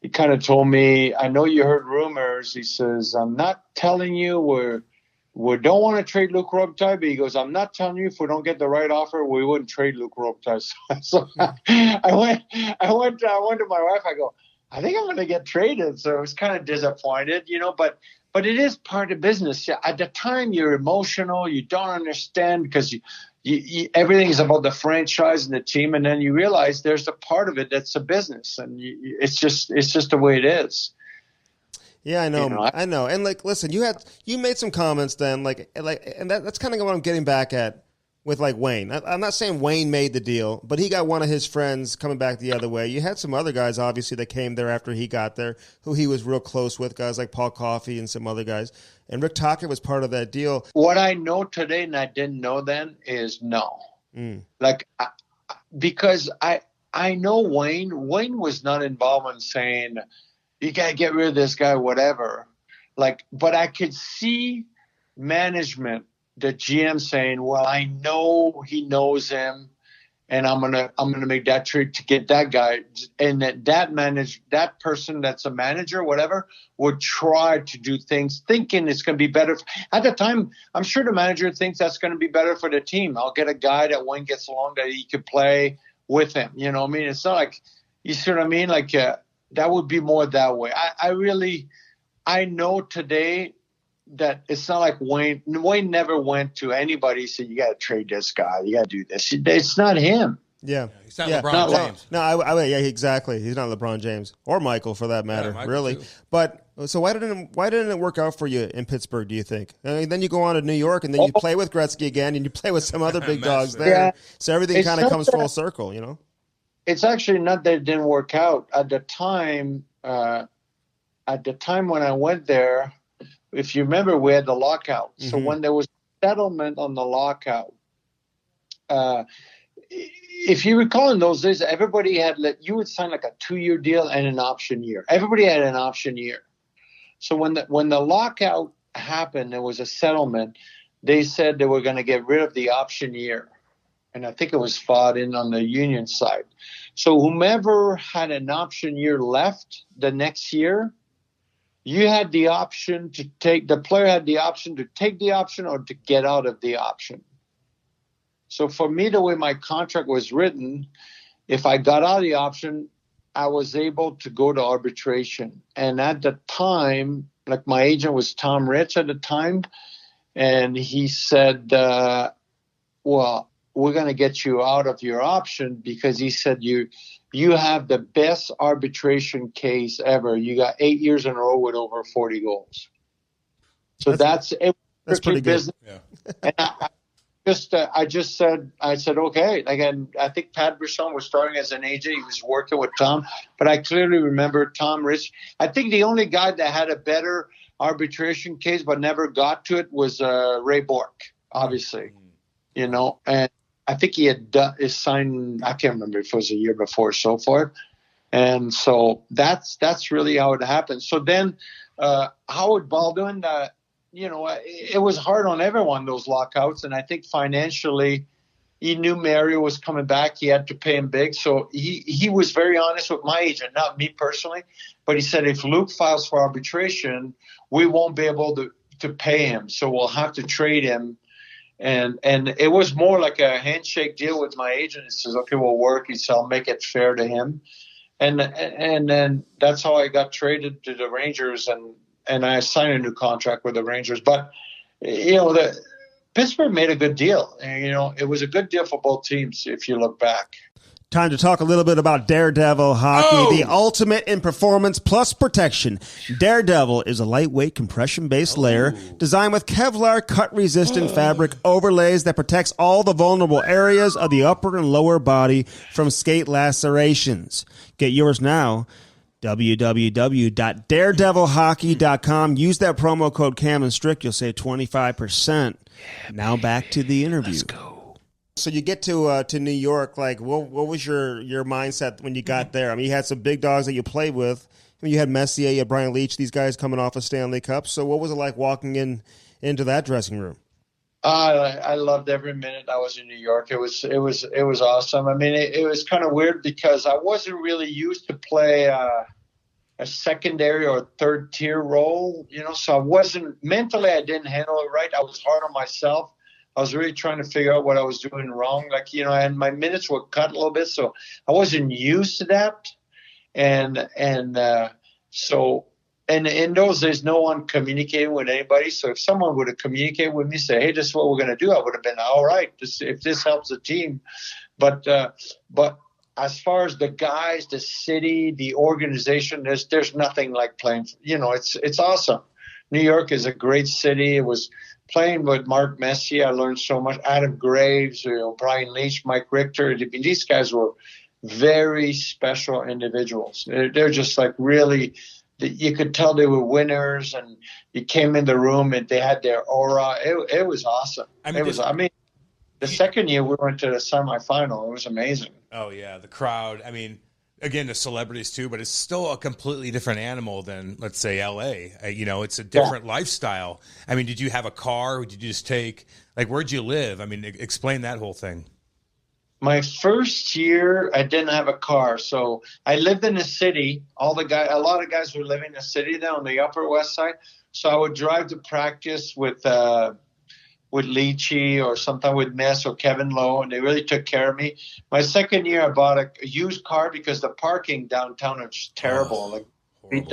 he kind of told me, I know you heard rumors. He says, I'm not telling you we don't want to trade Luc Robitaille, but he goes, I'm not telling you if we don't get the right offer, we wouldn't trade Luc Robitaille. So I went to my wife. I go, I think I'm going to get traded. So I was kind of disappointed, but it is part of business. At the time, you're emotional. You don't understand because everything is about the franchise and the team. And then you realize there's a part of it that's a business. And it's just the way it is. Yeah, I know. I know. And listen, you made some comments then, and that's kind of what I'm getting back at with Wayne. I'm not saying Wayne made the deal, but he got one of his friends coming back the other way. You had some other guys, obviously, that came there after he got there, who he was real close with, guys like Paul Coffey and some other guys. And Rick Tocchet was part of that deal. What I know today and I didn't know then is no. Because I know Wayne. Wayne was not involved in saying, you got to get rid of this guy, whatever. But I could see management, the GM saying, well, I know he knows him, and I'm gonna make that trade to get that guy. And that person that's a manager, whatever, would try to do things thinking it's going to be better. At the time, I'm sure the manager thinks that's going to be better for the team. I'll get a guy that when gets along that he could play with him. You know what I mean? It's not like, you see what I mean? That would be more that way. I know today that it's not like Wayne. Wayne never went to anybody and said, you got to trade this guy. You got to do this. It's not him. Yeah. He's not LeBron James. No, yeah, exactly. He's not LeBron James or Michael for that matter, really. Too. But so why didn't it work out for you in Pittsburgh, do you think? Then you go on to New York, and then you play with Gretzky again, and you play with some other big dogs there. Yeah. So everything kind of comes full circle, It's actually not that it didn't work out. At the time when I went there, if you remember, we had the lockout. Mm-hmm. So when there was settlement on the lockout, if you recall in those days, everybody you would sign a 2-year deal and an option year. Everybody had an option year. So when the lockout happened, there was a settlement. They said they were going to get rid of the option year. And I think it was fought in on the union side. So whomever had an option year left the next year, you had the option the player had the option to take the option or to get out of the option. So for me, the way my contract was written, if I got out of the option, I was able to go to arbitration. And at the time, my agent was Tom Rich at the time, and he said, well, we're going to get you out of your option because he said you have the best arbitration case ever. You got 8 years in a row with over 40 goals. So that's pretty good. Yeah. And I said, okay. Again, I think Pat Brisson was starting as an agent. He was working with Tom, but I clearly remember Tom Rich. I think the only guy that had a better arbitration case but never got to it was Ray Bork, obviously, and I think he had signed, I can't remember if it was a year before or so forth. And so that's really how it happened. So then Howard Baldwin, it was hard on everyone, those lockouts. And I think financially he knew Mario was coming back. He had to pay him big. So he was very honest with my agent, not me personally. But he said, if Luc files for arbitration, we won't be able to pay him. So we'll have to trade him. And it was more like a handshake deal with my agent. He says, okay, we'll work. He said, I'll make it fair to him. And then that's how I got traded to the Rangers, and I signed a new contract with the Rangers. But, Pittsburgh made a good deal. And, it was a good deal for both teams if you look back. Time to talk a little bit about Daredevil hockey, the ultimate in performance plus protection. Daredevil is a lightweight compression-based layer designed with Kevlar cut-resistant fabric overlays that protects all the vulnerable areas of the upper and lower body from skate lacerations. Get yours now. www.daredevilhockey.com. Use that promo code Cam and Strick. You'll save 25%. Now back to the interview. Let's go. So you get to New York. Like, what was your mindset when you got there? I mean, you had some big dogs that you played with. I mean, you had Messier, you had Brian Leetch, these guys coming off a Stanley Cup. So what was it like walking into that dressing room? I loved every minute I was in New York. It was awesome. I mean, it was kind of weird because I wasn't really used to play a secondary or third tier role, so I wasn't mentally, I didn't handle it right. I was hard on myself. I was really trying to figure out what I was doing wrong. And my minutes were cut a little bit, so I wasn't used to that. So in those days, no one communicated with anybody. So if someone would have communicated with me, say, hey, this is what we're going to do, I would have been all right. If this helps the team. But as far as the guys, the city, the organization, there's nothing like playing. It's awesome. New York is a great city. It was playing with Mark Messier. I learned so much. Adam Graves, Brian Leetch, Mike Richter. These guys were very special individuals. They're just like really, you could tell they were winners, and you came in the room and they had their aura. It was awesome. The second year we went to the semifinal. It was amazing. Oh yeah, the crowd. I mean, again, the celebrities too, but it's still a completely different animal than, let's say, LA. It's a different lifestyle. I mean, did you have a car? Or did you just where'd you live? I mean, explain that whole thing. My first year, I didn't have a car, so I lived in the city. A lot of guys were living in the city there on the Upper West Side. So I would drive to practice with Leachy or sometimes with Mess or Kevin Lowe, and they really took care of me. My second year, I bought a used car because the parking downtown is just terrible. Beat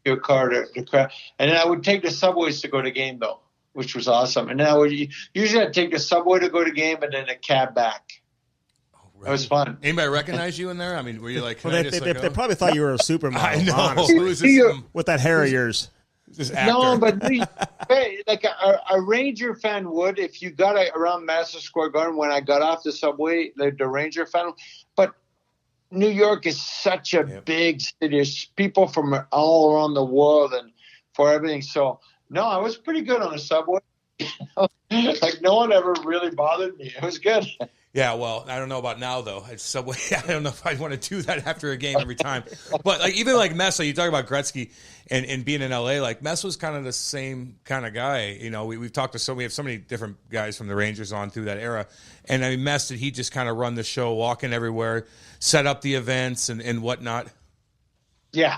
your car to crap. And then I would take the subways to go to game, though, which was awesome. And then I'd take the subway to go to game and then a cab back. It was fun. Anybody recognize you in there? I mean, were you like? They probably thought you were a supermodel. I know. Honestly. Who is this? With that hair of yours. No, but like a Ranger fan would, if you got around Madison Square Garden when I got off the subway, the Ranger fan. But New York is such a big city. There's people from all around the world and for everything. So no, I was pretty good on the subway. Like no one ever really bothered me. It was good. Yeah, well, I don't know about now, though. It's Subway. I don't know if I'd want to do that after a game every time. But even like Mess, you talk about Gretzky and being in L.A., like Mess was kind of the same kind of guy. We've talked to we have so many different guys from the Rangers on through that era. And I mean, Mess, did he just kind of run the show, walking everywhere, set up the events and whatnot? Yeah.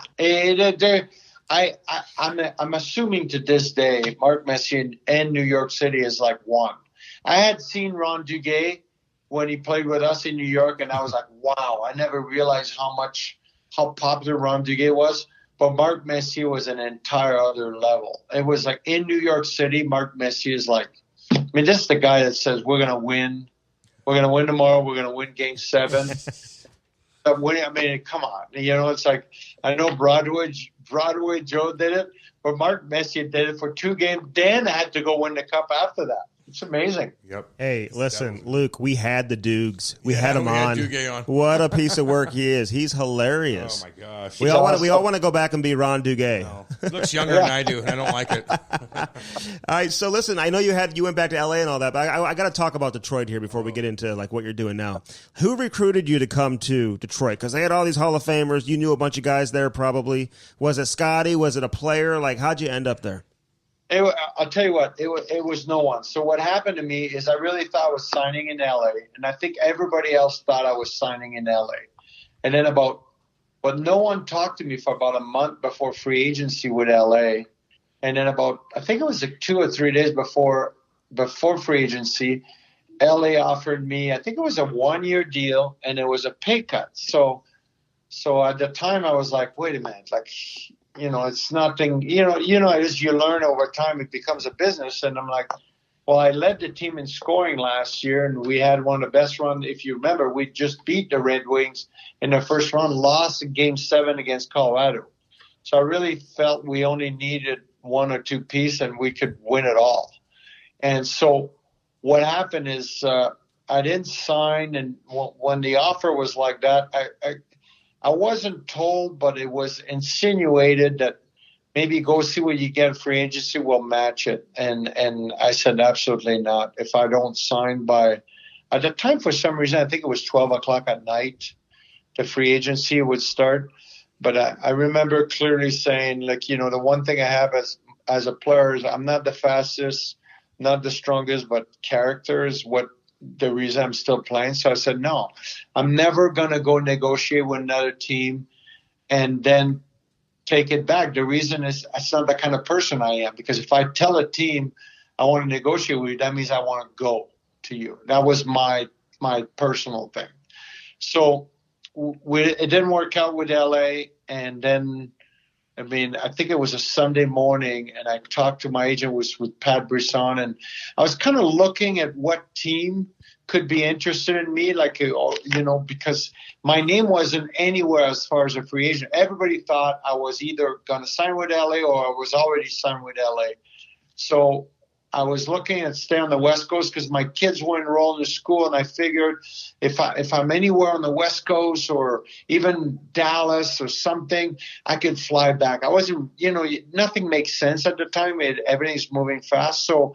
I'm assuming to this day, Mark Messier and New York City is like one. I had seen Ron Duguay when he played with us in New York, and I was like, wow, I never realized how popular Ron Duguay was. But Mark Messier was an entire other level. It was like in New York City, Mark Messier is like, I mean, this is the guy that says, we're going to win. We're going to win tomorrow. We're going to win game 7. I mean, come on. It's like, I know Broadway Joe did it, but Mark Messier did it for 2 games. Dan had to go win the cup after that. It's amazing. Yep. Hey, listen, Luke, we had the Dukes. We had him on. on. What a piece of work he is. He's hilarious. Oh, my gosh. We all want to go back and be Ron Duguay. No. He looks younger than I do, and I don't like it. All right, so listen, I know you went back to L.A. and all that, but I got to talk about Detroit here before we get into like what you're doing now. Who recruited you to come to Detroit? Because they had all these Hall of Famers. You knew a bunch of guys there probably. Was it Scotty? Was it a player? Like, how'd you end up there? I'll tell you what, it was no one. So what happened to me is I really thought I was signing in LA, and I think everybody else thought I was signing in LA. And then but no one talked to me for about a month before free agency with LA. And then I think it was like 2 or 3 days before free agency, LA offered me, I think it was a 1-year deal, and it was a pay cut. So at the time I was like, wait a minute, like, it's nothing, as you learn over time, it becomes a business. And I'm like, Well, I led the team in scoring last year, and we had one of the best runs. If you remember, we just beat the Red Wings in the first round, lost in Game 7 against Colorado. So I really felt we only needed one or two pieces, and we could win it all. And so what happened is I didn't sign, and when the offer was like that, I wasn't told, but it was insinuated that maybe go see what you get free agency, we'll match it. And I said, absolutely not. If I don't sign by, at the time, for some reason, I think it was 12 o'clock at night, the free agency would start. But I remember clearly saying, like, you know, the one thing I have as a player is I'm not the fastest, not the strongest, but character is what the reason I'm still playing. So I said, no, I'm never going to go negotiate with another team and then take it back. The reason is that's not the kind of person I am, because if I tell a team I want to negotiate with you, that means I want to go to you. That was my personal thing. So it didn't work out with LA. And then, I mean, I think it was a Sunday morning, and I talked to my agent, was with Pat Brisson, and I was kind of looking at what team could be interested in me, like, you know, because my name wasn't anywhere as far as a free agent. Everybody thought I was either going to sign with LA or I was already signed with LA. So I was looking at stay on the West Coast because my kids were enrolled in school, and I figured if I'm anywhere on the West Coast or even Dallas or something, I could fly back. I wasn't, you know, nothing makes sense at the time. Everything's moving fast. So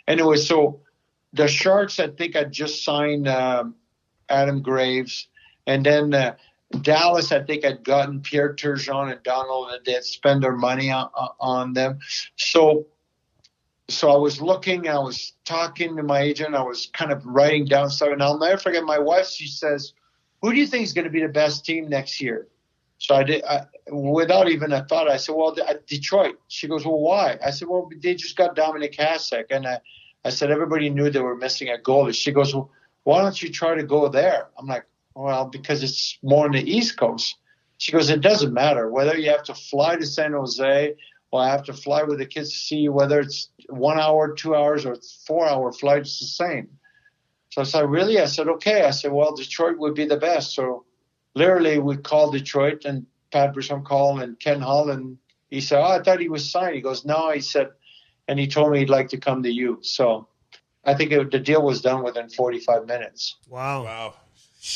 anyway, so the Sharks, I think I just signed Adam Graves, and then Dallas, I think I'd gotten Pierre Turgeon and Donald, and they'd spend their money on them. So I was looking, I was talking to my agent, I was kind of writing down stuff, and I'll never forget my wife, she says, who do you think is going to be the best team next year? So without even a thought, I said, well, Detroit. She goes, well, why? I said, well, they just got Dominic Hasek. And I said, everybody knew they were missing a goalie. She goes, well, why don't you try to go there? I'm like, well, because it's more on the East Coast. She goes, it doesn't matter whether you have to fly to San Jose or I have to fly with the kids to see you, whether it's 1 hour, 2 hours, or 4 hour flight, it's the same. So I said, really? I said, okay. I said, well, Detroit would be the best. So literally we called Detroit, and Pat Brisson called, and Ken Hull, and he said, oh, I thought he was signed. He goes, no, he said, and he told me he'd like to come to you. So I think the deal was done within 45 minutes. Wow.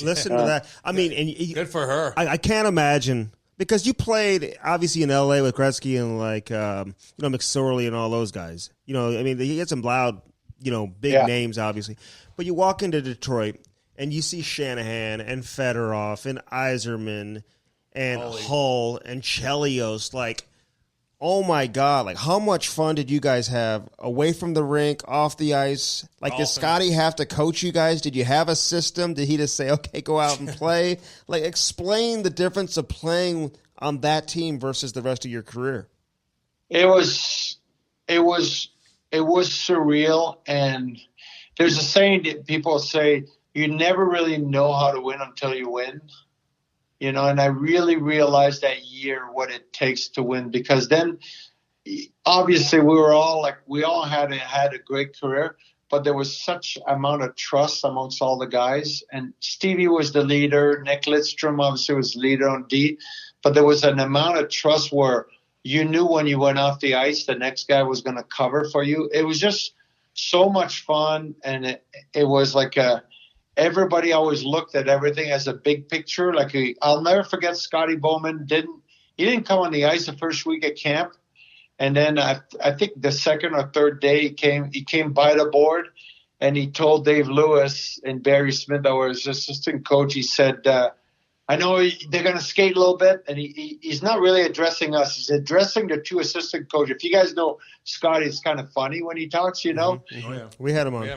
Listen to that. I mean, and good for her. I can't imagine, because you played obviously in L.A. with Gretzky and like McSorley and all those guys. You know, I mean, he had some loud, big names obviously, but you walk into Detroit and you see Shanahan and Fedorov and Yzerman and Hull and Chelios. Like, oh my God! Like, how much fun did you guys have away from the rink, off the ice? Like, did Scotty have to coach you guys? Did you have a system? Did he just say, "Okay, go out and play"? Like, explain the difference of playing on that team versus the rest of your career. It was surreal, and there's a saying that people say, "You never really know how to win until you win." And I really realized that year what it takes to win, because then obviously we all had a great career, but there was such amount of trust amongst all the guys. And Stevie was the leader. Nick Lidstrom obviously was leader on D, but there was an amount of trust where you knew when you went off the ice, the next guy was going to cover for you. It was just so much fun. And it was like everybody always looked at everything as a big picture. Like, I'll never forget Scotty Bowman. He didn't come on the ice the first week at camp. And then I think the second or third day he came by the board, and he told Dave Lewis and Barry Smith, that was his assistant coach, he said, I know they're going to skate a little bit. And he's not really addressing us. He's addressing the two assistant coaches. If you guys know Scotty, it's kind of funny when he talks, Mm-hmm. Oh, yeah. We had him on.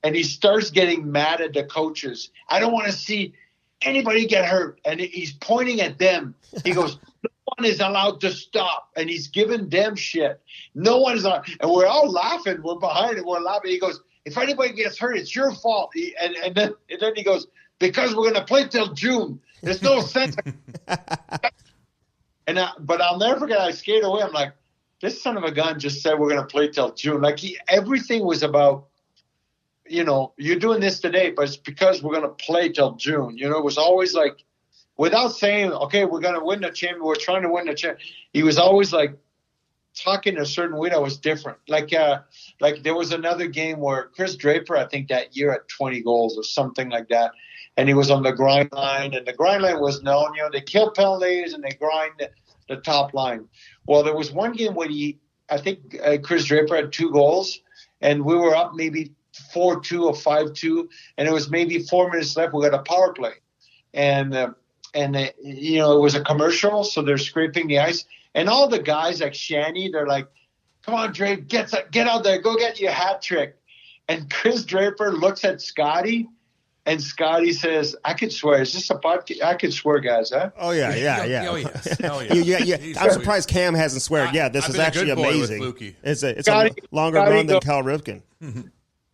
And he starts getting mad at the coaches. I don't want to see anybody get hurt. And he's pointing at them. He goes, no one is allowed to stop. And he's giving them shit. No one is allowed. And we're all laughing. We're behind it. We're laughing. He goes, if anybody gets hurt, it's your fault. And then he goes, because we're going to play till June. There's no sense. But I'll never forget, I skated away. I'm like, this son of a gun just said we're going to play till June. Like everything was about, you're doing this today, but it's because we're going to play till June. It was always like, without saying, okay, we're going to win the champion. We're trying to win the champion. He was always like talking a certain way that was different. Like there was another game where Chris Draper, I think that year had 20 goals or something like that. And he was on the grind line, and the grind line was known, they kill penalties and they grind the top line. Well, there was one game where I think Chris Draper had 2 goals, and we were up maybe 4-2 or 5-2, and it was maybe 4 minutes left. We got a power play, and it was a commercial, so they're scraping the ice, and all the guys like Shanny, they're like, "Come on, Drape, get out there, go get your hat trick." And Chris Draper looks at Scotty. And Scotty says, "I could swear. Is this a podcast? I could swear, guys, huh?" Oh, yeah. Oh, yes. Hell yeah. Yeah. I'm surprised Cam hasn't sweared. Yeah, this is actually amazing. It's Scotty, a longer run than Cal Ripken.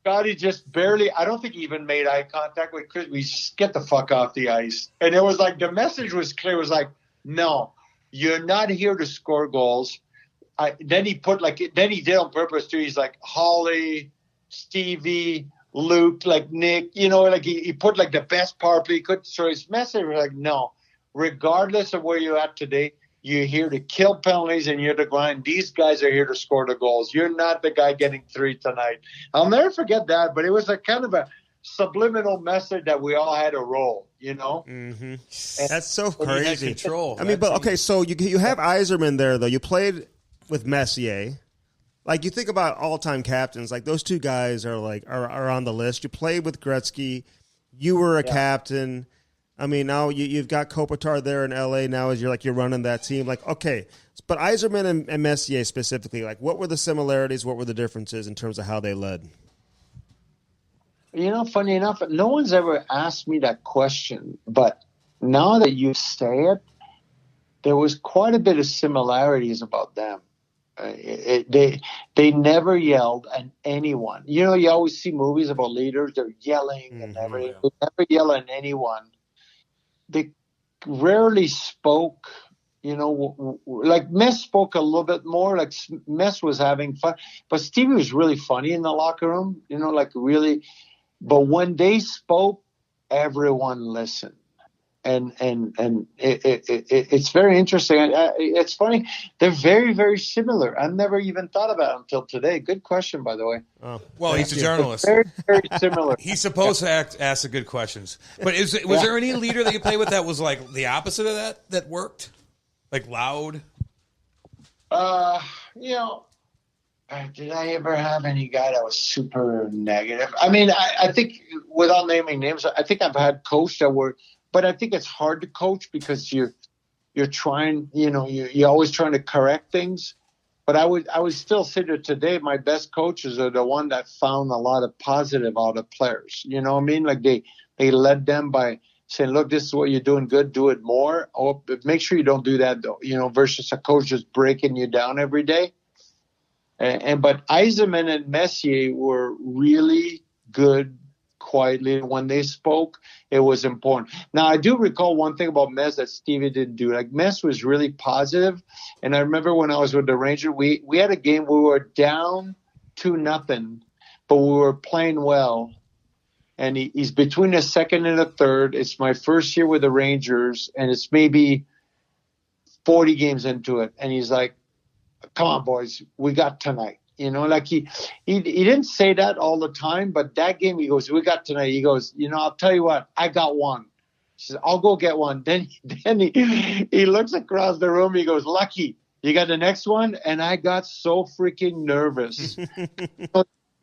Scotty just barely, I don't think he even made eye contact with Chris. We just get the fuck off the ice. And it was like, the message was clear. It was like, no, you're not here to score goals. Then he did on purpose too. He's like, Holly, Stevie, Luke, like Nick, he put like the best power play he could. So his message was like, no, regardless of where you're at today, you're here to kill penalties and you're to grind. These guys are here to score the goals. You're not the guy getting 3 tonight. I'll never forget that, but it was a kind of a subliminal message that we all had a role, Mm-hmm. That's so crazy. Control. I mean, but okay, so you have Yzerman there, though. You played with Messier. Like, you think about all-time captains, like those 2 guys are on the list. You played with Gretzky. You were a captain. I mean, now you've got Kopitar there in L.A. now as you're running that team. Like, okay, but Yzerman and Messier specifically, like, what were the similarities? What were the differences in terms of how they led? Funny enough, no one's ever asked me that question. But now that you say it, there was quite a bit of similarities about them. They never yelled at anyone. You always see movies about leaders, they're yelling and everything. They never yell at anyone. They rarely spoke, like Mess spoke a little bit more, like Mess was having fun. But Stevie was really funny in the locker room, like really. But when they spoke, everyone listened. And it's very interesting. It's funny. They're very, very similar. I've never even thought about it until today. Good question, by the way. Oh. Well, he's a journalist. Very, very similar. He's supposed to ask the good questions. But was there any leader that you played with that was like the opposite of that worked? Like loud? Did I ever have any guy that was super negative? I mean, I think, without naming names, I think I've had coaches that were. But I think it's hard to coach because you're trying, you're always trying to correct things. But I would still say that today my best coaches are the one that found a lot of positive out of players. You know what I mean? Like they led them by saying, look, this is what you're doing good, do it more. Oh, but make sure you don't do that though, versus a coach just breaking you down every day. But Yzerman and Messier were really good quietly. When they spoke, it was important. Now, I do recall one thing about Mess that Stevie didn't do. Like, Mess was really positive. And I remember when I was with the Rangers, we had a game where we were down 2-0, but we were playing well. And he's between the second and the third. It's my first year with the Rangers, and it's maybe 40 games into it. And he's like, come on, boys, we got tonight. Like he didn't say that all the time, but that game he goes, we got tonight. He goes, I'll tell you what, I got one. He says, I'll go get one. Then he looks across the room. He goes, Lucky, you got the next one? And I got so freaking nervous.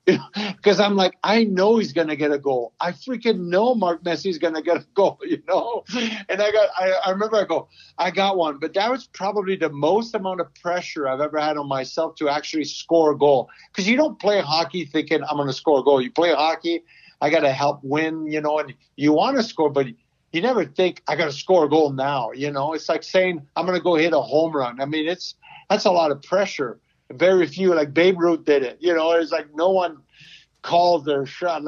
Because I'm like, I know he's going to get a goal. I freaking know Mark Messier's going to get a goal, And I remember I go, I got one. But that was probably the most amount of pressure I've ever had on myself to actually score a goal. Because you don't play hockey thinking I'm going to score a goal. You play hockey, I got to help win, and you want to score, but you never think I got to score a goal now. It's like saying I'm going to go hit a home run. I mean, that's a lot of pressure. Very few, like Babe Ruth did it. It's like no one called their shot.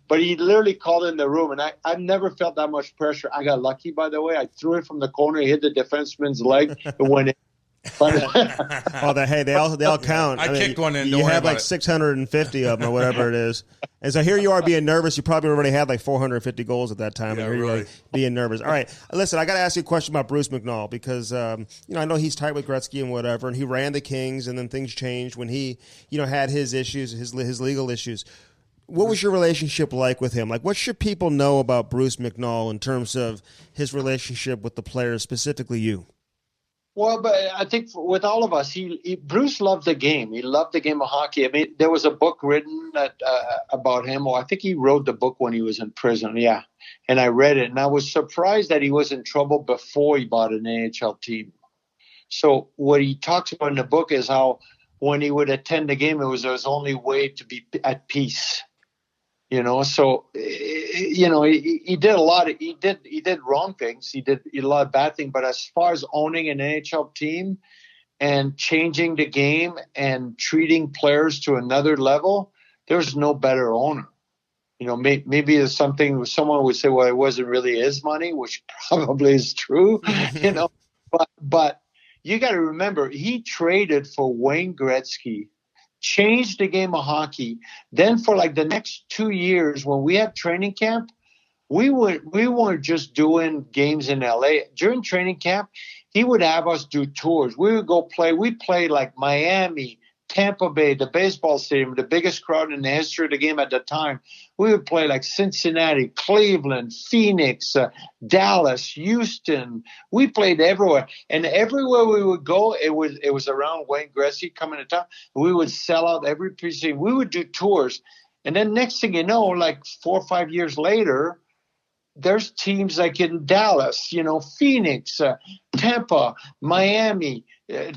But he literally called in the room, and I've never felt that much pressure. I got lucky, by the way. I threw it from the corner, hit the defenseman's leg, and went in. But Oh, they all count. I kicked one in. You Don't worry have about like it. 650 of them or whatever it is. And so here you are being nervous. You probably already had like 450 goals at that time. Yeah, and here you're right. like being nervous. All right, listen, I got to ask you a question about Bruce McNall because I know he's tight with Gretzky and whatever, and he ran the Kings, and then things changed when he had his issues, his legal issues. What was your relationship like with him? Like, what should people know about Bruce McNall in terms of his relationship with the players, specifically you? Well, but I think with all of us, Bruce loved the game. He loved the game of hockey. I mean, there was a book written about him, or I think he wrote the book when he was in prison. Yeah, and I read it, and I was surprised that he was in trouble before he bought an NHL team. So what he talks about in the book is how when he would attend the game, it was his only way to be at peace. So he did a lot. He did wrong things. He did a lot of bad things. But as far as owning an NHL team and changing the game and treating players to another level, there's no better owner. Maybe there's something someone would say, well, it wasn't really his money, which probably is true. But you got to remember, he traded for Wayne Gretzky, changed the game of hockey. Then for like the next 2 years, when we had training camp, we weren't just doing games in LA. During training camp, he would have us do tours. We would go play. We'd play like Miami, Tampa Bay, the baseball stadium, the biggest crowd in the history of the game at the time. We would play like Cincinnati, Cleveland, Phoenix, Dallas, Houston. We played everywhere. And everywhere we would go, it was around Wayne Gretzky coming to town. We would sell out every precinct. We would do tours. And then next thing you know, like 4 or 5 years later, there's teams like in Dallas, Phoenix, Tampa, Miami.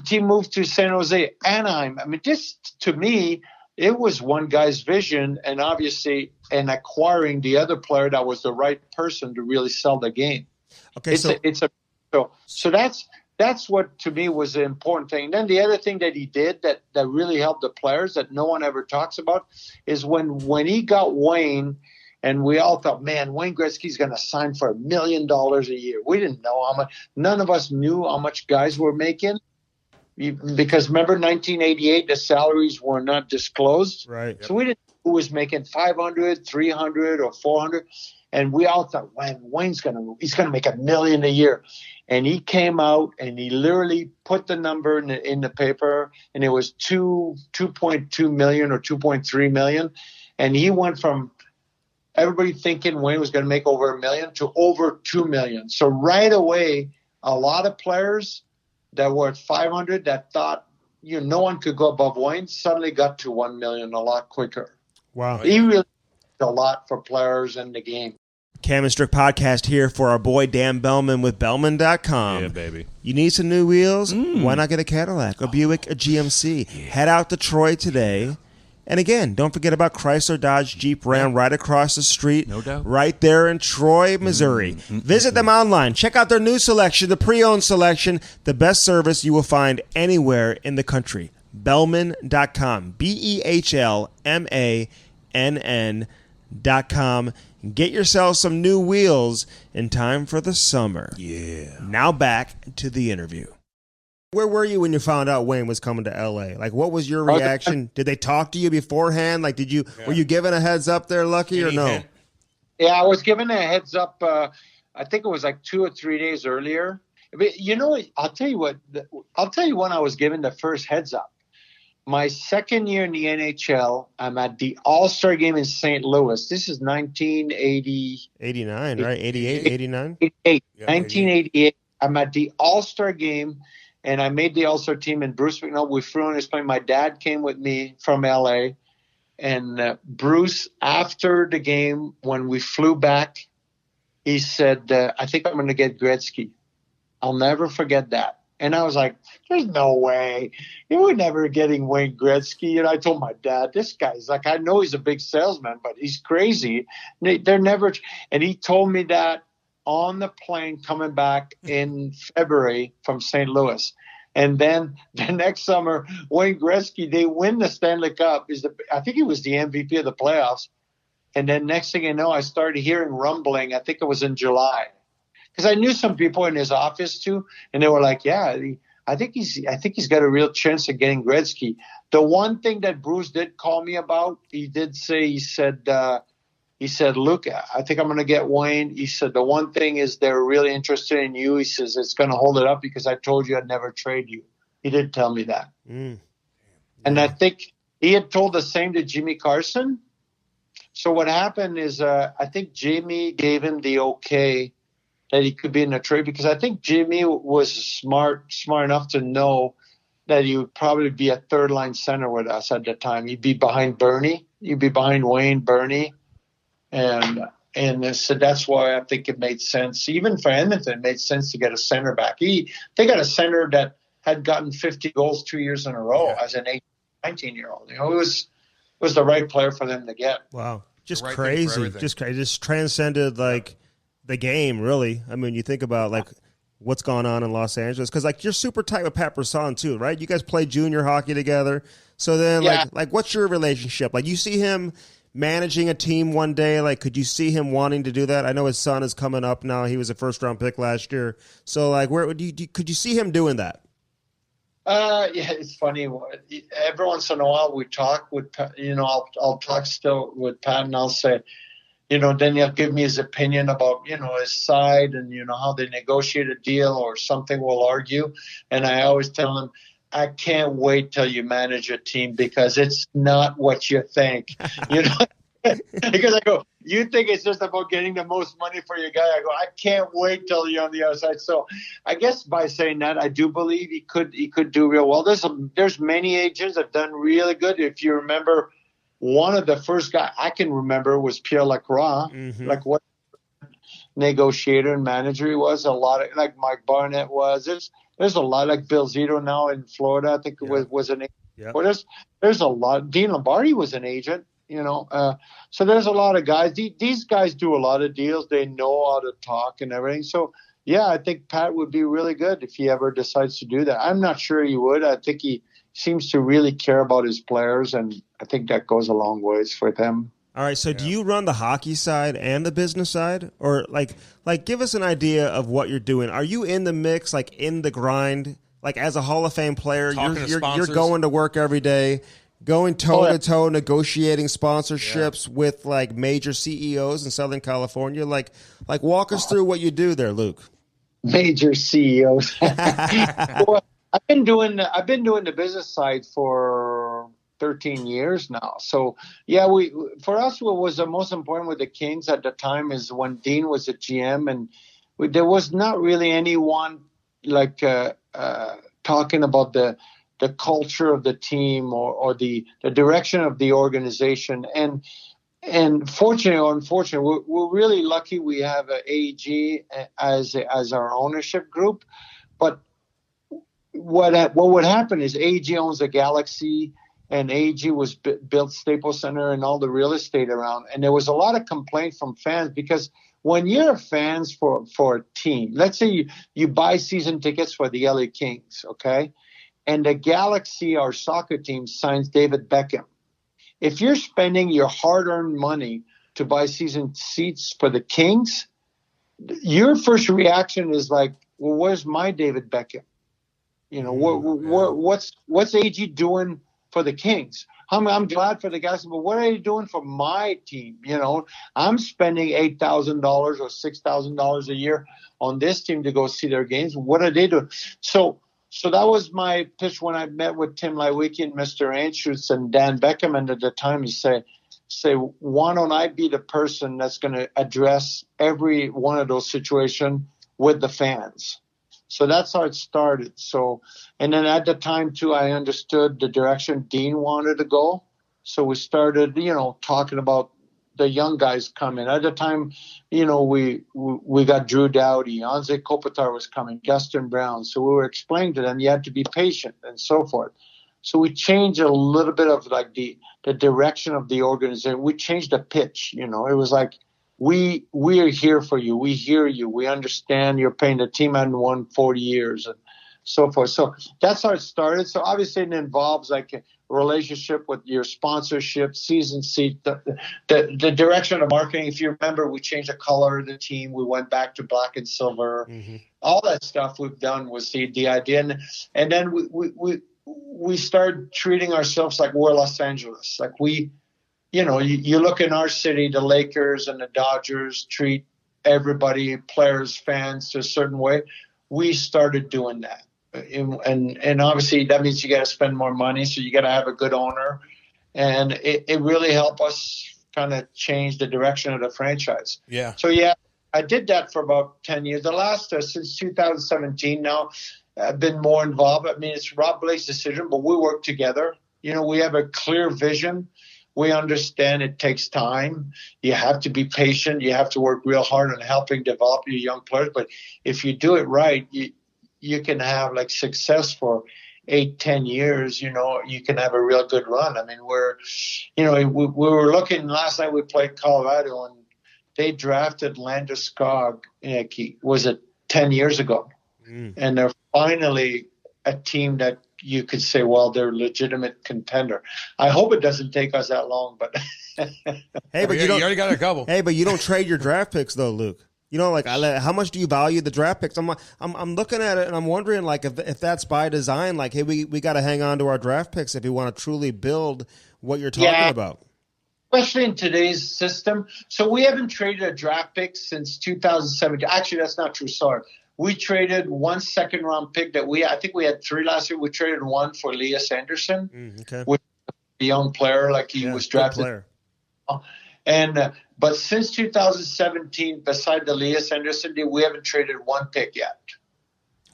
Team moved to San Jose, Anaheim. I mean, this, to me, it was one guy's vision, and obviously, and acquiring the other player that was the right person to really sell the game. Okay, so that's what to me was the important thing. And then the other thing that he did that really helped the players that no one ever talks about is when he got Wayne. And we all thought, man, Wayne Gretzky's going to sign for $1 million a year. We didn't know how much. None of us knew how much guys were making. Because remember, 1988, the salaries were not disclosed. Right. So we didn't know who was making 500, 300, or 400. And we all thought, man, he's going to make $1 million a year. And he came out and he literally put the number in the paper, and it was 2.2 million or 2.3 million. And he went from everybody thinking Wayne was going to make over $1 million to over $2 million. So right away, a lot of players that were at 500 that thought no one could go above Wayne suddenly got to 1 million a lot quicker. Wow. He really did a lot for players in the game. Cam and Strick podcast here for our boy Dan Bellman with Bellman.com. Yeah, baby. You need some new wheels? Why not get a Cadillac, a Buick, a GMC? Head out to Troy today. And again, don't forget about Chrysler, Dodge, Jeep, Ram right across the street. No doubt. Right there in Troy, Missouri. Visit them online. Check out their new selection, the pre-owned selection, the best service you will find anywhere in the country. Bellman.com. BEHLMANN.com. Get yourself some new wheels in time for the summer. Yeah. Now back to the interview. Where were you when you found out Wayne was coming to LA? Like, what was your reaction? Did they talk to you beforehand? Like, were you given a heads up there, Lucky, or no? Yeah, I was given a heads up. I think it was like 2 or 3 days earlier. But I'll tell you when I was given the first heads up. My second year in the NHL, I'm at the All-Star game in St. Louis. This is 1980. 89, right? 88, 89? 1988. I'm at the All-Star game. And I made the All-Star team, and Bruce McNall, we flew on his plane. My dad came with me from L.A., and Bruce, after the game, when we flew back, he said, I think I'm going to get Gretzky. I'll never forget that. And I was like, there's no way. We're never getting Wayne Gretzky. And I told my dad, this guy's like, I know he's a big salesman, but he's crazy. They're never – and he told me that on the plane coming back in February from St. Louis. And then the next summer, Wayne Gretzky, they win the Stanley Cup. I think he was the MVP of the playoffs. And then next thing you know, I started hearing rumbling. I think it was in July. Because I knew some people in his office too. And they were like, yeah, I think he's got a real chance of getting Gretzky. The one thing that Bruce did call me about, he said, Luke, I think I'm going to get Wayne. He said, the one thing is they're really interested in you. He says, it's going to hold it up because I told you I'd never trade you. He did tell me that. Mm. And I think he had told the same to Jimmy Carson. So what happened is I think Jimmy gave him the okay that he could be in a trade, because I think Jimmy was smart enough to know that he would probably be a third-line center with us at the time. He'd be behind Bernie. He'd be behind Wayne, Bernie. And so that's why I think it made sense. Even for Edmonton, it made sense to get a center back. They got a center that had gotten 50 goals 2 years in a row as an 19-year-old. It was the right player for them to get. Wow. Just right, crazy. Just transcended the game, really. I mean, you think about what's going on in Los Angeles, because you're super tight with Pat Brisson too, right? You guys play junior hockey together. So then, what's your relationship? You see him managing a team one day. Could you see him wanting to do that? I know his son is coming up now. He was a first-round pick last year. So, where would could you see him doing that? Yeah, it's funny. Every once in a while, we talk with, I'll talk still with Pat, and I'll say, then he'll give me his opinion about, his side and, how they negotiate a deal or something. We'll argue. And I always tell him, I can't wait till you manage a team, because it's not what you think, because I go, you think it's just about getting the most money for your guy. I go, I can't wait till you're on the other side. So I guess by saying that, I do believe he could do real well. There's many agents that have done really good. If you remember, one of the first guy I can remember was Pierre Lacroix. Mm-hmm. What negotiator and manager he was. A lot of Mike Barnett was. There's a lot, Bill Zito now in Florida, I think was an agent. Yeah. Well, there's a lot. Dean Lombardi was an agent. So there's a lot of guys. These guys do a lot of deals. They know how to talk and everything. So, yeah, I think Pat would be really good if he ever decides to do that. I'm not sure he would. I think he seems to really care about his players, and I think that goes a long ways for them. All right, so do you run the hockey side and the business side? Or, give us an idea of what you're doing. Are you in the mix, in the grind? As a Hall of Fame player, you're going to work every day, going toe-to-toe, negotiating sponsorships with, major CEOs in Southern California? Walk us through what you do there, Luke. Major CEOs. Well, I've been doing the business side for 13 years now. So, for us, what was the most important with the Kings at the time is when Dean was a GM, and there was not really anyone talking about the culture of the team or the direction of the organization. And fortunately or unfortunately, we're really lucky we have an AEG as our ownership group. But what would happen is AEG owns the Galaxy, and AEG was built Staples Center and all the real estate around. And there was a lot of complaint from fans, because when you're fans for a team, let's say you buy season tickets for the LA Kings, okay? And the Galaxy, our soccer team, signs David Beckham. If you're spending your hard-earned money to buy season seats for the Kings, your first reaction is well, where's my David Beckham? What's AG doing for the Kings? I'm glad for the guys, but what are you doing for my team? I'm spending $8,000 or $6,000 a year on this team to go see their games. What are they doing? So that was my pitch when I met with Tim Lewicki and Mr. Anschutz and Dan Beckham. And at the time, he say, why don't I be the person that's going to address every one of those situations with the fans? So that's how it started. So, and then at the time too, I understood the direction Dean wanted to go. So we started, talking about the young guys coming. At the time, we got Drew Doughty, Anze Kopitar was coming, Gaston Brown. So we were explaining to them, you have to be patient and so forth. So we changed a little bit of the direction of the organization. We changed the pitch. It was we are here for you. We hear you. We understand your pain. The team hadn't won 40 years. And so forth. So that's how it started. So obviously it involves like a relationship with your sponsorship, season seat, the direction of marketing. If you remember, we changed the color of the team. We went back to black and silver. Mm-hmm. All that stuff we've done was the idea. And then we started treating ourselves like we're Los Angeles. Like you look in our city, the Lakers and the Dodgers treat everybody, players, fans, to a certain way. We started doing that. And obviously that means you got to spend more money, so you got to have a good owner. And it really helped us kind of change the direction of the franchise. Yeah. So, I did that for about 10 years. The last, since 2017 now, I've been more involved. I mean, it's Rob Blake's decision, but we work together. We have a clear vision. We understand it takes time. You have to be patient. You have to work real hard on helping develop your young players. But if you do it right, you can have like success for 8-10 years. You can have a real good run. I mean, we were looking last night. We played Colorado, and they drafted Landeskog. Was it 10 years ago? And they're finally a team that you could say, well, they're a legitimate contender. I hope it doesn't take us that long, but hey, but you already got a couple. Hey, but you don't trade your draft picks though, Luke. How much do you value the draft picks? I'm looking at it and I'm wondering, like, if that's by design, like, hey, we got to hang on to our draft picks if you want to truly build what you're talking about. Especially in today's system. So we haven't traded a draft pick since 2017. Actually, that's not true. Sorry. We traded 1 second-round pick I think we had 3 last year. We traded 1 for Elias Anderson, which was a young player, like he was drafted. Player. And but since 2017, beside the Elias Anderson deal, we haven't traded 1 pick yet.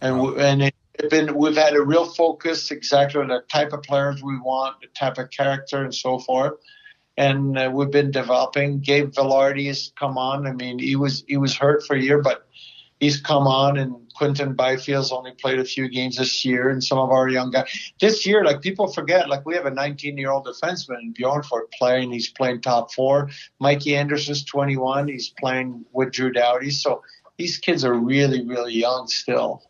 And we've had a real focus exactly on the type of players we want, the type of character, and so forth. And we've been developing. Gabe Velarde has come on. I mean, he was hurt for a year, but he's come on, and Quinton Byfield's only played a few games this year, and some of our young guys. This year, like, people forget, like, we have a 19-year-old defenseman, Bjornfort, playing. He's playing top 4. Mikey Anderson's 21. He's playing with Drew Doughty. So these kids are really, really young still.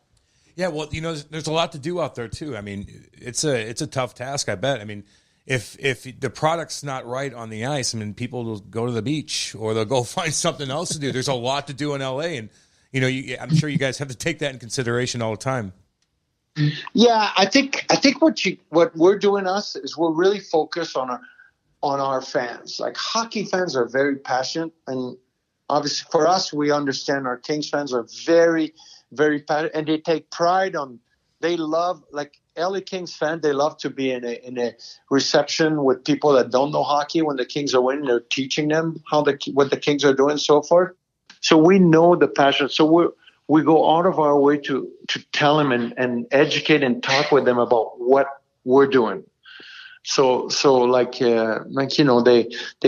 Yeah, well, there's a lot to do out there, too. I mean, it's a tough task, I bet. I mean, if the product's not right on the ice, I mean, people will go to the beach or they'll go find something else to do. There's a lot to do in L.A., and I'm sure you guys have to take that in consideration all the time. Yeah, I think what we're doing is we're really focused on our fans. Like, hockey fans are very passionate, and obviously for us, we understand our Kings fans are very, very passionate, and they take pride on. They love, like, LA Kings fan. They love to be in a reception with people that don't know hockey. When the Kings are winning, they're teaching them what the Kings are doing, so forth. So we know the passion. So we go out of our way to tell them and educate and talk with them about what we're doing. So they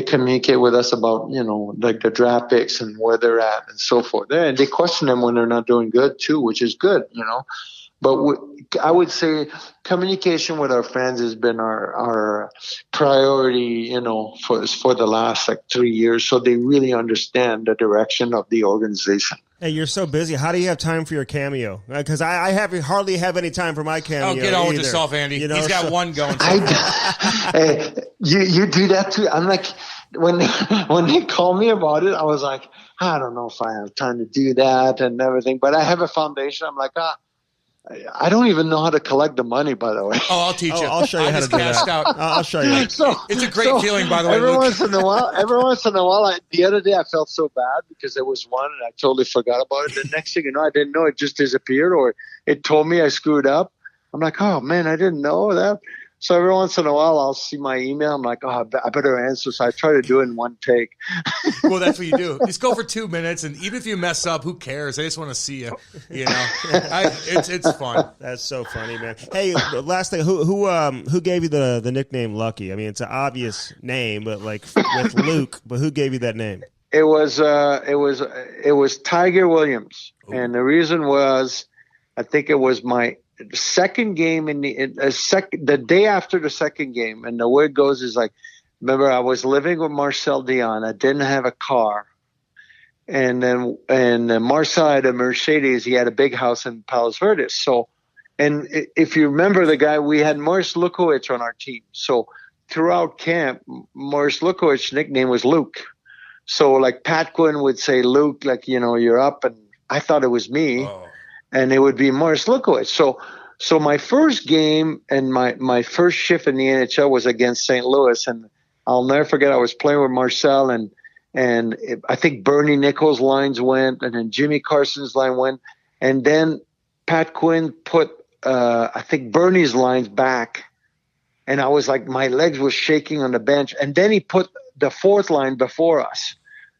communicate with us about, like the draft picks and where they're at and so forth. And they question them when they're not doing good too, which is good, But I would say communication with our fans has been our priority, for the last 3 years. So they really understand the direction of the organization. Hey, you're so busy. How do you have time for your Cameo? Because I hardly have any time for my Cameo. Oh, get on with yourself, Andy. He's got one going. Hey, you do that too. I'm like, when they call me about it, I was like, I don't know if I have time to do that and everything. But I have a foundation. I'm like, I don't even know how to collect the money, by the way. Oh, I'll teach you. I'll show you how to do that. I'll show you. It's a great feeling, by the way. Every once in a while, the other day I felt so bad because there was one and I totally forgot about it. The next thing you know, I didn't know, it just disappeared, or it told me I screwed up. I'm like, oh man, I didn't know that. So every once in a while, I'll see my email. I'm like, oh, I better answer. So I try to do it in one take. Well, that's what you do. Just go for 2 minutes, and even if you mess up, who cares? I just want to see you. It's fun. That's so funny, man. Hey, last thing, who gave you the nickname Lucky? I mean, it's an obvious name, but like with Luke, but who gave you that name? It was Tiger Williams, and the reason was, I think it was my second game the day after the second game, and the way it goes is like, remember, I was living with Marcel Dionne. I didn't have a car, and Marcel had a Mercedes. He had a big house in Palos Verdes. So if you remember the guy, we had Maurice Lukowicz on our team. So throughout camp, Maurice Lukowicz's nickname was Luke. So like Pat Quinn would say, Luke, like, you're up. And I thought it was me. Oh. And it would be Maurice Lukowicz. So my first game and my first shift in the NHL was against St. Louis. And I'll never forget, I was playing with Marcel, and I think Bernie Nichols' lines went, and then Jimmy Carson's line went. And then Pat Quinn put, I think, Bernie's lines back. And I was like, my legs were shaking on the bench. And then he put the fourth line before us.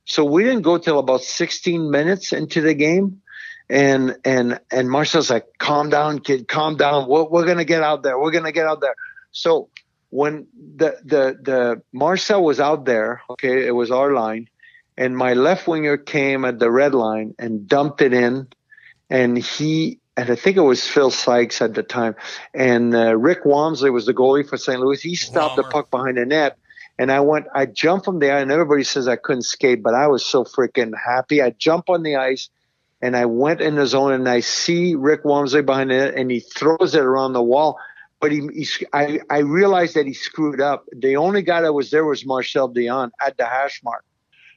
So we didn't go till about 16 minutes into the game. And Marcel's like, calm down, kid, calm down. We're going to get out there. We're going to get out there. So when the Marcel was out there, okay, it was our line. And my left winger came at the red line and dumped it in. And I think it was Phil Sykes at the time. And Rick Wamsley was the goalie for St. Louis. He stopped the puck behind the net. And I jumped from the ice, and everybody says I couldn't skate, but I was so freaking happy. I jump on the ice, and I went in the zone, and I see Rick Wamsley behind the net, and he throws it around the wall. But I realized that he screwed up. The only guy that was there was Marcel Dionne at the hash mark.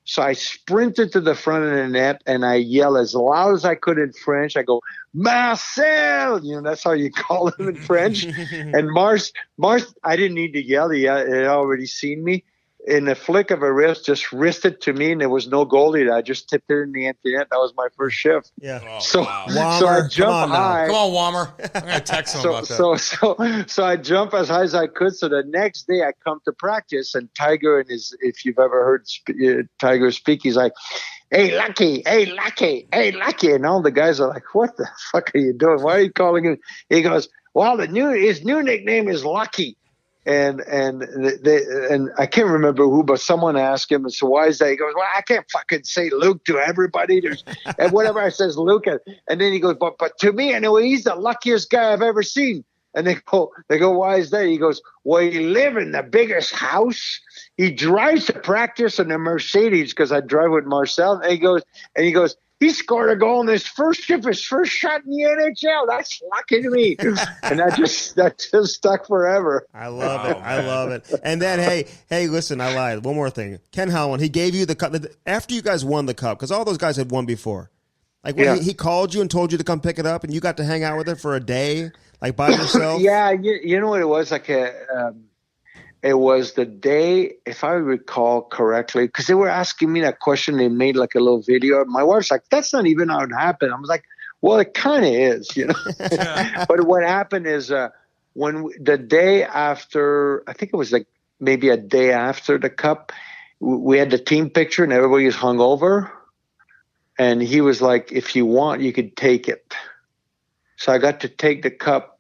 So I sprinted to the front of the net, and I yell as loud as I could in French. I go, Marcel! That's how you call him in French. And Mars, I didn't need to yell. He had already seen me. In a flick of a wrist, just wristed to me, and there was no goalie. I just tipped it in the empty net. That was my first shift. Yeah. Oh, so, wow. so I jump high. Come on, Wammer. I'm going to text him about that. So I jump as high as I could. So the next day I come to practice, and Tiger if you've ever heard Tiger speak, he's like, hey, Lucky, hey, Lucky, hey, Lucky. And all the guys are like, what the fuck are you doing? Why are you calling him? He goes, well, his new nickname is Lucky. And I can't remember who, but someone asked him, and so why is that? He goes, well, I can't fucking say Luke to everybody. And whatever I says Luke, and then he goes, but to me, anyway, he's the luckiest guy I've ever seen. And they go, why is that? He goes, well, he live in the biggest house. He drives to practice in a Mercedes, because I drive with Marcel. And he goes, he scored a goal in his first shift, his first shot in the NHL. That's lucky to me. And that just stuck forever. I love it. I love it. And then, hey, listen, I lied. One more thing. Ken Howland, he gave you the cup after you guys won the cup, because all those guys had won before. Like when he called you and told you to come pick it up, and you got to hang out with it for a day, like by yourself. Yeah, you know what it was? Like it was the day, if I recall correctly, because they were asking me that question. They made like a little video. My wife's like, that's not even how it happened. I was like, well, it kind of is, But what happened is the day after, I think it was like maybe a day after the cup, we had the team picture and everybody was hungover. And he was like, if you want, you could take it. So I got to take the cup.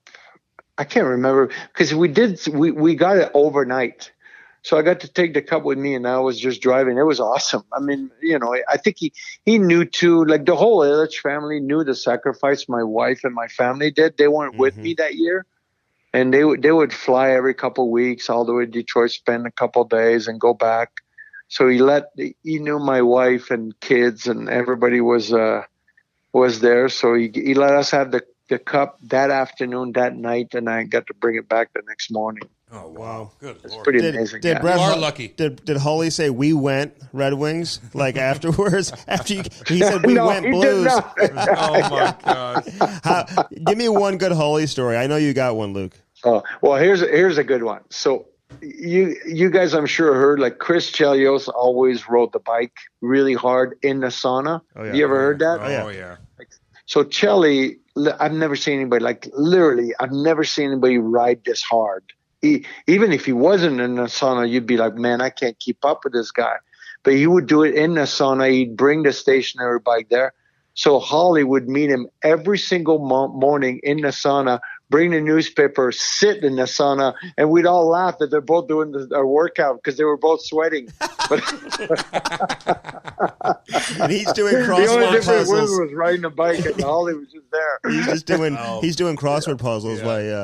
I can't remember, because we got it overnight. So I got to take the cup with me, and I was just driving. It was awesome. I mean, I think he knew too, like the whole Illich family knew the sacrifice my wife and my family did. They weren't with me that year, and they would fly every couple of weeks all the way to Detroit, spend a couple of days and go back. So he knew my wife and kids, and everybody was there. So he let us have the cup that afternoon, that night, and I got to bring it back the next morning. Oh, wow. Good It's Lord. pretty amazing. Did You are lucky. Did Hully say we went Red Wings like afterwards? After he said we went he Blues. did not. Oh, my God. Give me one good Hully story. I know you got one, Luke. Oh, well, here's a good one. So you guys, I'm sure, heard like Chris Chelios always rode the bike really hard in the sauna. Oh, yeah. You ever heard that? Oh, yeah. So Chelly, I've never seen anybody, like literally, I've never seen anybody ride this hard. Even if he wasn't in the sauna, you'd be like, man, I can't keep up with this guy. But he would do it in the sauna. He'd bring the stationary bike there. So Holly would meet him every single morning in the sauna, bring the newspaper, sit in the sauna, and we'd all laugh that they're both doing our workout because they were both sweating. And he's doing The only crossword difference puzzles. was riding a bike, and Holly was just there. He's just doing crossword puzzles.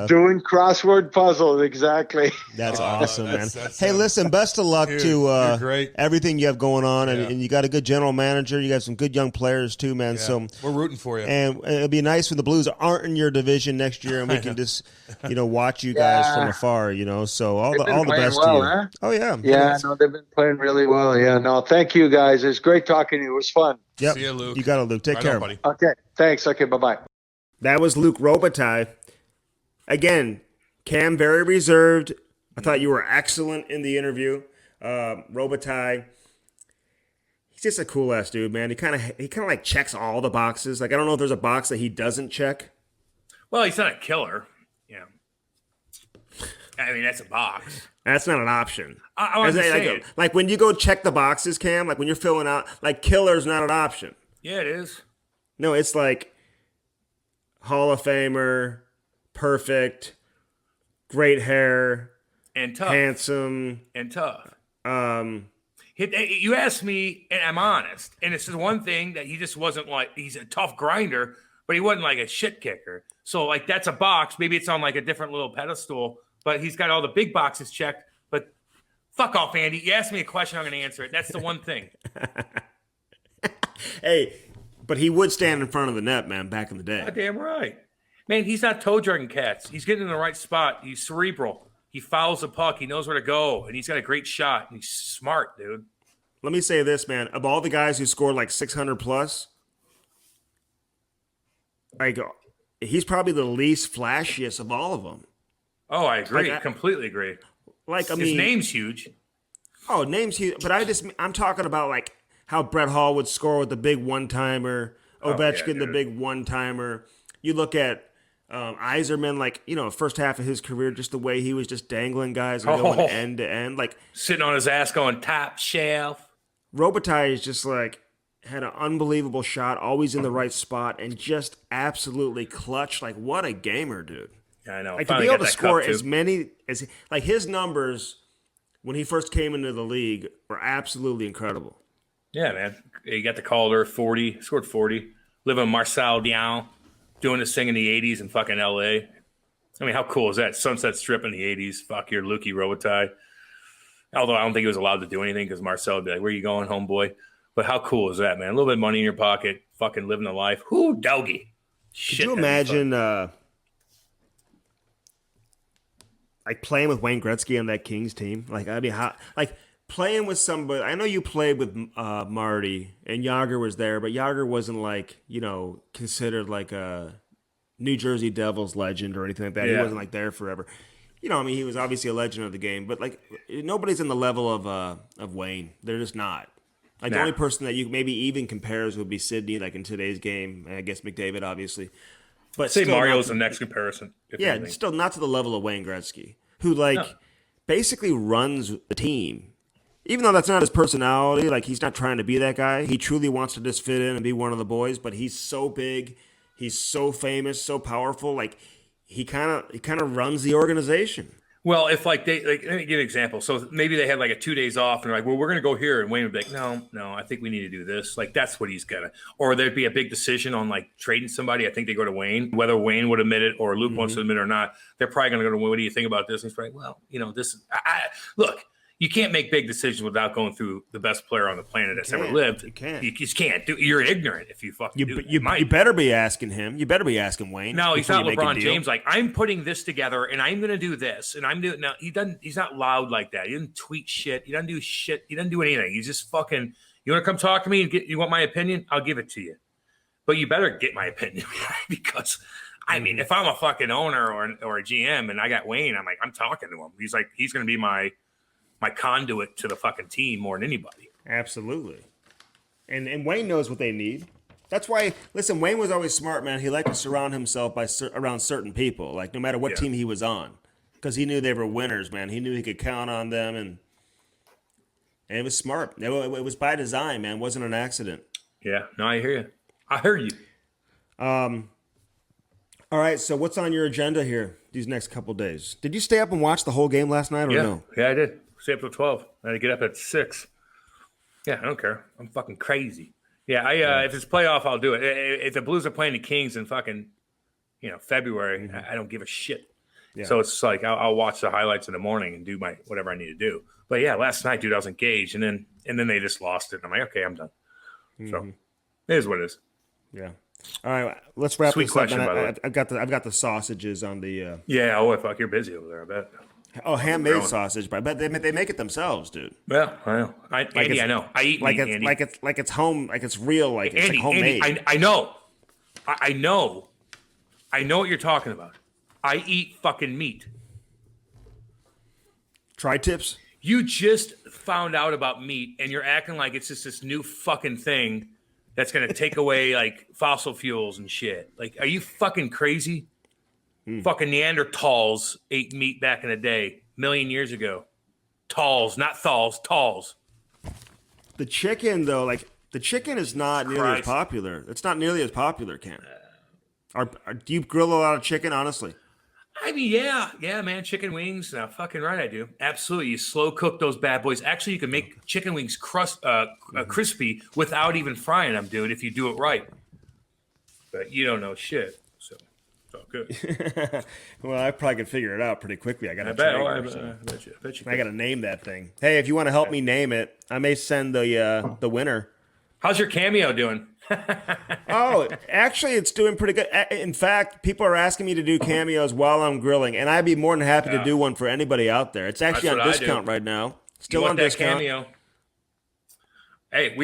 Doing crossword puzzles, exactly. That's awesome, man. that's Hey, listen, best of luck Dude, to you're great. everything you have going on, Yeah. and you got a good general manager. You got some good young players too, man. Yeah. So We're rooting for you. and it'll be nice when the Blues aren't in your division next year, and we can just watch you guys from afar. So all They've been the playing best well, to you. huh? Oh yeah, Yeah, no, they've been playing really well. Yeah, no, thank you guys. It's great talking to you. It was fun. Yep. See you, Luke. You got it, Luke. Take Right care, on, buddy. Okay, thanks. Okay, bye-bye. That was Luc Robitaille. Again, Cam, very reserved. I thought you were excellent in the interview. Robitaille, he's just a cool ass dude, man. He kind of like checks all the boxes. Like I don't know if there's a box that he doesn't check. Well, he's not a killer. Yeah. I mean, that's a box. That's not an option. I'm just saying. Like when you go check the boxes, Cam, like when you're filling out, like killer's not an option. Yeah, it is. No, it's like Hall of Famer, perfect, great hair, And tough. handsome. And tough. You asked me, and I'm honest, and it's just one thing that he just wasn't like, he's a tough grinder, but he wasn't like a shit kicker. So, like, that's a box. Maybe it's on like a different little pedestal, but he's got all the big boxes checked. But fuck off, Andy. You asked me a question, I'm going to answer it. That's the one thing. Hey, but he would stand in front of the net, man, back in the day. Damn right. Man, he's not toe dragging cats. He's getting in the right spot. He's cerebral. He fouls the puck. He knows where to go, and he's got a great shot. And he's smart, dude. Let me say this, man. Of all the guys who scored like 600 plus, like he's probably the least flashiest of all of them. Oh, I agree. Like, Completely agree. Like I His mean, name's huge. oh, name's huge. But I'm talking about like how Brett Hall would score with the big one timer, Ovechkin the dude. big one timer. You look at Yzerman, like first half of his career, just the way he was just dangling guys and going end to end, like Sitting on his ass going top shelf. Robitaille is just like had an unbelievable shot, always in the right spot, and just absolutely clutch. Like what a gamer, dude! Yeah, I know. Like to Finally be able got to that score cup, as too. many as like his numbers when he first came into the league were absolutely incredible. Yeah, man. He got the Calder, 40, scored 40. Living with Marcel Dionne, doing this thing in the 80s in fucking L.A. I mean, how cool is that? Sunset Strip in the 80s. Fuck your Luc Robitaille. Although I don't think he was allowed to do anything because Marcel would be like, where you going, homeboy? But how cool is that, man? A little bit of money in your pocket, fucking living the life. Whoo, doggy. Could you imagine like playing with Wayne Gretzky on that Kings team? Like, I mean, how like playing with somebody. I know you played with Marty and Yager was there, but Yager wasn't like considered like a New Jersey Devils legend or anything like that. He Yeah. wasn't like there forever. I mean, he was obviously a legend of the game, but like nobody's in the level of Wayne. They're just not. Like the Nah. only person that you maybe even compares would be Sidney, like in today's game. And I guess McDavid, obviously. But Say still Mario's not- the next comparison. if yeah, anything. still not to the level of Wayne Gretzky, who basically runs the team. Even though that's not his personality, like he's not trying to be that guy. He truly wants to just fit in and be one of the boys. But he's so big, he's so famous, so powerful. Like he kind of runs the organization. Well, if let me give an example. So maybe they had like a 2 days off and they're like, well, we're going to go here. And Wayne would be like, no, I think we need to do this. Like, that's what he's going to, or there'd be a big decision on like trading somebody. I think they go to Wayne, whether Wayne would admit it or Luke wants to admit it or not. They're probably going to go to, what do you think about this? And he's probably, well, this is, look, you can't make big decisions without going through the best player on the planet that's ever lived. You can't. You just can't. You're ignorant if you fucking do. You better be asking him. You better be asking Wayne. No, he's before not you make a LeBron deal. James. Like, I'm putting this together and I'm going to do this and I'm doing. No, he doesn't. He's not loud like that. He doesn't tweet shit. He doesn't do shit. He doesn't do anything. He's just fucking. You want to come talk to me and you want my opinion? I'll give it to you, but you better get my opinion because, I mean, if I'm a fucking owner or a GM and I got Wayne, I'm like, I'm talking to him. He's going to be my conduit to the fucking team more than anybody. Absolutely. And Wayne knows what they need. That's why, listen, Wayne was always smart, man. He liked to surround himself around certain people, like no matter what team he was on, because he knew they were winners, man. He knew he could count on them, and it was smart. It was by design, man. It wasn't an accident. Yeah, no, I hear you. I heard you. All right, so what's on your agenda here these next couple days? Did you stay up and watch the whole game last night or no? Yeah, I did. Stay up till 12. I had to get up at 6. Yeah, I don't care. I'm fucking crazy. Yeah, if it's playoff, I'll do it. If the Blues are playing the Kings in fucking, February, I don't give a shit. Yeah. So it's like I'll watch the highlights in the morning and do my whatever I need to do. But yeah, last night, dude, I was engaged, and then they just lost it. And I'm like, okay, I'm done. So it is what it is. Yeah. All right, let's wrap Sweet this question, up. by the way. I've got the sausages on the. Yeah. Oh, fuck, you're busy over there. I bet. Oh, handmade sausage, but I bet they make it themselves, dude. Well, I know. Andy, I know. I eat like meat, it's Andy. like it's home, like it's real, like it's Andy, like homemade. Andy, I know. I know. I know what you're talking about. I eat fucking meat. Tri-tips? You just found out about meat, and you're acting like it's just this new fucking thing that's going to take away, like, fossil fuels and shit. Like, are you fucking crazy? Fucking Neanderthals ate meat back in the day, million years ago. Tals, not thals, tals. The chicken, though, the chicken is not nearly as popular. It's not nearly as popular, Cam. Do you grill a lot of chicken, honestly? I mean, yeah, man. Chicken wings. Now, fucking right, I do. Absolutely. You slow cook those bad boys. Actually, you can make chicken wings crispy without even frying them, dude, if you do it right. But you don't know shit, so it's all good. Well, I probably could figure it out pretty quickly. I bet you. I got to name that thing. Hey, if you want to help me name it, I may send the winner. How's your Cameo doing? Oh, actually, it's doing pretty good. In fact, people are asking me to do cameos while I'm grilling, and I'd be more than happy to do one for anybody out there. It's actually on discount right now. Still on discount. Cameo? Hey,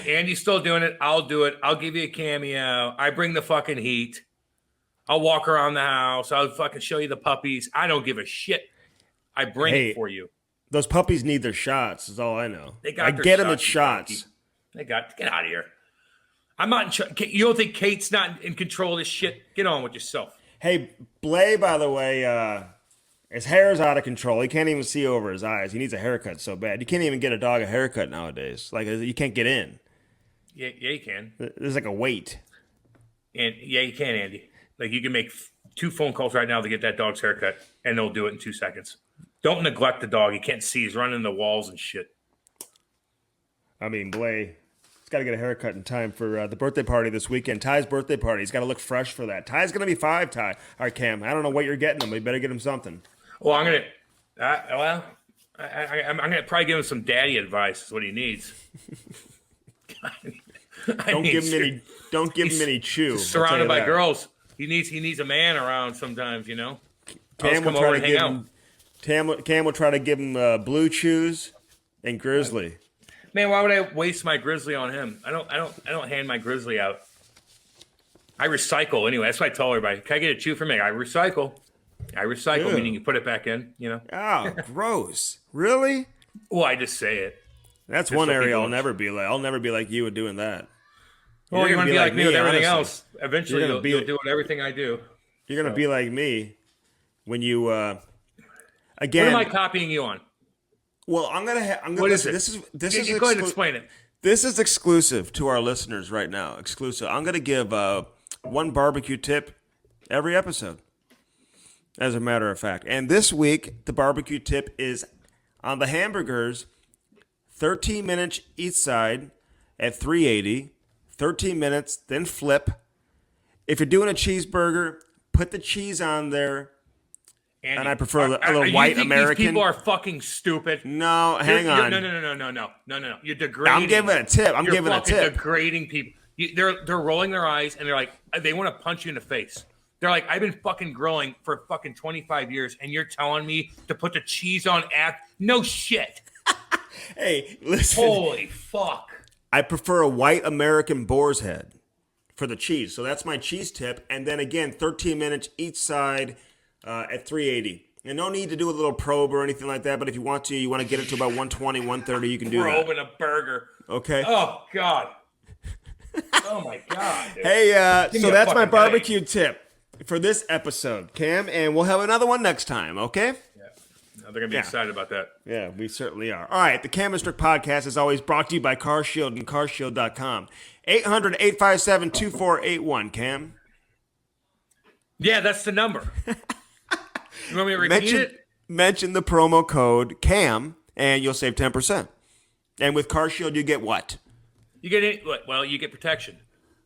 Andy's still doing it. I'll do it. I'll give you a cameo. I bring the fucking heat. I'll walk around the house. I'll fucking show you the puppies. I don't give a shit. I bring it for you. Those puppies need their shots, is all I know. I get them at shots. Get out of here. I'm not you don't think Kate's not in control of this shit? Get on with yourself. Hey, Blay, by the way, his hair is out of control. He can't even see over his eyes. He needs a haircut so bad. You can't even get a dog a haircut nowadays. Like, you can't get in. Yeah, you can. There's like a wait. And yeah, you can, Andy. Like, you can make 2 phone calls right now to get that dog's haircut, and they'll do it in 2 seconds. Don't neglect the dog. He can't see. He's running the walls and shit. I mean, Blay, he's got to get a haircut in time for the birthday party this weekend. Ty's birthday party. He's got to look fresh for that. Ty's going to be 5, Ty. All right, Cam, I don't know what you're getting him, but you better get him something. Well, I'm going to probably give him some daddy advice is what he needs. Don't give him any chew. He's surrounded by girls. He needs a man around sometimes, you know. Cam will try to give him. Cam will try to give him Blue Chews and Grizzly. Man, why would I waste my Grizzly on him? I don't hand my Grizzly out. I recycle anyway. That's what I tell everybody. Can I get a chew from me? I recycle. Ew. Meaning you put it back in. You know. Oh, gross! Really? Well, I just say it. That's just one area I'll never be like. I'll never be like you with doing that. Well, you're gonna be like me with everything else. Eventually, you'll do it everything I do. You're gonna be like me when you again. What am I copying you on? Well, I'm gonna. What is it? This is go ahead and explain it. This is exclusive to our listeners right now. Exclusive. I'm gonna give one barbecue tip every episode. As a matter of fact, and this week the barbecue tip is on the hamburgers. 13 minutes each side at 380. 13 minutes, then flip. If you're doing a cheeseburger, put the cheese on there. Andy, and I prefer a little white American. These people are fucking stupid. No, hang on. No. You're degrading. I'm giving a tip. I'm giving a tip. You're degrading people. They're rolling their eyes and they're like, they want to punch you in the face. They're like, I've been fucking grilling for fucking 25 years and you're telling me to put the cheese on No shit. Hey, listen. Holy fuck. I prefer a white American boar's head for the cheese. So that's my cheese tip. And then again, 13 minutes each side at 380. And no need to do a little probe or anything like that. But if you want to get it to about 120, 130, you can do that. Probe in a burger. Okay. Oh, God. Oh, my God. Dude. Hey, so that's my barbecue tip for this episode, Cam. And we'll have another one next time, okay? They're going to be excited about that. Yeah, we certainly are. All right, the Cam and Strick podcast is always brought to you by CarShield and carshield.com. 800-857-2481, Cam. Yeah, that's the number. You want me to repeat it? Mention the promo code CAM, and you'll save 10%. And with Car Shield, you get what? You get it. Well, you get protection.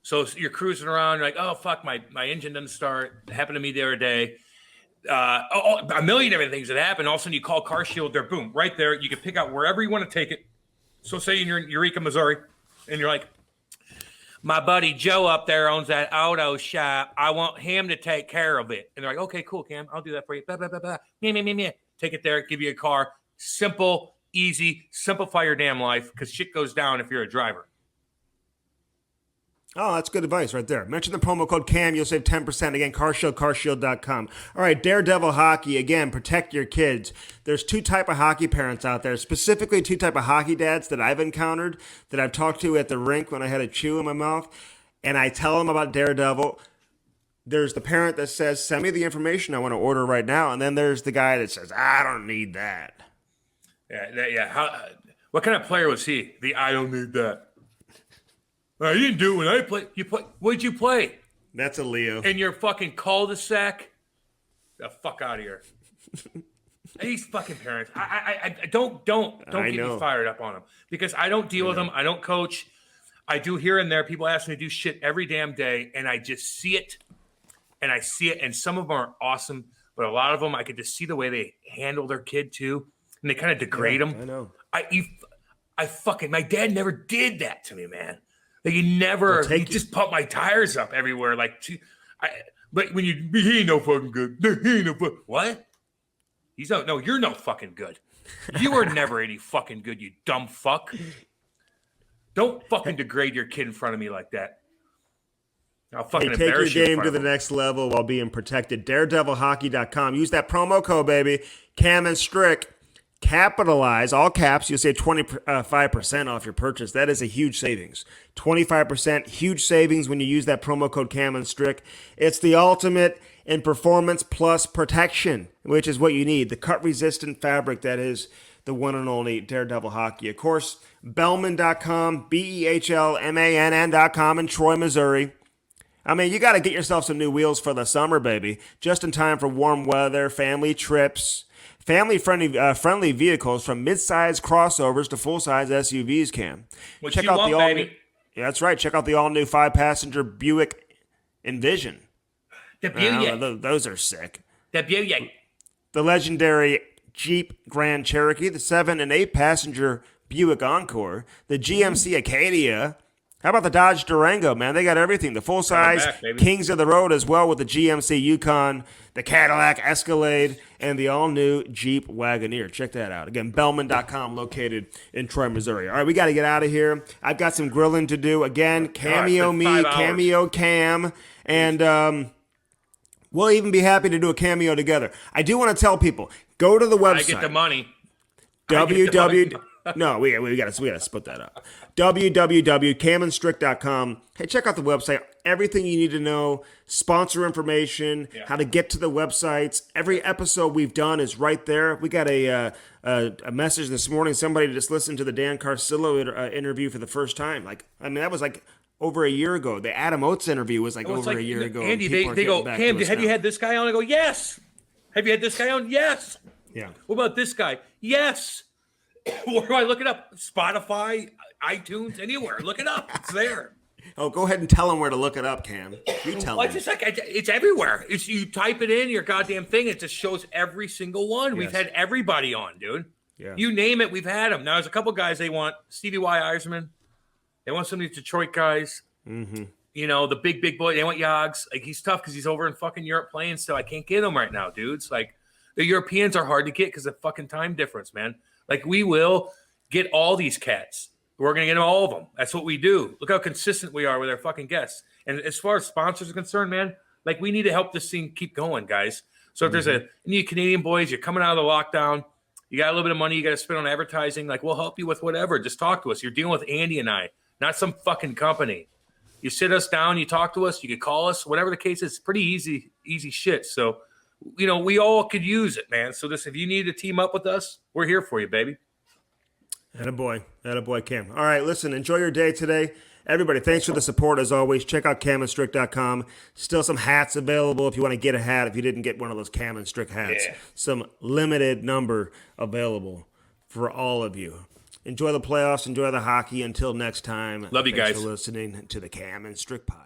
So you're cruising around. You're like, oh fuck, my engine doesn't start. It happened to me the other day. A million different things that happen. All of a sudden, you call Car Shield. They're boom right there. You can pick out wherever you want to take it. So say you're in Eureka, Missouri, and you're like, my buddy Joe up there owns that auto shop. I want him to take care of it. And they're like, okay, cool, Cam. I'll do that for you. Blah, blah, blah, blah. Meh. Take it there. Give you a car. Simple, easy. Simplify your damn life because shit goes down if you're a driver. Oh, that's good advice right there. Mention the promo code CAM. You'll save 10%. Again, carshield.com. All right, Daredevil Hockey. Again, protect your kids. There's two type of hockey parents out there, specifically two type of hockey dads that I've encountered, that I've talked to at the rink when I had a chew in my mouth, and I tell them about Daredevil. There's the parent that says, send me the information I want to order right now, and then there's the guy that says, I don't need that. Yeah. What kind of player was he? I don't need that. I didn't do it when I played. What'd you play? That's a Leo. In your fucking cul-de-sac? The fuck out of here. These fucking parents. I don't get me fired up on them because I don't deal with them. I don't coach. I do here and there. People ask me to do shit every damn day, and I just see it. And I see it, and some of them are awesome, but a lot of them I could just see the way they handle their kid too, and they kind of degrade them. I know. My dad never did that to me, man. Like he just pumped my tires up everywhere. But when he ain't no fucking good. He ain't no fucking what? You're no fucking good. You were never any fucking good, you dumb fuck. Don't fucking degrade your kid in front of me like that. I'll fucking embarrass you. Take your game to the next level while being protected. DaredevilHockey.com. Use that promo code, baby. Cam and Strick. Capitalize, all caps, you'll save 25% off your purchase. That is a huge savings. 25% huge savings when you use that promo code Cam and Strick. It's the ultimate in performance plus protection, which is what you need. The cut-resistant fabric that is the one and only Daredevil Hockey. Of course, Bellman.com, BEHLMANN.com in Troy, Missouri. I mean, you got to get yourself some new wheels for the summer, baby. Just in time for warm weather, family trips. Family-friendly vehicles from mid-size crossovers to full-size SUVs, Cam. Baby. Yeah, that's right. Check out the all-new 5-passenger Buick Envision. The Buick. Those are sick. The Buick. The legendary Jeep Grand Cherokee, the 7- and 8-passenger Buick Encore, the GMC Acadia. How about the Dodge Durango, man? They got everything. The full-size Kings of the Road as well with the GMC Yukon, the Cadillac Escalade, and the all-new Jeep Wagoneer. Check that out. Again, Bellman.com, located in Troy, Missouri. All right, we got to get out of here. I've got some grilling to do. Again, Cameo me, Cameo Cam, and we'll even be happy to do a cameo together. I do want to tell people, go to the website. I get the money. No, we got to split that up. www.camandstrick.com. Hey, check out the website. Everything you need to know, sponsor information, how to get to the websites. Every episode we've done is right there. We got a message this morning. Somebody just listened to the Dan Carcillo interview for the first time. That was over a year ago. The Adam Oates interview was over a year ago. Andy, they go, Cam, have you had this guy on? I go, yes. Have you had this guy on? Yes. Yeah. What about this guy? Yes. Where do I look it up? Spotify, iTunes, anywhere. Look it up. It's there. Oh, go ahead and tell them where to look it up, Cam. You tell them. It's everywhere. You type it in, your goddamn thing. It just shows every single one. Yes. We've had everybody on, dude. Yeah. You name it, we've had them. Now, there's a couple guys they want. Stevie Y. Eisman. They want some of these Detroit guys. Mm-hmm. You know, the big boy. They want Yogs. He's tough because he's over in fucking Europe playing still. I can't get him right now, dudes. The Europeans are hard to get because of fucking time difference, man. We will get all these cats. We're going to get them, all of them. That's what we do. Look how consistent we are with our fucking guests. And as far as sponsors are concerned, man, we need to help this thing keep going, guys. So if there's any Canadian boys, you're coming out of the lockdown, you got a little bit of money you got to spend on advertising, we'll help you with whatever. Just talk to us. You're dealing with Andy and I, not some fucking company. You sit us down, you talk to us, you could call us, whatever the case is. It's pretty easy shit. So, we all could use it, man. So if you need to team up with us, we're here for you, baby. Attaboy, Cam. All right, listen, enjoy your day today. Everybody, thanks for the support as always. Check out camandstrick.com. Still some hats available if you want to get a hat, if you didn't get one of those Cam and Strick hats. Yeah. Some limited number available for all of you. Enjoy the playoffs. Enjoy the hockey. Until next time. Love you thanks guys. for listening to the Cam and Strick Pod.